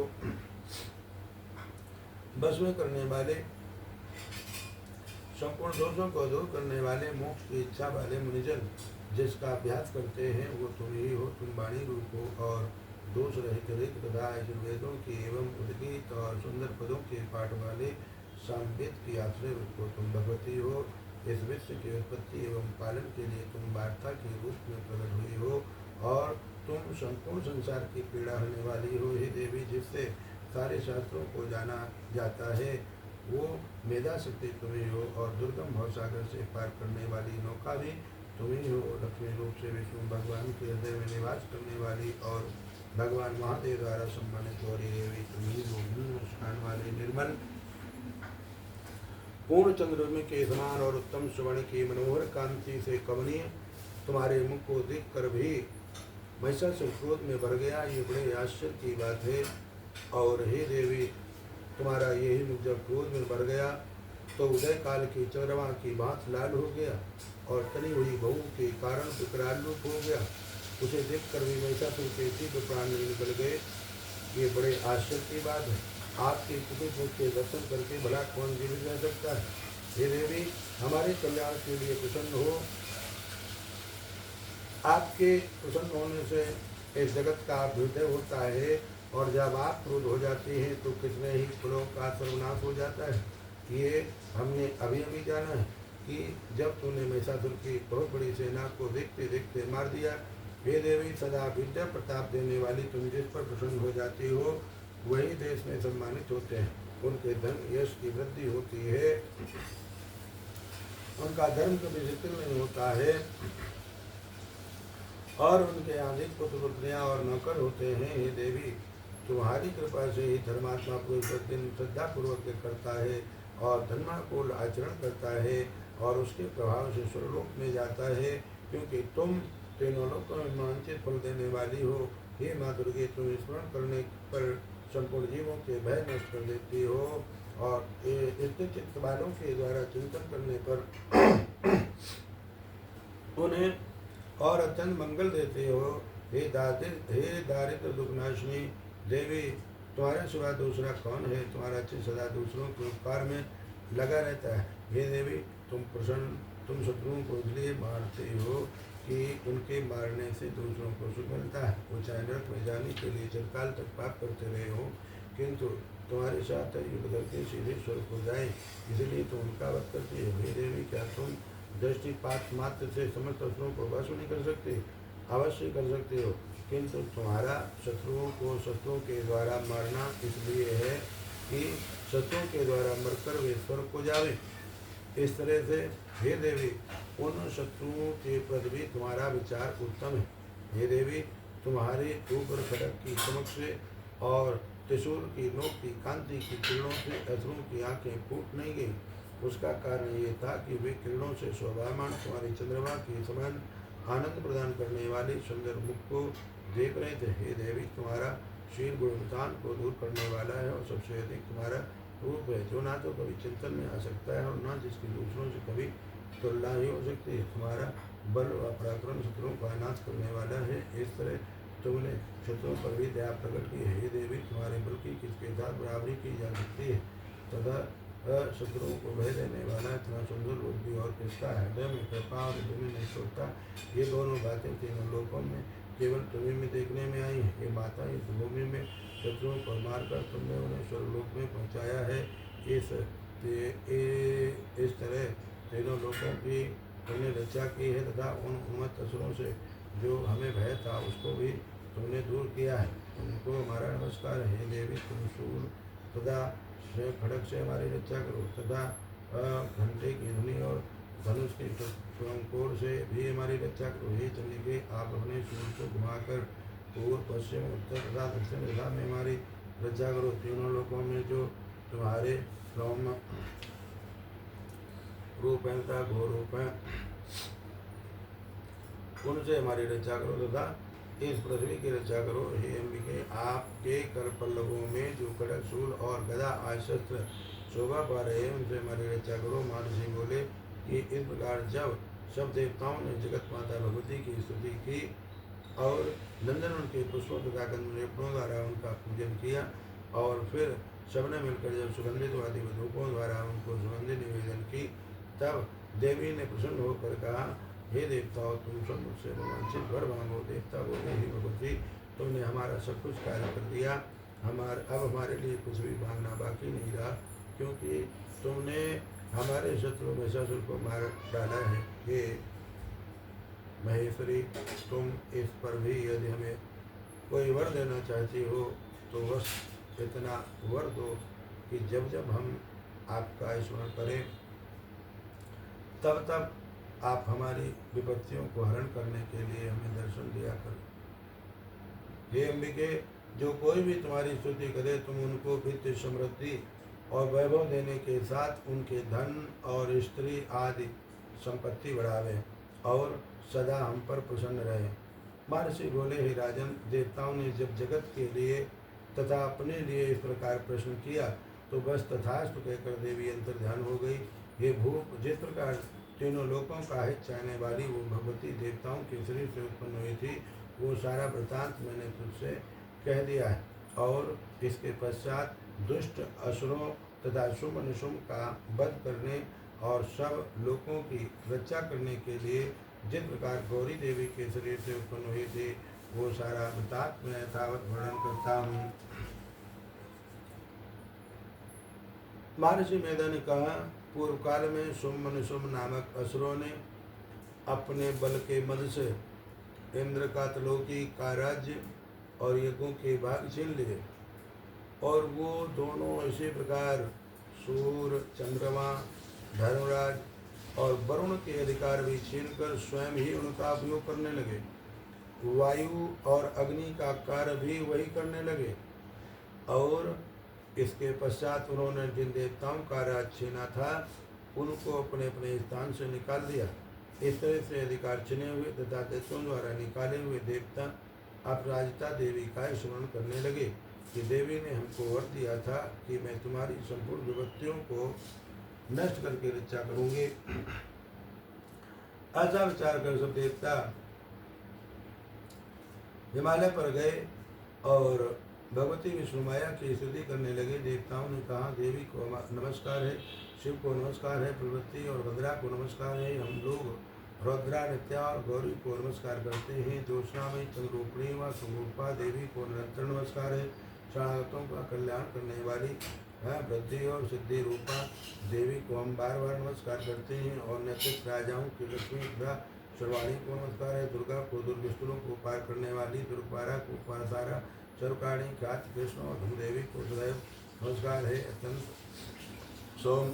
भस्म करने वाले, संपूर्ण दोषों को दूर करने वाले, मोक्ष की इच्छा वाले मुनिजन जिसका अभ्यास करते हैं, वो तुम ही हो। तुम वाणी रूप हो और दोष रहित ऋत तथा आयुर्वेदों की एवं उद्गीत और सुंदर पदों के पाठ वाले सांवेद की आश्रय रूप हो। तुम भगवती हो। इस विश्व की उत्पत्ति एवं पालन के लिए तुम वार्ता के रूप में प्रकट हुई हो और तुम संपूर्ण संसार की पीड़ा होने वाली हो। हे देवी, जिससे सारे शास्त्रों को जाना जाता है, वो मेधा शक्ति तुम्हें हो और दुर्गम भवसागर से पार करने वाली नौका भी तुम्हें हो। लक्ष्मी रूप से विष्णु भगवान के हृदय में निवास करने वाली और भगवान महादेव द्वारा सम्मानित गौरी देवी तुम्ही हो। मुस्कान वाले निर्मल पूर्ण चंद्रमा के समान और उत्तम स्वर्ण की मनोहर कांति से कमनीय तुम्हारे मुख को देख कर भी महिषासुर क्रोध में भर गया। ये बड़े आश्चर्य की बात है। और हे देवी, तुम्हारा यही मुख जब क्रोध में भर गया तो उदय काल की चंद्रमा की भांति लाल हो गया और तनी हुई बहू के कारण विकराल रूप हो गया। उसे देखकर भी महिषासुर के तीव्र प्राण निकल गए। ये बड़े आश्चर्य की बात है। आपके कुपित मुख के दर्शन करके भला कौन जीवित रह सकता है। हे देवी, हमारे कल्याण के लिए प्रसन्न हो। आपके प्रसन्न होने से इस जगत का अभ्युदय होता है और जब आप क्रोध हो जाते हैं तो कितने ही कुलों का सर्वनाश हो जाता है। ये हमने अभी अभी जाना है कि जब तूने महिषासुर की बहुत बड़ी सेना को देखते देखते मार दिया। हे देवी, सदा विद्या प्रताप देने वाली तुम जिस पर प्रसन्न हो जाती हो, वही देश में सम्मानित होते हैं। उनके धन यश की वृद्धि होती है, उनका धर्म कभी शिथिल नहीं होता है और उनके अधिक पुत्र पुत्रियां और नौकर होते हैं। हे देवी, तुम्हारी कृपा से ही धर्मात्मा पुरुष प्रतिदिन श्रद्धा पूर्वक करता है और धर्माकुल आचरण करता है और उसके प्रभाव से स्वर्गलोक में जाता है, क्योंकि तुम तीनों लोकों में मानचित फल देने वाली हो। हे माँ दुर्गे, तुम स्मरण करने पर संपूर्ण जीवों के भय नष्ट कर देती हो और स्थित चित्त वालों के द्वारा चिंतन करने पर उन्हें और अत्यंत मंगल देते हो। हे दारिद्र दुखनाशिनी देवी, तुम्हारे सिवा दूसरा कौन है। तुम्हारा चित्त सदा दूसरों के उपकार में लगा रहता है। हे देवी, तुम शत्रुओं को इसलिए मारते हो कि उनके मारने से दूसरों को सुख मिलता है। वो चाहे नरक में जाने के लिए चिरकाल तक पाप करते रहे हो, किंतु तुम्हारे साथ युद्ध करके सीधे स्वर्ग हो जाए, इसलिए तुम उनका वध करती हो। हे देवी, क्या तुम दृष्टिपात मात्र से समस्त शत्रुओं को वश नहीं कर सकते। अवश्य कर सकते हो, किंतु तुम्हारा शत्रुओं को शत्रुओं के द्वारा मारना इसलिए है कि शत्रुओं के द्वारा मरकर वे स्वर्ग को जावे। इस तरह से हे देवी, उन शत्रुओं के प्रति भी तुम्हारा विचार उत्तम है। हे देवी, तुम्हारे ऊपर खड़क की चमक से और त्रिशूल की नोक की कांति की किरणों से असुरों की आंखें फूट नहीं गई। उसका कारण ये था कि वे किरणों से शोभामान तुम्हारी चंद्रमा के समान आनंद प्रदान करने वाले सुंदर मुख को देख रहे थे। हे देवी, तुम्हारा शील गुणवितान को दूर करने वाला है और सबसे अधिक तुम्हारा रूप है, जो ना तो कभी चिंतन में आ सकता है और ना जिसकी दूसरों से कभी तुलना ही हो सकती है। तुम्हारा बल व पराक्रम शत्रुओं का नाश करने वाला है। इस तरह तुमने शत्रुओं पर भी दया प्रकट की है। हे देवी, तुम्हारे बल की किसके साथ बराबरी की जा सकती है तथा शत्रुओं को भय देने वाला इतना सुंदर रूप भी और किसका है। हृदय में कृपा और हृदय में निष्ठुरता, ये दोनों बातें तीनों लोकों में केवल तुम्हें में देखने में आई है। ये माता, इस भूमि में शत्रुओं को मारकर तुमने उन्हें स्वर्गलोक में पहुँचाया है। इस तरह तीनों लोगों की तुमने रक्षा की है तथा उन उन्मत्त असुरों से जो हमें भय था उसको भी तुमने दूर किया है। तुमको हमारा नमस्कार है। हे देवी, तुम शूल तथा खड़ग से हमारी रक्षा करो तथा घंटे की ध्वनि और धनुष की टंकोर से भी हमारी रक्षा करो। हे चंडिके, आप अपने शूल को घुमाकर पूर्व पश्चिम उत्तर तथा दक्षिण दिशा में हमारी रक्षा करो। तीनों लोकों में जो तुम्हारे सौम्य रूप है तथा घोर रूप है उनसे हमारी रक्षा करो तथा इस पृथ्वी की रक्षा करो। हे अंबिके, आपके कर पल्लवों में जो खड्ग शूल और गदा आदि शस्त्र शोभा पा रहे हैं उनसे हमारी रक्षा करो। मानसी बोले कि इस प्रकार जब सब देवताओं ने जगत माता भगवती की स्तुति की और नंदन उनके पुष्पों तथा गंधलेपनों द्वारा उनका पूजन किया और फिर सबने मिलकर जब सुगंधित वादी धूपों द्वारा उनको सुगंधि निवेदन की, तब देवी ने प्रसन्न होकर कहा, हे देवताओं, तुम सब मुझसे रोमांचित वर मांगो। देवता बोले, हे भगवती, तुमने हमारा सब कुछ कार्य कर दिया। अब हमारे लिए कुछ भी मांगना बाकी नहीं रहा, क्योंकि तुमने हमारे शत्रु महिषासुर को मार डाला है। हे महेश्वरी, तुम इस पर भी यदि हमें कोई वर देना चाहती हो तो बस इतना वर दो कि जब जब हम आपका स्मरण करें तब तब आप हमारी विपत्तियों को हरण करने के लिए हमें दर्शन दिया करो। हे अंबिके, जो कोई भी तुम्हारी स्तुति करे तुम उनको वित्त, समृद्धि और वैभव देने के साथ उनके धन और स्त्री आदि संपत्ति बढ़ावे और सदा हम पर प्रसन्न रहे। महर्षि बोले, हे राजन, देवताओं ने जब जगत के लिए तथा अपने लिए इस प्रकार प्रश्न किया तो बस तथास्तु कहकर देवी अंतर ध्यान हो गई। हे भूप, जिस प्रकार तीनों लोकों का हित चाहने वाली वो भगवती देवताओं के शरीर से उत्पन्न हुई थी, वो सारा वृतांत मैंने तुझसे कह दिया है। और इसके पश्चात दुष्ट असुरों तथा शुभ निशुभ का वध करने और सब लोगों की रक्षा करने के लिए जिस प्रकार गौरी देवी के शरीर से उत्पन्न हुई थी, वो सारा वृतांत मैं यथावत वर्णन करता हूँ। महर्षि मेधा ने कहा, पूर्व काल में शुम्भ निशुम्भ नामक असुरों ने अपने बल के मद से इंद्र का त्रिलोकी का राज्य और यज्ञों के भाग छीन लिए, और वो दोनों इसी प्रकार सूर्य, चंद्रमा, धर्मराज और वरुण के अधिकार भी छीनकर स्वयं ही उनका उपयोग करने लगे। वायु और अग्नि का कार्य भी वही करने लगे, और इसके पश्चात उन्होंने जिन देवताओं का राज छीना था उनको अपने अपने स्थान से निकाल दिया। इस तरह से अधिकार छिने हुए तथा दैत्यों द्वारा निकाले हुए देवता अपराजिता देवी का स्मरण करने लगे कि देवी ने हमको वर दिया था कि मैं तुम्हारी संपूर्ण विपत्तियों को नष्ट करके रक्षा करूंगी। ऐसा विचार कर सब देवता हिमालय पर गए और भगवती विष्णु माया की स्तुति करने लगे। देवताओं ने कहा, देवी को नमस्कार है, शिव को नमस्कार है, प्रवृत्ति और भद्रा को नमस्कार है। हम लोग रुद्रा, नित्या और गौरी को नमस्कार करते हैं। ज्योत्सना में चंद्रोपणी व सुरूपा देवी को निरंतर नमस्कार है। शरणागतों का कल्याण करने वाली वृद्धि और सिद्धि रूपा देवी को हम बार बार नमस्कार करते हैं। और नैतिक राजाओं की लक्ष्मी तथा सर्वाणी को नमस्कार है। दुर्गा को दुर्गुस्तुलों को पार करने वाली, दुर्पारा को पारसारा, चरुकाणी, ख्यात कृष्ण और धूमदेवी को सदैव नमस्कार है। अत्यंत सोम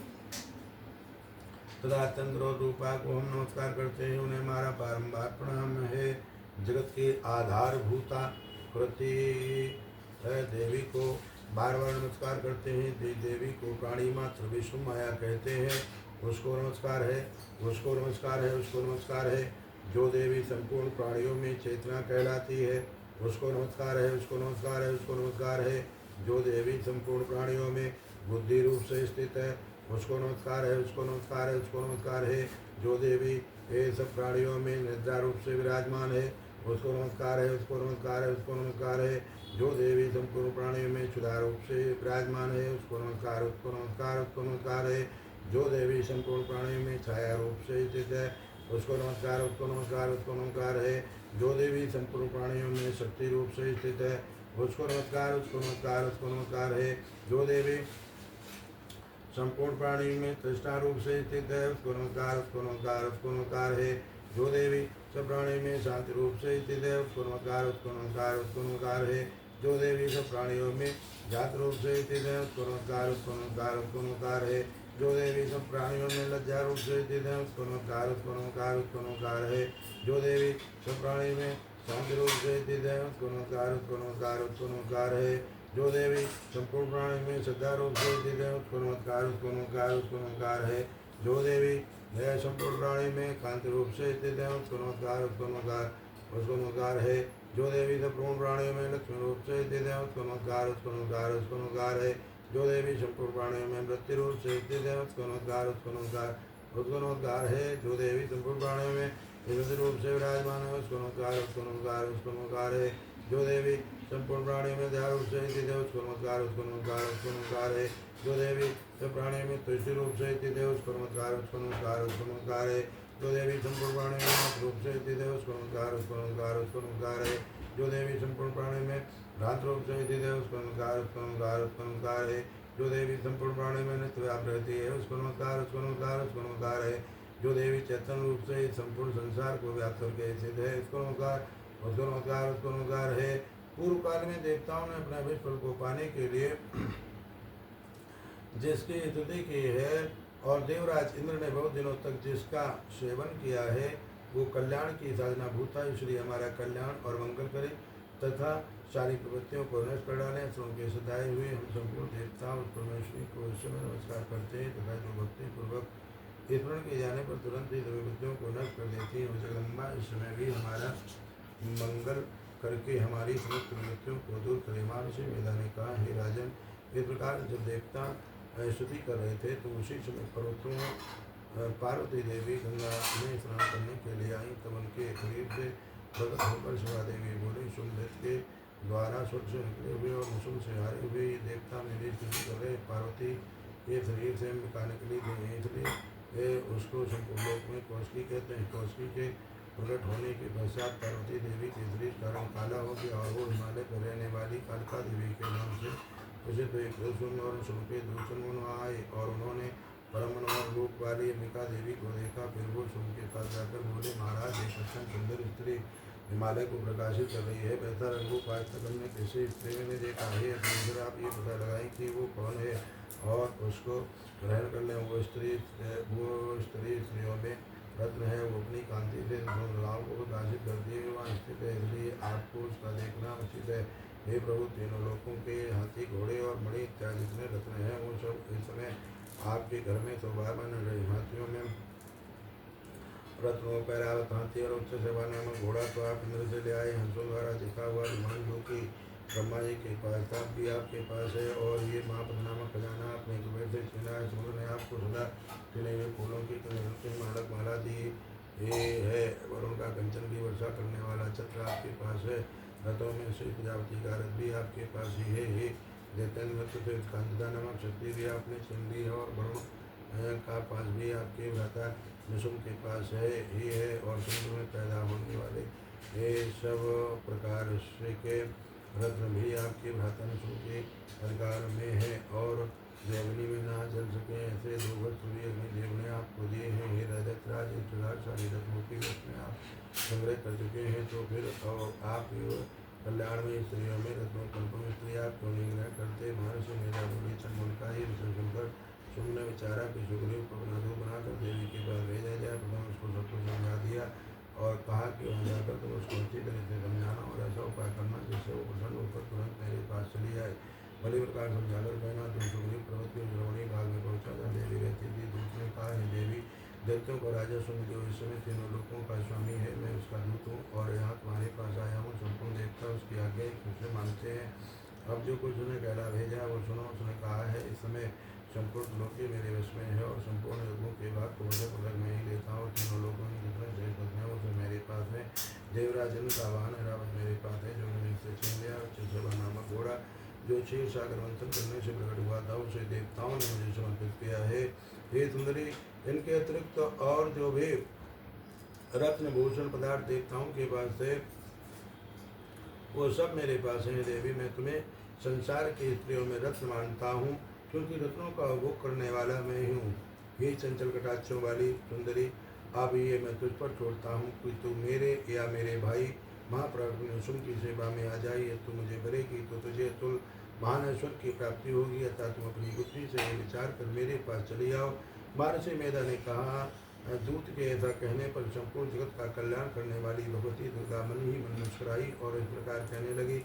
तथा चंद्र रूपा को हम नमस्कार करते हैं, उन्हें हमारा बारंबार प्रणाम है। जगत के आधारभूता कृति देवी को बार बार नमस्कार करते हैं। देवी को प्राणी मात्र विष्णु माया कहते हैं, उसको नमस्कार है, उसको नमस्कार है, उसको नमस्कार है। जो देवी संपूर्ण प्राणियों में चेतना कहलाती है, उसको नमस्कार है, उसको नमस्कार है, उसको नमस्कार है। जो देवी संपूर्ण प्राणियों में बुद्धि रूप से स्थित है, उसको नमस्कार है, उसको नमस्कार है, उसको नमस्कार है। जो देवी ये सब प्राणियों में निद्रा रूप से विराजमान है, उसको नमस्कार है, उसको नमस्कार है, उसको नमस्कार है। जो देवी संपूर्ण प्राणियों में क्षुधा रूप से विराजमान है, उसको नमस्कार, उसको नमस्कार, उसको नमस्कार है। जो देवी संपूर्ण प्राणियों में छाया रूप से स्थित है, उसको नमस्कार, उसको नमस्कार, उसको नमस्कार है। जो देवी संपूर्ण प्राणियों में शक्ति रूप से स्थित है, उसको नमस्कार, उसको नमस्कार, उसको नमस्कार है। जो देवी संपूर्ण प्राणी में तृष्णा रूप से स्थित है, उसको नमस्कार, उसको नमस्कार, उसको नमस्कार है। जो देवी सब प्राणी में शांति रूप से स्थित है, उसको नमस्कार, उसको नमस्कार, उसको नमस्कार है। जो देवी सब प्राणियों में जात रूप से स्थित है, उसको नमस्कार, उसको नमस्कार, उसको नमस्कार है। जो देवी सब प्राणियों में लज्जा रूप से स्थित है, उसको नमस्कार, उसको नमस्कार, उसको नमस्कार है। जो देवी सब प्राणी में शांति रूप से स्थित है, उसको नमस्कार, उसको नमस्कार, उसको नमस्कार है। जो देवी संपूर्ण प्राणी में श्रद्धा रूप से स्थित है, उसको नमस्कार, उसको नमस्कार, उसको नमस्कार है। जो देवी है संपूर्ण प्राणी में कांति रूप से स्थित है, उसको नमस्कार, उसको नमस्कार, उसको नमस्कार है। जो देवी संपूर्ण प्राणियों में लक्ष्मी रूप से स्थित है, उसको नमस्कार, उसको नमस्कार, उसको नमस्कार है। जो देवी संपूर्ण प्राणियों में मृत्यु रूप से स्थित है, उसको नमस्कार, उसको नमस्कार, उसको नमस्कार है। जो देवी संपूर्ण प्राणियों में विविध रूप से विराजमान है, उसको नमस्कार, उसको नमस्कार, उसको नमस्कार है। जो देवी संपूर्ण प्राणियों में ध्यान रूप से स्थित है, उसको नमस्कार, उसको नमस्कार, उसको नमस्कार है। जो देवी सब प्राणी में तुष्टि रूप से स्थित है, उसको नमस्कार, उसको नमस्कार, उसको नमस्कार है। जो देवी संपूर्ण प्राणी में रूप से स्थित है, उसको नमस्कार, उसको नमस्कार, उसको नमस्कार है। जो देवी संपूर्ण प्राणी में भ्रांत रूप से स्थित है, उसको नमस्कार, उसको नमस्कार, उसको नमस्कार है। जो देवी संपूर्ण प्राणी में नित्य व्याप्त रहती है, उसको नमस्कार, उसको नमस्कार, उसको नमस्कार है। जो देवी चेतन रूप से संपूर्ण संसार को व्याप्त करके स्थित है, उसको नमस्कार, उसको नमस्कार, उसको नमस्कार है। पूर्व काल में देवताओं ने अपने अभिष्ट फल को पाने के लिए जिसकी स्तुति की है और देवराज इंद्र ने बहुत दिनों तक जिसका सेवन किया है, वो कल्याण की साधना भूता, इसलिए हमारा कल्याण और मंगल करे तथा सारी प्रवृत्तियों को नष्ट कर डालें। श्रों के सदाए हुए हम संपूर्ण देवता उस परमेश्वरी को इस समय नमस्कार करते हैं तथा जो भक्ति पूर्वक स्मरण किए जाने पर तुरंत ही प्रवृत्तियों को नष्ट कर देती है। जगदम्बा इस समय भी हमारा मंगल करके हमारी समस्त प्रवृत्तियों को दूर करे। महर्षि मेधा ने कहा, हे राजन, इस प्रकार जब देवता स्तुति कर रहे थे तो उसी समय पर्वतों पार्वती देवी गंगा में स्नान करने के लिए आई। तब उनके शरीर से प्रकट होकर शिवा देवी बोली, सुमदत्त के द्वारा स्वर्ग से निकले हुए और मुसुम से हारे हुए ये देवता मेरी स्तुति कर रहे। पार्वती के शरीर से अंबिका निकली गई, इसलिए उसको संपूर्ण लोक में कौशकी कहते हैं। कौशकी के प्रकट होने के पश्चात पार्वती देवी के शरीर का रंग काला हो गया और वो हिमालय पर रहने वाली कालिका देवी के नाम से उसे तो एक सुन और सुन के दूषण आए और उन्होंने परम मनोहर रूप वाली अंबिका देवी को देखा। फिर वो सुन के पास जाकर बोले, महाराज, एक अत्यंत सुंदर स्त्री हिमालय को प्रकाशित कर रही है। वैसा रंग रूप आज तक हमने किसी स्त्री में नहीं देखा है। अगर आप ये पता लगाएं कि वो कौन है और उसको ग्रहण कर लें। वो स्त्री स्त्रियों में रत्न है, वो अपनी कांति से सुंदराओं को प्रकाशित करती है। वहाँ स्थित है, इसलिए आपको उसका देखना उचित है। हे प्रभु, तीनों लोगों के हाथी, घोड़े और मणि इत्यादि जितने रत्न हैं वो सब इस समय आपके घर में शोभामान रहे। हाथियों में रत्नों पैरावत हाथी और उच्च सेवा नामक घोड़ा तो आप इंद्र से ले आए। हंसों द्वारा दिखा हुआ विमान जो कि ब्रह्मा जी के पास था भी आपके पास है। और ये महापद नामक खजाना अपने कुबेर से छीना है। समुद्र ने आपको सदा चुने हुए फूलों की मालक माला दी ये है। वरुण का कंचन की वर्षा करने वाला छत्र आपके पास है। रथों में श्री प्रजापति का रथ भी आपके पास ही है। दैत्येंद्र से कांतिदा नामक शक्ति भी आपने छीन ली है। और वरुण का पास भी आपके भ्राता निशुम के पास है ही है। और समुद्र में पैदा होने वाले ये सब प्रकार के रत्न भी आपके भ्राता निशुम के अधिकार में है। और देवनी में ना जल सके ऐसे दो वस्त्र भी अग्निदेव ने आपको दिए हैं। हे राजराज, इस प्रकार सारी रत्नों की वस्तुएं आप संग्रह कर चुके हैं। तो फिर आप कल्याण में स्त्रियों में रत्नों कल्पों में स्त्री आप क्यों नहीं ग्रहण करते। महर्षि मेधा बोली, चंद्र का ही विषय सुनकर शुभ ने विचारा कि सुग्रीव को बंधु बनाकर देवी के पास भेजा जाए। प्रथम उसको सब कुछ समझा दिया और कहा कि वहाँ जाकर तुम उसको अच्छी तरह से समझाना और ऐसा उपाय करना जिससे वो प्रसन्न होकर तुरंत मेरे पास चली आए। भली प्रकार समझाकर कहना, तुम सुग्रीव पर्वत के द्रोणी भाग में पहुँचा जहाँ देवी रहती थी। दूसरे कहा, हे देवी, दैत्यों का राजा सुन जो इस समय तीनों लोकों का स्वामी है, मैं उसका दूत हूँ और यहाँ तुम्हारे पास आया हूँ। संपूर्ण देवता उसकी आज्ञा एक दूसरे मानते हैं। अब जो कुछ उसने कहला भेजा वो सुनो। उसने कहा है, इस समय संपूर्ण लोक मेरे वश में है और संपूर्ण लोगों के बाद को पलक मैं ही लेता हूँ। तीनों लोगों में जितने श्रेष्ठ है वो सब मेरे पास है। देवराज का वाहन रावण मेरे पास है, जो मैंने इससे छीन लिया। चित्रवा नामक घोड़ा जो क्षीर सागर मंथन करने से प्रकट हुआ था, उसे देवताओं ने मुझे समर्पित किया है। हे सुंदरी, इनके अतिरिक्त और जो भी रत्न भूषण पदार्थ देवताओं के पास थे वो सब मेरे पास है। देवी, मैं तुम्हें संसार की स्त्रियों में रत्न मानता हूँ, क्योंकि रत्नों का उपभोग करने वाला मैं ही हूँ। ये चंचल कटाक्षों वाली सुंदरी, अब ये मैं तुझ पर छोड़ता हूँ कि तू मेरे या मेरे भाई महाप्रभु नृसिंह की सेवा में आ जाए। तू मुझे करेगी तो तुझे तुल महानेश्वर की प्राप्ति होगी, अतः तुम अपनी बुद्धि से विचार कर मेरे पास चले आओ। महर्षि मेधा ने कहा, दूत के ऐसा कहने पर संपूर्ण जगत का कल्याण करने वाली भगवती दुर्गा मन ही मन मुस्कुराई और इस प्रकार कहने लगी।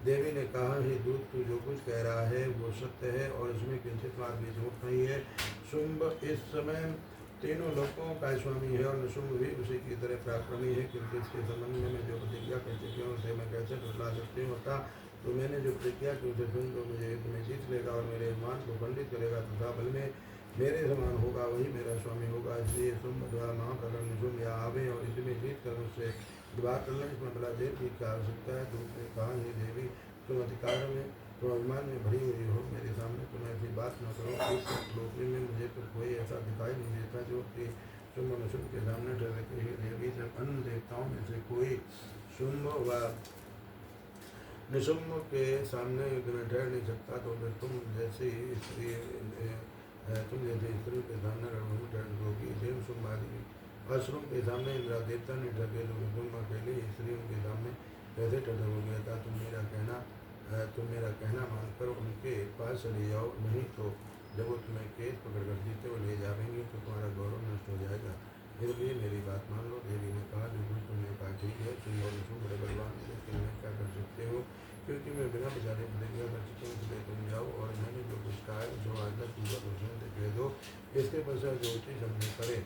देवी ने कहा, हे दूत, तू जो कुछ कह रहा है वो सत्य है और इसमें किंचित मात्र भी झूठ नहीं है। शुंभ इस समय तीनों लोकों का स्वामी है और नृसिंह भी उसी की तरह पराक्रमी है, क्योंकि इसके संबंध में मैं जो प्रतिज्ञा कर चुकी हूँ उसे मैं कैसे टुटला सकती हूँ। होता तो मैंने जो प्रतिज्ञा की उसे सुन तो मुझे तुम्हें जीत लेगा और मेरे मान को खंडित करेगा तथा बल में मेरे समान होगा, वही मेरा स्वामी होगा। इसलिए तुम द्वारा महाप्रकट नृसिंह यहाँ आवे और इसमें जीत कर मुझसे विवाह करना, इसमें बड़ा देर की क्या आवश्यकता है। दूत ने कहा, हे देवी, तुम अधिकार में तुम अभिमान में भरी हुई हो, मेरे सामने तुम ऐसी बात न करो। इस लोकरी में मुझे तो कोई ऐसा दिखाई नहीं देता जो कि शुंभ नृसिंह के सामने ठहरे के हे देवी, जब अन्य देवताओं में से कोई शुंभ व नृसिंह के सामने ठहर नहीं सकता, तो फिर तुम जैसी स्त्री के सामने रणभूमि ठहर होगी। देव शुंभ आदि असुरों के सामने इंद्रा देवता ने ढके लोग तुम अकेले स्त्रियों के सामने कैसे ठहर हो गया था। तुम मेरा कहना मानकर उनके पास चले जाओ, नहीं तो जब वो तुम्हें केस पकड़ कर जीते हुए ले जाएंगे तो तुम्हारा गौरव नष्ट हो जाएगा। फिर भी मेरी बात मान लो। देवी ने कहा, जो कुछ तुमने कहा ठीक है। तुम और नृसिंह बड़े बलवान, लेकिन मैं क्या कर सकते हो, क्योंकि मैं बिना विचारे प्रतिज्ञा कर चुकी हूँ। इसलिए तुम जाओ और मैंने जो कुछ कहा है जो आज तक पूरा दूसरे से कह दो, इसके पश्चात जो उचित हमने करे।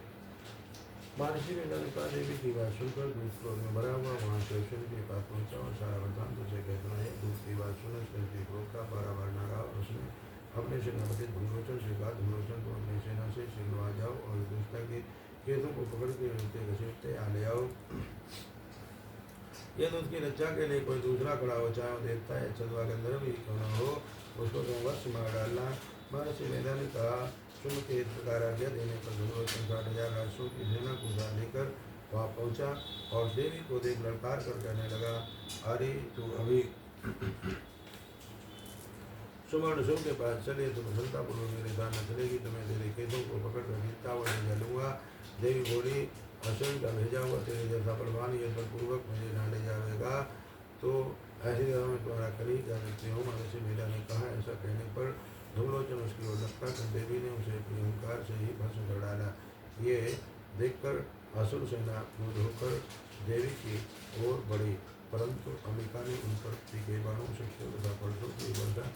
महर्षि ने ललिता देवी की बात सुनकर दूध क्रोध में भरा हुआ वहाँ से के पास पहुँचा और सारा वृतांत उसे कहना है। दूध की बात सुन उसके क्रोध का पारा बढ़ना रहा और उसने अपने सेनापति धूम्रोचन से कहा, धूम्रोचन, तुम अपनी सेना से शीघ्र आ जाओ और दुष्टा के केसों को पकड़ के उनके घसीटते आ ले आओ। यदि उसकी रक्षा के लिए कोई दूसरा खड़ा हो, चाहे वो देवता है चलवा गंधर्व ही क्यों न हो, उसको तुम वश मार डालना। महर्षि मेधा ने कहा, शुंभ के इस प्रकार आज्ञा देने पर धूम्रोचन 60,000 राक्षसों की सेना को उठा लेकर वहाँ पहुँचा और देवी को देख ललकार कर कहने लगा, अरे तू अभी सुमर्ण शुंभ के पास चले तो प्रसन्नतापूर्वक मेरे सामने चलेगी, तो मैं तेरे केसों को पकड़ कर जीतता हुआ ले चलूँगा। देवी बोली, असुर का भेजा हुआ तेरे जैसा बलवान ये बलपूर्वक मुझे न ले जाएगा तो ऐसी जगह में तुम्हारा करी जा सकती हूँ। महर्षि मेधा ने कहा। ऐसा कहने पर धूम्रोचन उसकी ओर लपका कर देवी ने उसे अपनी ओंकार से ही भस्म कर डाला। ये देखकर असुर सेना क्रोध होकर देवी की ओर बढ़ी, परंतु अंबिका ने उन पर तीखे बाणों से तथा पर्सों की वर्षा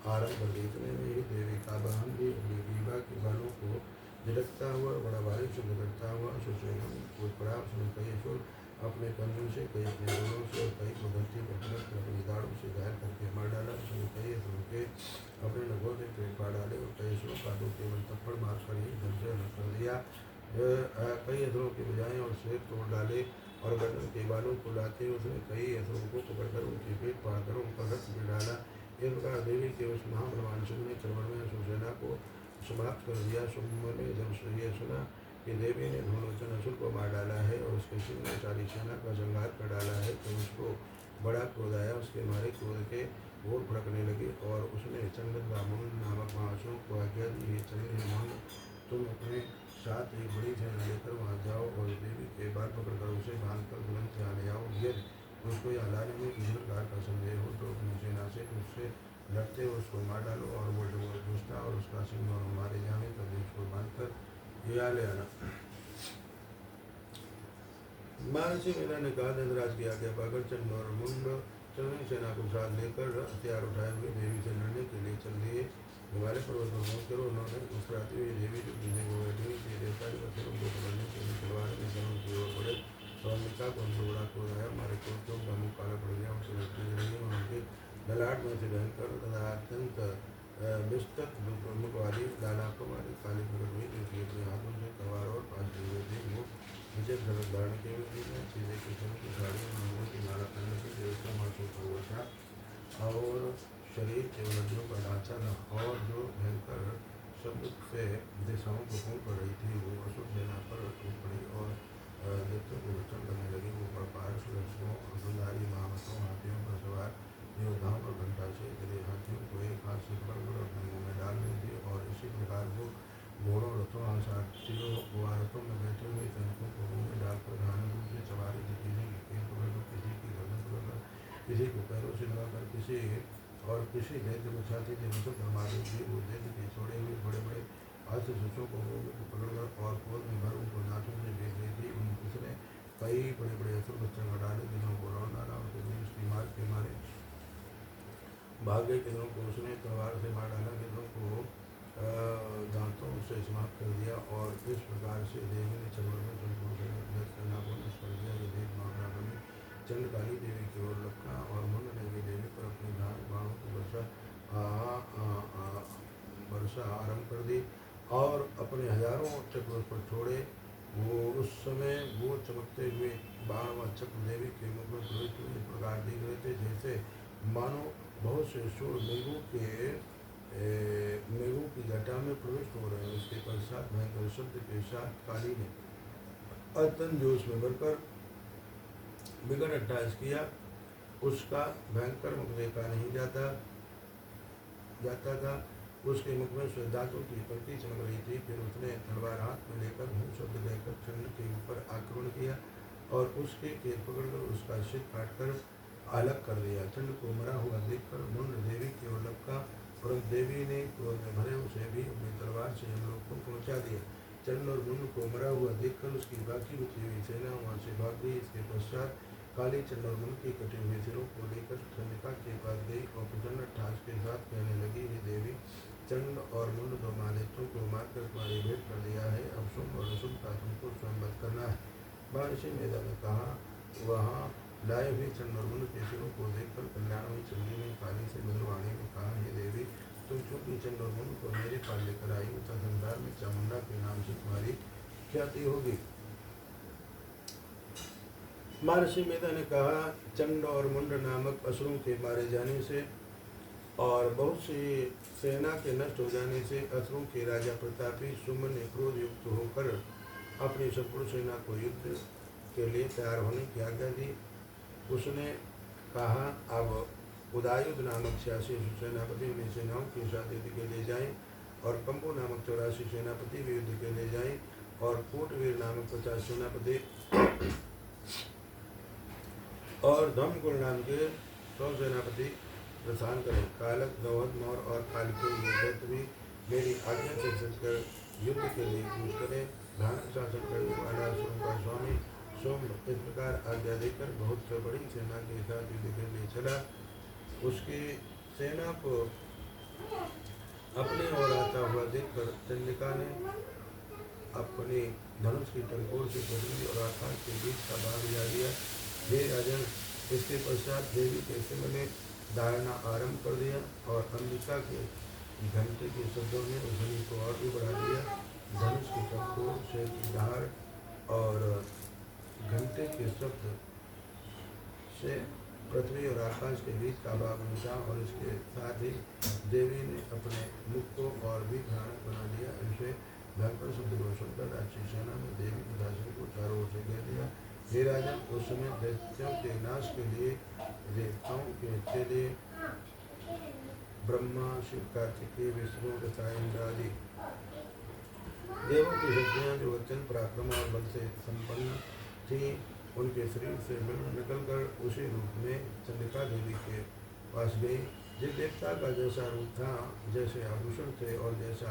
आरंभ कर दी। इतने में ही देवी का वाहन भी अपनी ग्रीवा के बालों को झटकता हुआ बड़ा भारी शब्द करता हुआ सुस्वेगम कूद पड़ा। उसने कई सुर अपने कंधों से, कई अपने जोड़ों से और कई को धरती पर पलट कर अपनी दाढ़ों से घायल करके मार डाला। उसने कई असुरों के अपने नखों से पेट फाड़ डाले और कई असुरों का दो केवल थप्पड़ मार कर ही धन से अलग कर दिया। कई असुरों की भुजाएं और सिर तोड़ डाले और गर्दन के बालों को लाते उसने कई असुरों को पकड़कर उनके पेट फाड़ कर उन पर रक्त भी डाला। इस प्रकार देवी के उस महाबलवान शुंभ ने क्षण में सुसेना को समाप्त कर दिया। शुंभ ने जब ये सुना कि देवी ने धूम्रोचन असुर को मार डाला है और उसके सिंह ने सारी सेना का संहार कर डाला है, तो उसको बड़ा क्रोध आया। उसके मारे क्रोध के घोर भड़कने लगे और उसने चंद्रमुन नामक महासुर को आज्ञा दी, हे चंद्रमुन, तुम अपने साथ एक बड़ी सेना लेकर वहाँ जाओ और देवी के बाल पकड़कर उसे बांधकर तुरंत यहाँ ले आओ। यदि उसको यहाँ लाने में किसी प्रकार का संदेह हो तो अपनी सेना से उससे लड़ते हुए उसको मार डालो और वो दुष्टा और उसका सिंह दोनों मारे जाए तब उसको बांधकर यहाँ ले आना। महर्षि मेधा ने कहा, धनराज की आज्ञा पाकर चंड और मुंड चंद्र सेना को साथ लेकर हथियार उठाए हुए देवी से लड़ने के लिए चल दिए। हिमालय पर्वत पर पहुँच कर उन्होंने मुस्कुराती हुई देवी जो पीछे को बैठी हुई थी देवता के पत्थरों को पकड़ ललाट में से भयंकर तथा अत्यंत विस्तृत प्रमुख वाली लालाकों वाली काली प्रकट हुई, क्योंकि अपने हाथों से तलवार और पास लिए हुए थे। वो विजय धनुष धारण किए हुए थे, सीधे किस्मों की साड़ी और लोगों की माला पहनने की व्यवस्था मासूम पर हुआ था, और शरीर केवल हड्डियों का ढांचा था, और जो भयंकर शब्द से दिशाओं को फूंक कर रही थी, वो असुर सेना पर टूट पड़ी और दैत्यों को भक्षण करने लगी। वो पार्श्व रक्षकों, अंधुधारी महावतों, हाथियों पर सवार योद्धाओं और घंटा से गिरे हाथियों को एक हाथ से पकड़कर अपने मुंह में डाल रही थी, और इसी प्रकार वो घोड़ों, रथों, सारथियों, गुवारतों में बैठे हुए सैनिकों को मुंह में डालकर घाने रूप से चबा रही थी। किसी की कील पकड़कर, किसी की गर्दन पकड़कर, किसी को पैरों से लगाकर, किसी दैत्य को छाती से घुसक कर मार रही थी। वो दैत्य के छोड़े हुए बड़े बड़े हाथ से शिशुओं को मुंह में पकड़कर और क्रोध में भर उनको दांतों से बेच रही थी। उसने कई बड़े बड़े असुर बच्चन घटा डाले, जिन्हों को लौट डाला, और कितने उसकी मार के मारे भाग गए, कितनों को उसने तलवार से मार डाला, कितनों को दांतों से समाप्त कर दिया। और इस प्रकार से देवी ने चंद्र में संपूर्ण करना को नष्ट कर दिया। ये देव मामला बनी चंद्रकाली देवी की ओर लपका, और मुंड देवी देवी पर अपनी बाणों की वर्षा आरंभ कर दी, और अपने हजारों चक्र पर छोड़े। वो उस समय वो चमकते हुए बाण व चक्र देवी के मुख में प्रविष्ट हुए, इस प्रकार दिख रहे थे जैसे मानो बहुत से सूर्य मेघों की घटा में प्रविष्ट हो रहे हैं। उसके पश्चात भयंकर शब्द के साथ काली ने अत्यंत जोश में भरकर विकट अट्टहास किया। उसका भयंकर मुख देखा नहीं जाता था। उसके मुख में श्वेतातों की पंक्ति चमक रही थी। फिर उसने तलवार हाथ में लेकर हूँ शब्द लेकर चंड के ऊपर आक्रमण किया, और उसके केस पकड़कर उसका सिर काटकर अलग कर दिया। चंड को मरा हुआ देखकर मुंड देवी की ओर लपका, परंतु देवी ने क्रोध में भरे उसे भी अपनी तलवार से हम लोग को पहुँचा दिया। चंड और मुंड को मरा हुआ देखकर उसकी बाकी बची हुई सेना वहाँ से भाग गई। इसके पश्चात काली चंड और मुंड के कटे हुए सिरों को लेकर चंडिका के पास गई और प्रचंड अट्टहास के साथ कहने लगी, हे देवी, चंड और मुंड दो महादेवों को मारकर तुम्हारी भेंट कर दिया है। अब शुभ और अशुभ का तुमको स्वयं वध करना है। महर्षि मेधा ने कहा, वहाँ लाए हुए चंड और मुंड के सिरों को देखकर कल्याणमयी चंडी ने काली से मधुरवाणी में कहा, हे देवी, तुम चूंकि चंड और मुंड को मेरे पास लेकर आई हो, तथा संसार में चामुंडा के नाम से तुम्हारी ख्याति होगी। महर्षि मेधा ने कहा, चंड और मुंड नामक असुरों के मारे जाने से और बहुत सी सेना के नष्ट हो जाने से असुरों के राजा प्रतापी सुमन ने क्रोध युक्त होकर अपनी संपूर्ण सेना को युद्ध के लिए तैयार होने की आज्ञा दी। उसने कहा, अब उदायुध नामक 86 सेनापति अपनी सेनाओं के साथ युद्ध के लिए जाएं, और कंबो नामक 84 सेनापति भी युद्ध के लिए जाएं, और कोटवीर नामक 50 सेनापति और धमकुल नाम के 100 सेनापति प्रस्थान करें। कालक, गौहद, मौर और काल के दैत्य भी मेरी आज्ञा से सचकर युद्ध के लिए कूच करें। भयानक शासन करने वाला असुरों का स्वामी सोम इस प्रकार आज्ञा देकर बहुत बड़ी सेना के साथ युद्ध के लिए चला। उसकी सेना को अपने ओर आता हुआ देखकर चंडिका ने अपनी धनुष की टंकोर से पृथ्वी और आकाश के बीच का भाग जा दिया। हे राजन, इसके पश्चात देवी के सिंह ने धारणा आरंभ कर दिया, और अंबिका के घंटे के शब्दों ने उस ध्वनि को और भी बढ़ा दिया। धनुष की टंकोर से धार और घंटे के शब्द से पृथ्वी और आकाश के बीच का भाग ऊंचा, और इसके साथ ही देवी ने अपने मुख को और भी भयानक बना दिया। इसे भयंकर शब्द को सुनकर राक्षसी सेना में देवी के दासन को चारों ओर से घेर दिया। हे राजन, उस समय दैत्यों के नाश के लिए देवताओं के चेले ब्रह्मा, शिव, कार्तिकेय, विष्णु तथा इंद्र आदि देवों की शक्तियाँ जो अत्यंत पराक्रम और बल से संपन्न थी, उनके शरीर से निकलकर उसी रूप में चंडिका देवी के पास गई। जिस देवता का जैसा रूप था, जैसे आभूषण थे और जैसा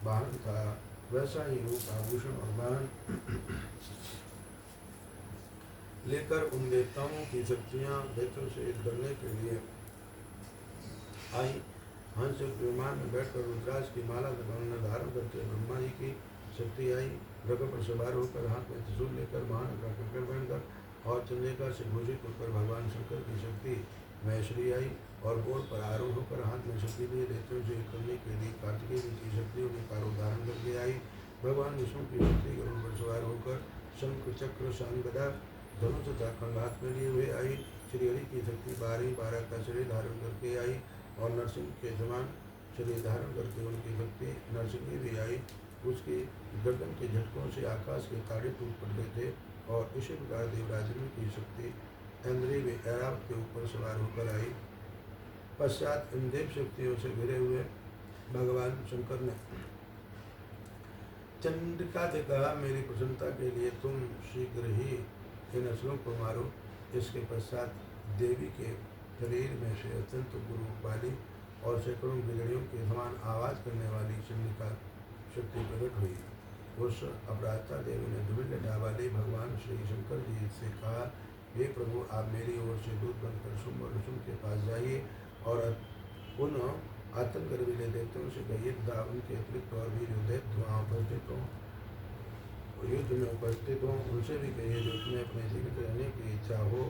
वाहन था, वैसा ही रूप, आभूषण और वाहन लेकर उन देवताओं की शक्तियाँ दैत्यों से युद्ध करने के लिए आई। हंस विमान में बैठकर रुद्राक्ष की माला से धारण करके ब्रह्मा जी की शक्ति आई। रथ पर सवार होकर हाथ में त्रिशूल लेकर महान का कंकड़ पहनकर और चंद्रिका से भूषित होकर भगवान शंकर की शक्ति महेश्वरी आई और बोल पर आरूढ़ होकर हाथ में शक्ति लिए दैत्यों से युद्ध करने के लिए कार्तिकेय जी की शक्तियों के कारो धारण करके आई। भगवान विष्णु की शक्ति गरुड़ पर सवार होकर शंख चक्र शान गदा धनुष तथा खंड हाथ में लिए हुए आई। श्री हरि की शक्ति 12 का शरीर धारण करके आई और नरसिंह के समान शरीर धारण करके उनकी शक्ति नरसिंह भी आई। उसकी गर्दन के झटकों से आकाश के ताड़े टूट पड़ते थे और इसी प्रकार देवराजन की शक्ति इंद्रिय में ऐरावत के ऊपर सवार होकर आई। पश्चात इन देव शक्तियों से घिरे हुए भगवान शंकर ने चंडिका से कहा, मेरी प्रसन्नता के लिए तुम शीघ्र ही इन असुरों को मारो। इसके पश्चात देवी के शरीर में से अत्यंत गुरु वाली और सैकड़ों बिगड़ियों के समान आवाज करने वाली चंडिका शक्ति प्रकट हुई। उस अपराधता देवी ने धूल वाले भगवान श्री शंकर जी से कहा, हे प्रभु, आप मेरी ओर से दूध बनकर शुंभ और शुंभ के पास जाइए और उन आतंक गर्वीले दैत्यों से कहिए तथा उनके अतिरिक्त और भी जो दैत्य वहाँ उपस्थित हों, युद्ध में उपस्थित हों, उनसे भी कहिए जो तुम्हें अपने जीवित रहने की इच्छा हो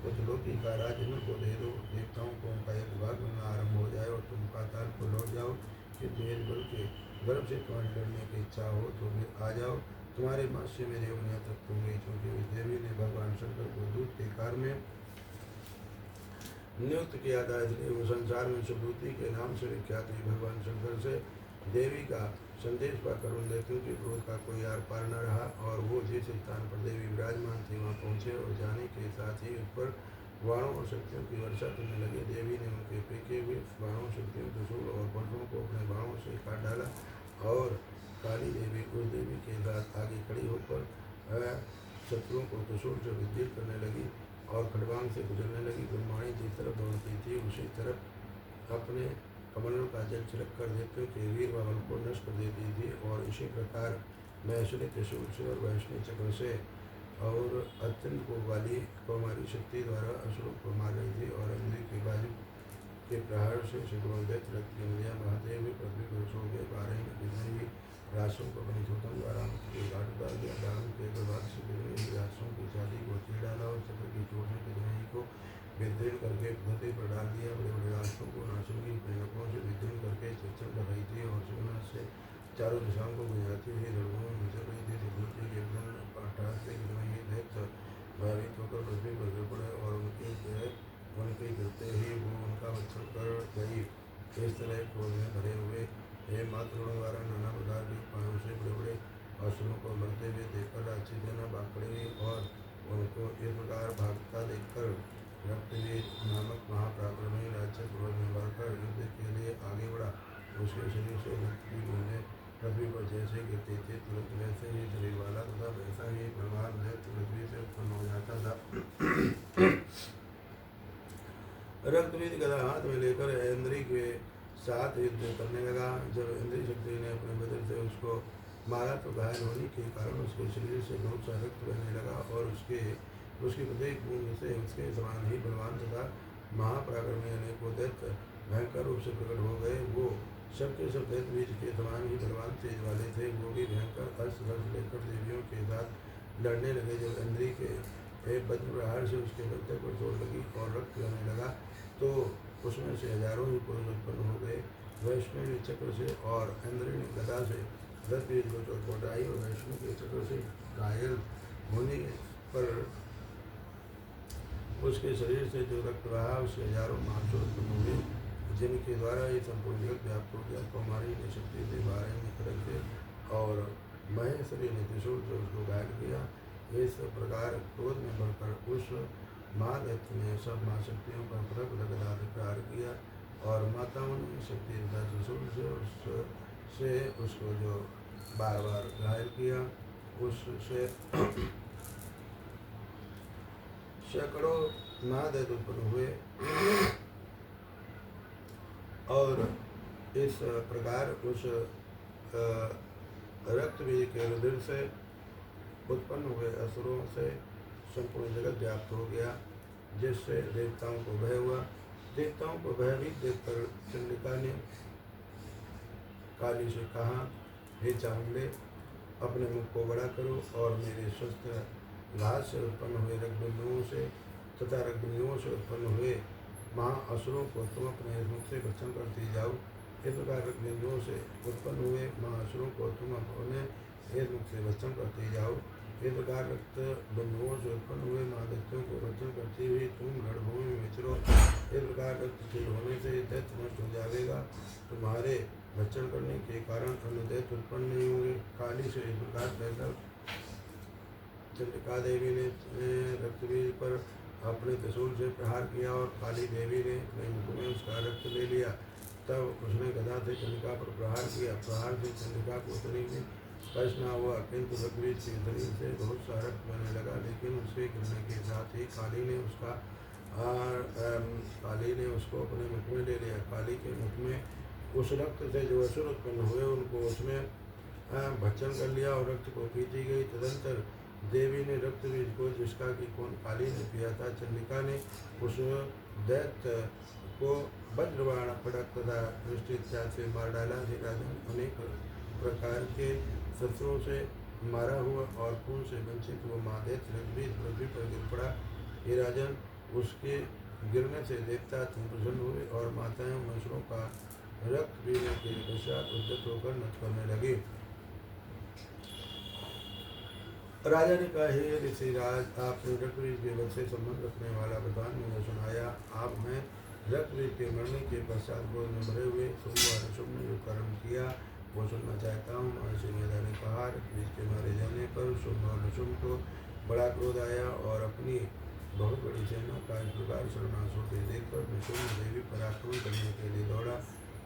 उस लोकी का राज इनको दे दो। देवताओं को उनका एक भाग बनना आरंभ हो जाए और तुम पाताल को लौट जाओ। कि तेज बल के गर्भ से तुम्हारी लड़ने की इच्छा हो तो फिर आ जाओ, तुम्हारे मत से मेरे उन्हें तक होंगे। क्योंकि उस देवी ने भगवान शंकर को दूत के कार में नियुक्त किया था, इसलिए वो संसार में सुबूति के नाम से विख्यात हुई। भगवान शंकर से देवी का संदेश पाकर उन दैत्यों के क्रोध का कोई आर पार न रहा और वो जिस स्थान पर देवी विराजमान थी वहाँ पहुँचे और जाने के साथ ही उस पर बाणों और शक्तियों की वर्षा करने लगे। देवी ने उनके फेंके हुए बाणों, शक्तियों, त्रिशूल और बर्फों को अपने बाणों से काट डाला और काली देवी उस देवी के साथ आगे खड़ी होकर शत्रुओं को त्रिशूल से विद्युत करने लगी और खड़बांग से गुजरने लगी। ब्रह्माणी जिस तरफ दौड़ती थी उसी तरफ अपने कमलों का जल छिड़क कर देते के वीर भवन को नष्ट कर देती थी और इसी प्रकार महेश्वरी त्रिशूल से और वैष्णवी चक्र से और अत्यंत को वाली कौमारी शक्ति द्वारा असुरों को मार रही थी और इंद्र के बाजू के प्रहार से सैकड़ों दैत्य रक्त की नदियाँ बहाते हुए पृथ्वी को सो गए। 12 में कितने ही रासों को अपनी थोतों द्वारा के घाट उतार दिया। दारुण के प्रभाव से कितने ही रासों की छाती को चीर डाला और चक्र की चोट में कितने ही को विदीर्ण करके धरती पर डाल दिया। बड़े बड़े रास्तों को नाशों प्रेरकों से विदीर्ण करके चर्चन कर रही थी और सुगना से चारों दिशाओं को गुंजाती हुई रणभूमि में चल रही थी। धरती के पाठार से कितने ही दैत्य भयभीत होकर पृथ्वी पर गिर पड़े और उनके गिरते ही वो उनका वक्षण कर गई। इस तरह क्रोध में भरे हुए हे मातृ द्वारा नाना प्रकार के उपायों से बड़े बड़े असुरों को मरते हुए देखकर राक्षसी सेना भाग पड़ी और उनको इस प्रकार भागता देखकर रक्तवीर नामक महापराक्रमी राक्षस क्रोध में भरकर युद्ध के लिए आगे बढ़ा। उसके शरीर से रक्त बूंदें पृथ्वी पर जैसे गिरती थी तुरंत वैसे ही शरीर वाला तथा वैसा ही भगवान दैत्य पृथ्वी से उत्पन्न हो जाता था। रक्तवीर गदा हाथ में लेकर इंद्री के साथ युद्ध करने लगा। जब इंद्री शक्ति ने अपने बदल से उसको मारा तो घायल होने के कारण उसके शरीर से बहुत सा रक्त बहने लगा और उसकी प्रत्येक बूंद से उसके समान ही बलवान तथा महापराक्रमी अनेकों दैत्य भयंकर रूप से प्रकट हो गए। वो सबके सब दैत्य बीज के समान ही बलवान तेज वाले थे। वो भी भयंकर अस्त्र शस्त्र लेकर देवियों के साथ लड़ने लगे। जब इंद्री के एक वज्र प्रहार से उसके मस्तक पर चोट लगी और रक्त बहने लगा तो उसमें से हजारों ही पुरुष उत्पन्न हो गए। वैष्णवी चक्र से और इंद्री ने गदा से रथवीर को चोट पहुँचाई और वैष्णव के चक्र से घायल होने पर उसके शरीर से जो रक्त बहा उससे हजारों महासुर उत्पन्न हुए जिनके द्वारा ये संपूर्ण जगत व्याप्त हो गया। कौमारी ने शक्ति से 12 में खड़क से और महेश्वरी ने त्रिशूल से उसको घायल किया। इस प्रकार क्रोध में बढ़कर उस महादैत्य ने सब महाशक्तियों पर पृथक पृथक गदा से प्रहार किया और माताओं ने शक्ति तथा त्रिशूल से उसको जो बार बार घायल किया। उससे सैकड़ों महादैत्य उत्पन्न हुए और इस प्रकार उस रक्तवीर के रुधिर से उत्पन्न हुए असुरों से संपूर्ण जगत व्याप्त हो गया, जिससे देवताओं को भय हुआ। देवताओं को भयभीत देखकर चंडिका ने काली से कहा, हे चामुंडे, अपने मुख को बड़ा करो और मेरे स्वस्थ घास से उत्पन्न हुए रक्तबिंदुओं से तथा रक्तबिंदुओं से उत्पन्न हुए महाअसुरों को तुम अपने मुख से भक्षण करती जाओ। इस प्रकार बिंदुओं से उत्पन्न हुए महाअसुरों को तुम अपने एक मुख से भक्षण करते जाओ। इस प्रकार रक्त बिंदुओं से उत्पन्न हुए महादैत्यों को भक्षण करती हुई तुम रणभूमि में विचरो। इस प्रकार रक्तशील होने से दैत्य नष्ट हो जाएगा। तुम्हारे भक्षण करने के कारण अन्य दैत्य उत्पन्न नहीं होंगे। काली से इस प्रकार पैदल चंद्रिका देवी ने रक्तबीज पर अपने त्रिशूल से प्रहार किया और काली देवी ने अपने मुख में उसका रक्त ले लिया। तब उसने गदा से चंद्रिका पर प्रहार किया। प्रहार से चंद्रिका को उतनी में कष्ट न हुआ, किंतु रक्तबीज के शरीर से बहुत सा रक्त बहने लगा। लेकिन उसके गिरने के साथ ही काली ने उसको अपने मुख में ले लिया। काली के मुख में उस रक्त से जो असुर उत्पन्न हुए उनको उसने भक्षण कर लिया और रक्त को पीती गई। तदंतर देवी ने रक्तबीज को, जिसका कि खून काली ने पिया था, चंद्रिका ने उस दैत्य को वज्रबाण, खड़ग तथा दृष्टि इत्यादि से मार डाला। हे राजन, अनेक प्रकार के शत्रुओं से मारा हुआ और खून से वंचित हुआ महादैत्य रक्तबीज पृथ्वी पर गिर पड़ा। हे राजन, उसके गिरने से देवता तुम प्रसन्न हुए और माताएं मनुष्यों का रक्त पीने के पश्चात उद्यत होकर नृत्य करने लगी। राजा ने कहा, हे ऋषिराज, आपने रक्तबीज के वध से संबंध रखने वाला वरदान मुझे सुनाया। आप मैं रक्तबीज के मरने के पश्चात क्रोध में भरे हुए शुंभ और अशुभ ने जो कर्म किया वो सुनना चाहता हूँ। महर्षि मेधा ने कहा, रक्तबीज के मारे जाने पर शुंभ और अशुभ को बड़ा क्रोध आया और अपनी बहुत बड़ी सेना का इस प्रकार सर्वनाश होते देखकर निशुम्भ देवी पर आक्रमण करने के लिए दौड़ा।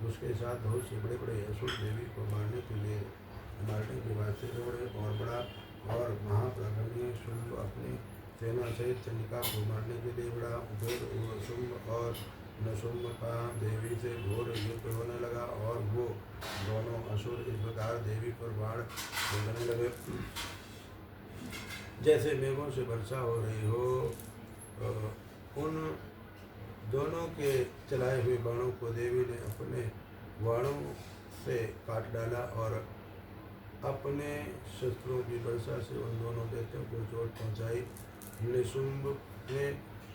उसके साथ बहुत से बड़े बड़े असुर देवी को मारने के बाद से दौड़े और महापराक्रमी शुंभ अपनी सेना सहित चंडिका को मारने के लिए बड़ा। उधर शुंभ और नशुम्भ का देवी से घोर युद्ध होने लगा और वो दोनों असुर इस प्रकार देवी पर बाण छोड़ने लगे जैसे मेघों से वर्षा हो रही हो। उन दोनों के चलाए हुए बाणों को देवी ने अपने बाणों से काट डाला और अपने शस्त्रों की वर्षा से उन दोनों दैत्यों को चोट पहुंचाई। निशुंभ ने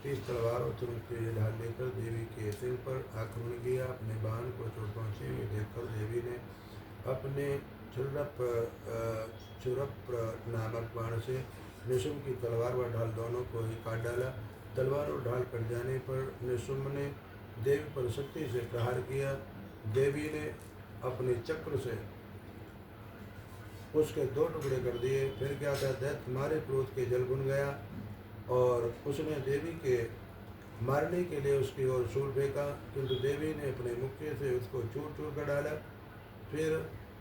30 तलवारों चमकती हुई ढाल लेकर देवी के सिर पर आक्रमण किया। अपने बाण को चोट पहुंची हुई देखकर देवी ने अपने क्षुरप्र नामक बाण से निशुंभ की तलवार व ढाल दोनों को ही काट डाला। तलवार और ढाल कट जाने पर निशुंभ ने देवी पर शक्ति से प्रहार किया। देवी ने अपने चक्र से उसके 2 टुकड़े कर दिए। फिर क्या था, दैत्य मारे क्रोध के जल बुन गया और उसने देवी के मारने के लिए उसकी ओर शूल फेंका, किंतु देवी ने अपने मुक्के से उसको चूर चूर कर डाला। फिर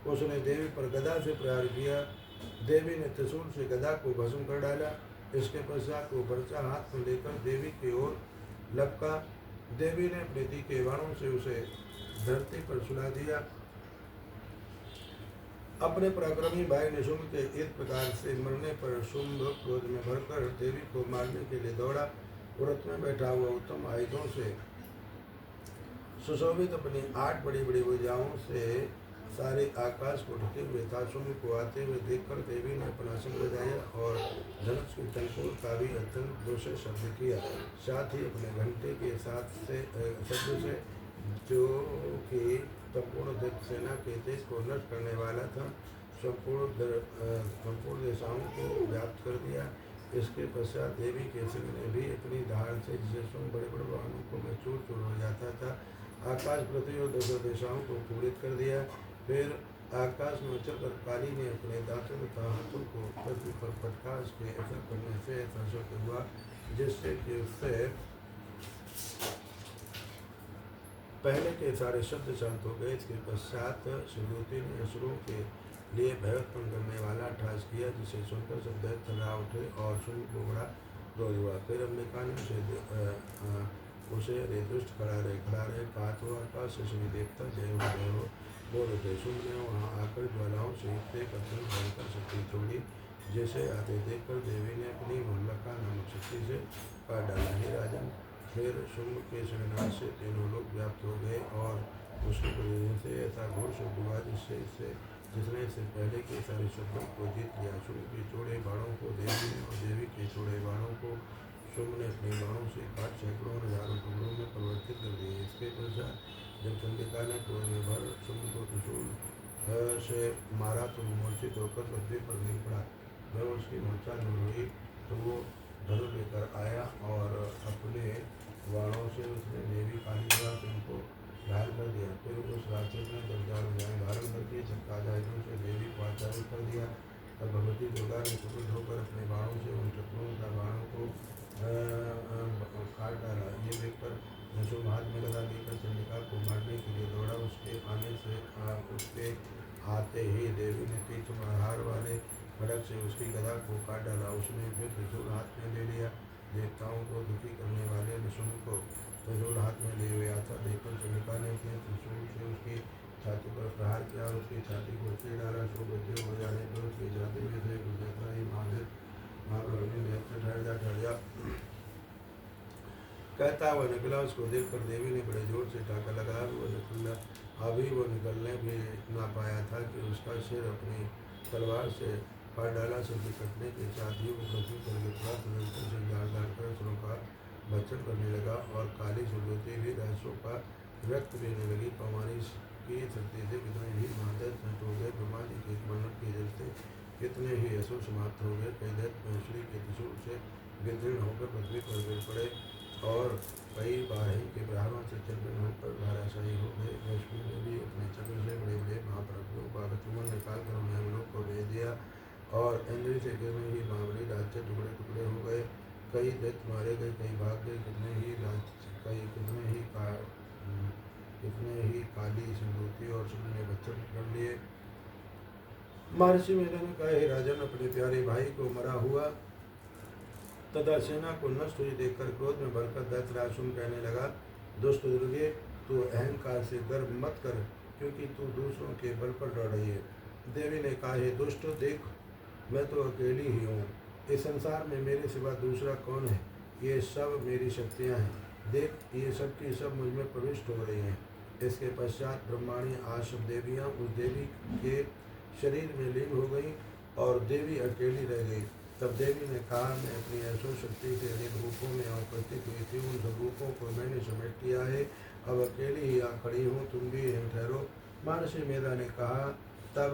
उसने देवी पर गदा से प्रहार किया। देवी ने त्रिशूल से गदा को भस्म कर डाला। इसके पश्चात वो वर्षा हाथ में लेकर देवी की ओर लपका। देवी ने अपने तीखे बाणों से उसे धरती पर सुला दिया। अपने पराक्रमी भाई निशुंभ के इस प्रकार से मरने पर शुंभ क्रोध में भरकर देवी को मारने के लिए दौड़ा। रथ में बैठा हुआ उत्तम आयुधों से सुशोभित अपनी 8 बड़ी बड़ी भुजाओं से सारे आकाश को ढके हुए था। शुंभ को आते हुए देखकर देवी ने अपना सिंह बजाया और धनुष की टंकोर का भी अत्यंत जोर शब्द किया। साथ ही अपने घंटे के साथ से शब्द से, जो कि संपूर्ण दैत्य सेना के तेज को नष्ट करने वाला था, संपूर्ण दिशाओं को व्याप्त कर दिया। इसके पश्चात देवी के सिंह ने भी अपनी धार से, जिसे स्वयं बड़े बड़े वाहनों को में चूर चूर हो जाता था, आकाश पृथ्वी और 10 दिशाओं को पूरित कर दिया। फिर आकाश में उछलकर काली ने अपने दांतों तथा हाथों को पृथ्वी पर पटका। इसके ऐसा करने से ऐसा शब्द हुआ जिससे कि उससे पहले के सारे शब्द शांत हो गए। इसके पश्चात शिवदूती ने असुरों के लिए भय उत्पन्न करने वाला ठास किया, जिसे सुनकर सब दैत्य थर्रा उठे और शुंभ को बड़ा क्रोध हुआ। फिर अंबिका ने उसे रे दुष्ट खड़ा रहे कहा, तो आकाश से सभी देवता जय हो बोल उठे। शुंभ ने वहाँ आकर ज्वालाओं से युक्त एक अत्यंत भयंकर शक्ति छोड़ी, जैसे आते देखकर देवी ने अपनी मुल्लका नामक शक्ति से काट डाला। हे राजन, फिर शुंभ के संविनाश से तीनों लोग व्याप्त हो गए और उसके प्रयोजन से ऐसा घोर शब्द हुआ जिसने इससे पहले के सारे शब्दों को जीत लिया। शुंभ के चौड़े बाणों को देवी ने और देवी के चौड़े बाणों को शुंभ ने अपने बाणों से काट सैकड़ों और हजारों टुकड़ों में परिवर्तित कर दिए। इसके पश्चात जब चंडिका ने क्रोध में भर शुंभ को त्रिशूल से मारा तो वो मूर्छित होकर पृथ्वी पर गिर पड़ा। जब उसकी मूर्छा दूर हुई तो वो धनुष लेकर आया और अपने बाणों से उसने देवी कालिका सिंह को घायल कर दिया। फिर उस राक्षस ने 10,000 भुजाएं धारण करके चक्रायुधों से देवी को आच्छादित कर दिया। तब भगवती दुर्गा ने क्रुद्ध होकर अपने बाणों से उन शत्रुओं का बाणों को काट डाला। ये देखकर शुंभ हाथ में गदा लेकर चंडिका को मारने के लिए दौड़ा। उसके आते ही देवी ने तीर प्रहार वाले खड्ग से उसकी गदा को काट डाला। उसने फिर त्रिशूल हाथ में ले लिया। देवताओं को दुखी करने वाले शुंभ को त्रिशूल हाथ में लिए हुए आता देखकर चंडिका ने अपने त्रिशूल से उसकी छाती पर प्रहार किया और उसकी छाती को चीर डाला। शुभ उद्योग हो जाने पर उसकी छाती में से गुजरता ही ठहर जा कहता हुआ निकला। उसको देखकर देवी ने बड़े जोर से टाका लगाया। वो निकलने भी ना पाया था कि उसका सिर अपनी तलवार से काट डाला। सिर के कटने के साथ ही वो पृथ्वी पर गिर पड़ा। निरंतर से गाड़ कर असुरों का भक्षण करने लगा और काली सुरवती भी राक्षसों का रक्त पीने लगी। कौमारी की शक्ति से कितने ही महादैत्य नष्ट हो गए। ब्रह्मा जी के स्मरण के जल से कितने ही असुर समाप्त हो गए। कई दैत्य महेश्वरी के त्रिशूल से विदीर्ण होकर पृथ्वी पर गिर पड़े और कई बार के प्रहारों से चंद्र होकर धाराशायी हो गए। महेश्वरी ने भी अपने चक्र से बड़े बड़े महापराक्रमों का चुमन निकाल कर उन्हें हम लोग को भेज दिया और इंद्र से गिरने ही महाबली राज्य टुकड़े टुकड़े हो गए। कई दैत्य मारे गए, कई भाग गए, कितने ही काली सिंदूती और शुंभ ने भक्षण कर लिए। महर्षि मेघनाद ने कहा, हे राजन, अपने प्यारे भाई को मरा हुआ तथा सेना को नष्ट हुई देखकर क्रोध में भरकर दैत्यराज शुंभ कहने लगा, दुष्ट दुर्गे, तू अहंकार से गर्व मत कर, क्योंकि तू दूसरों के बल पर लड़ रही है। देवी ने कहा, हे दुष्ट, देख, मैं तो अकेली ही हूँ। इस संसार में मेरे सिवा दूसरा कौन है? ये सब मेरी शक्तियाँ हैं। देख, ये सब की सब मुझ में प्रविष्ट हो रही हैं। इसके पश्चात ब्रह्माणी आश्रम देवियाँ उस देवी के शरीर में लीन हो गई और देवी अकेली रह गई। तब देवी ने कहा, मैं अपनी ऐश्वर्य शक्ति से जिन रूपों में उपस्थित हुई थी उन सब रूपों को मैंने समेट लिया है। अब अकेली ही आ खड़ी हूँ, तुम भी यहीं ठहरो। महर्षि मेधा ने कहा। तब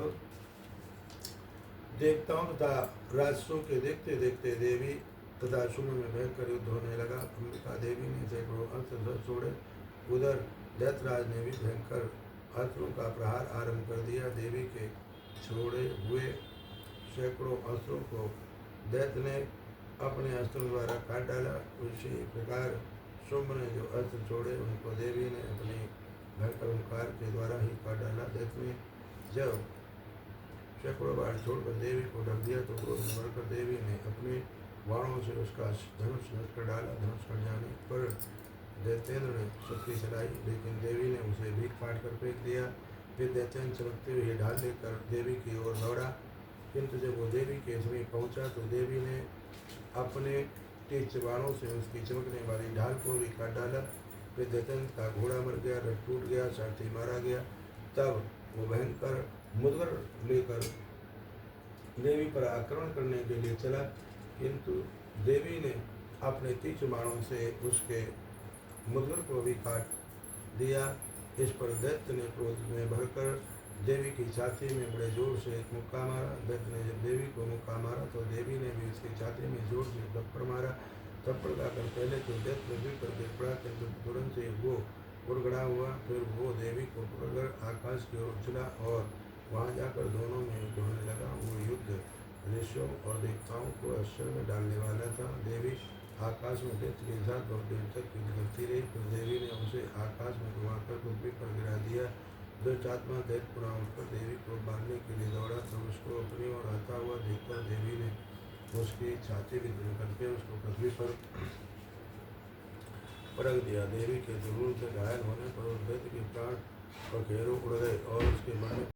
देवताओं तथा राक्षसों के देखते देखते देवी तथा शुंभ में भयंकर युद्ध होने लगा। अंबिका देवी ने सैकड़ों अस्त्र छोड़े। उधर दैत्यराज ने भी भयंकर अस्त्रों का प्रहार आरंभ कर दिया। देवी के छोड़े हुए सैकड़ों अस्त्रों को दैत्य ने अपने अस्त्रों द्वारा काट डाला। उसी प्रकार शुंभ ने जो अस्त्र छोड़े उनको देवी ने अपने भयंकर ओंकार के द्वारा ही काट डाला। दैत्य ने जब सैकड़ों बार छोड़कर देवी को ढक दिया तो क्रोध में भरकर देवी ने अपने बाणों से उसका धनुष नष्ट कर डाला। धनुष कट जाने पर दैत्येंद्र ने शक्ति चलाई, लेकिन देवी ने उसे भी काट कर फेंक दिया। फिर दैत्येंद्र चमकते हुए ढाल लेकर देवी की ओर दौड़ा, किंतु जब वो देवी के समीप पहुंचा तो देवी ने अपने तेज बाणों से उसकी चमकने वाली ढाल को भी काट डाला। फिर दैत्येंद्र का घोड़ा मर गया, रथ टूट गया, सारथी मारा गया। तब वो भयंकर मुद्गर लेकर देवी पर आक्रमण करने के लिए चला, किंतु देवी ने अपने तीक्ष्ण बाणों से उसके मुद्गर को भी काट दिया। इस पर दैत्य ने क्रोध में भरकर देवी की छाती में बड़े जोर से एक मुक्का मारा। दैत्य ने जब देवी को मुक्का मारा तो देवी ने भी उसकी छाती में जोर से थप्पड़ मारा। थप्पड़ खाकर पहले तो दैत्य पृथ्वी पर गिर पड़ा, किंतु तुरंत ही वो उड़गड़ा हुआ। फिर वो देवी को पकड़कर आकाश की ओर उछला और वहाँ जाकर दोनों में युद्ध होने लगा। वो युद्ध ऋषियों और देवताओं को आश्चर्य में डालने वाला था। देवी आकाश में दैत्य के साथ बहुत देर तक युद्ध करती रही। फिर देवी ने उसे आकाश में घुमाकर पृथ्वी पर गिरा दिया। दुष्टात्मा दैत्य पुनः उठकर देवी को मारने के लिए दौड़ा, तो उसको अपनी ओर आता हुआ देखकर देवी ने उसकी छाती विदीर्ण करके उसको पृथ्वी पर पटक दिया। देवी के जरूर से घायल होने पर उस दैत्य के प्राण पखेरु उड़ गए और उसके मरने